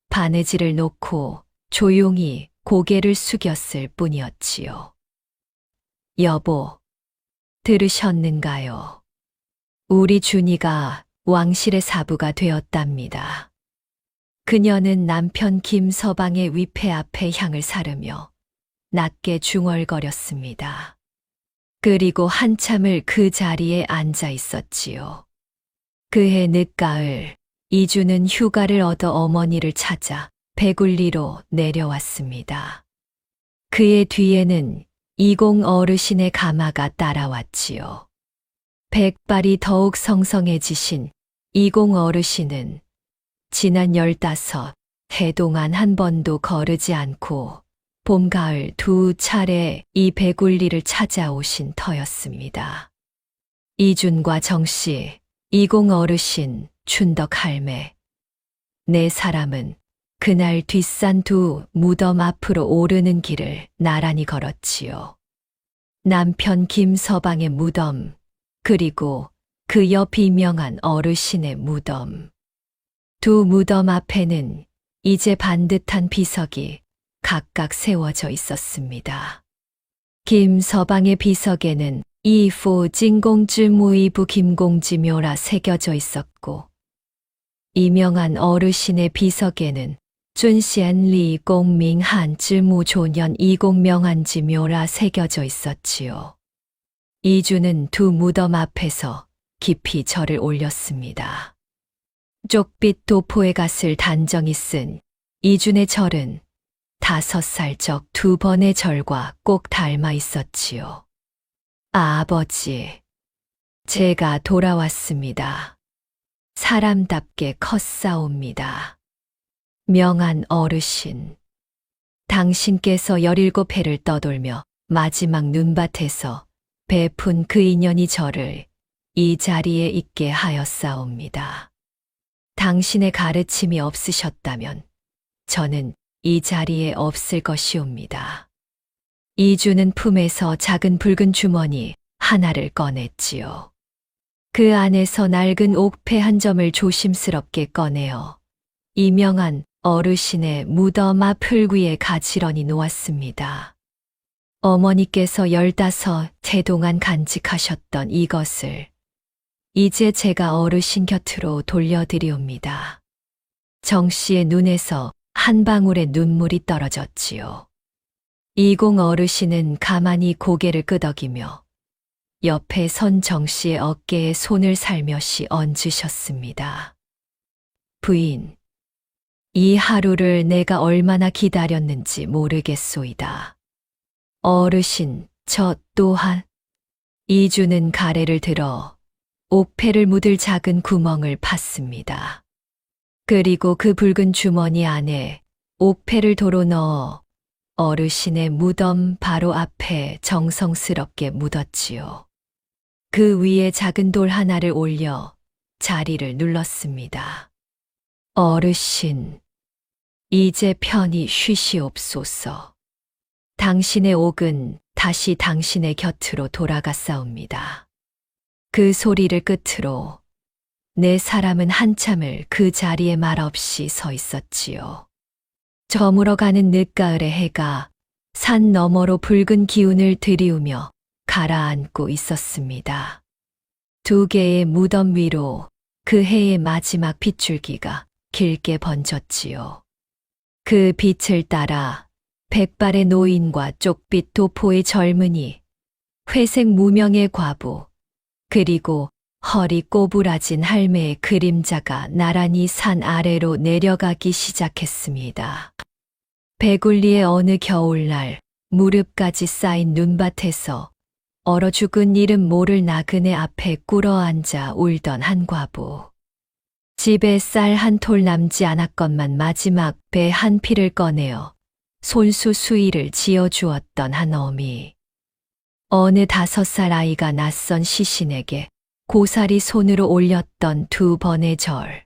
바느질을 놓고 조용히 고개를 숙였을 뿐이었지요. 여보, 들으셨는가요? 우리 준이가 왕실의 사부가 되었답니다. 그녀는 남편 김서방의 위패 앞에 향을 사르며 낮게 중얼거렸습니다. 그리고 한참을 그 자리에 앉아 있었지요. 그해 늦가을 이주는 휴가를 얻어 어머니를 찾아 배굴리로 내려왔습니다. 그의 뒤에는 이공 어르신의 가마가 따라왔지요. 백발이 더욱 성성해지신 이공 어르신은 지난 15해 동안 한 번도 거르지 않고 봄, 가을 두 차례 이 배굴리를 찾아오신 터였습니다. 이준과 정씨, 이공 어르신, 춘덕 할매, 네 사람은 그날 뒷산 두 무덤 앞으로 오르는 길을 나란히 걸었지요. 남편 김서방의 무덤, 그리고 그 옆 이명한 어르신의 무덤. 두 무덤 앞에는 이제 반듯한 비석이 각각 세워져 있었습니다. 김서방의 비석에는 이포 진공지 무이부 김공지묘라 새겨져 있었고, 이명한 어르신의 비석에는 쭌시엔리 공밍한지무 조년 이공명한지묘라 새겨져 있었지요. 이주는 두 무덤 앞에서 깊이 절을 올렸습니다. 쪽빛 도포의 갓을 단정히 쓴 이준의 절은 5살적 두 번의 절과 꼭 닮아 있었지요. 아버지, 제가 돌아왔습니다. 사람답게 컸사옵니다. 명한 어르신, 당신께서 17해를 떠돌며 마지막 눈밭에서 베푼 그 인연이 저를 이 자리에 있게 하였사옵니다. 당신의 가르침이 없으셨다면 저는 이 자리에 없을 것이옵니다. 이주는 품에서 작은 붉은 주머니 하나를 꺼냈지요. 그 안에서 낡은 옥패 한 점을 조심스럽게 꺼내어 이명한 어르신의 무덤 앞 흙 위에 가지런히 놓았습니다. 어머니께서 15해 동안 간직하셨던 이것을 이제 제가 어르신 곁으로 돌려드리옵니다. 정 씨의 눈에서 한 방울의 눈물이 떨어졌지요. 이공 어르신은 가만히 고개를 끄덕이며 옆에 선 정 씨의 어깨에 손을 살며시 얹으셨습니다. 부인, 이 하루를 내가 얼마나 기다렸는지 모르겠소이다. 어르신, 저 또한. 이주는 가래를 들어 옥패를 묻을 작은 구멍을 팠습니다. 그리고 그 붉은 주머니 안에 옥패를 도로 넣어 어르신의 무덤 바로 앞에 정성스럽게 묻었지요. 그 위에 작은 돌 하나를 올려 자리를 눌렀습니다. 어르신, 이제 편히 쉬시옵소서. 당신의 옥은 다시 당신의 곁으로 돌아갔사옵니다. 그 소리를 끝으로 네 사람은 한참을 그 자리에 말없이 서 있었지요. 저물어가는 늦가을의 해가 산 너머로 붉은 기운을 들이우며 가라앉고 있었습니다. 두 개의 무덤 위로 그 해의 마지막 빗줄기가 길게 번졌지요. 그 빛을 따라 백발의 노인과 쪽빛 도포의 젊은이, 회색 무명의 과부, 그리고 허리 꼬부라진 할매의 그림자가 나란히 산 아래로 내려가기 시작했습니다. 배굴리의 어느 겨울날 무릎까지 쌓인 눈밭에서 얼어 죽은 이름 모를 나그네 앞에 꿇어앉아 울던 한 과부. 집에 쌀 한 톨 남지 않았건만 마지막 배 한 피를 꺼내어 손수 수의를 지어주었던 한 어미. 어느 5살 아이가 낯선 시신에게 고사리 손으로 올렸던 2번의 절.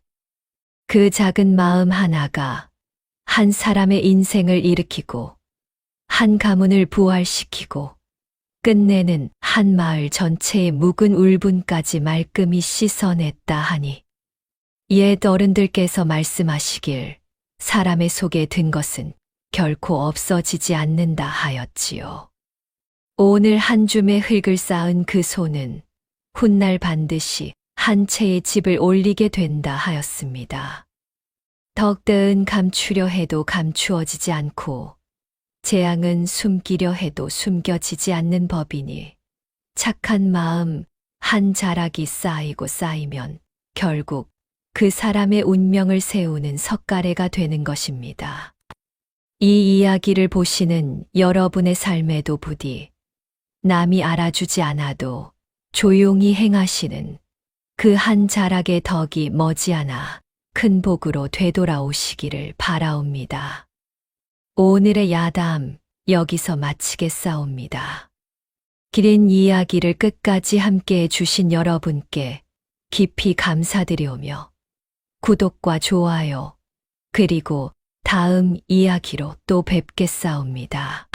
그 작은 마음 하나가 한 사람의 인생을 일으키고 한 가문을 부활시키고 끝내는 한 마을 전체의 묵은 울분까지 말끔히 씻어냈다 하니 옛 어른들께서 말씀하시길 사람의 속에 든 것은 결코 없어지지 않는다 하였지요. 오늘 한 줌의 흙을 쌓은 그 손은 훗날 반드시 한 채의 집을 올리게 된다 하였습니다. 덕대은 감추려 해도 감추어지지 않고 재앙은 숨기려 해도 숨겨지지 않는 법이니 착한 마음 한 자락이 쌓이고 쌓이면 결국 그 사람의 운명을 세우는 석가래가 되는 것입니다. 이 이야기를 보시는 여러분의 삶에도 부디 남이 알아주지 않아도 조용히 행하시는 그 한 자락의 덕이 머지않아 큰 복으로 되돌아오시기를 바라옵니다. 오늘의 야담 여기서 마치겠사옵니다. 긴 이야기를 끝까지 함께해 주신 여러분께 깊이 감사드리오며 구독과 좋아요 그리고 다음 이야기로 또 뵙겠사옵니다.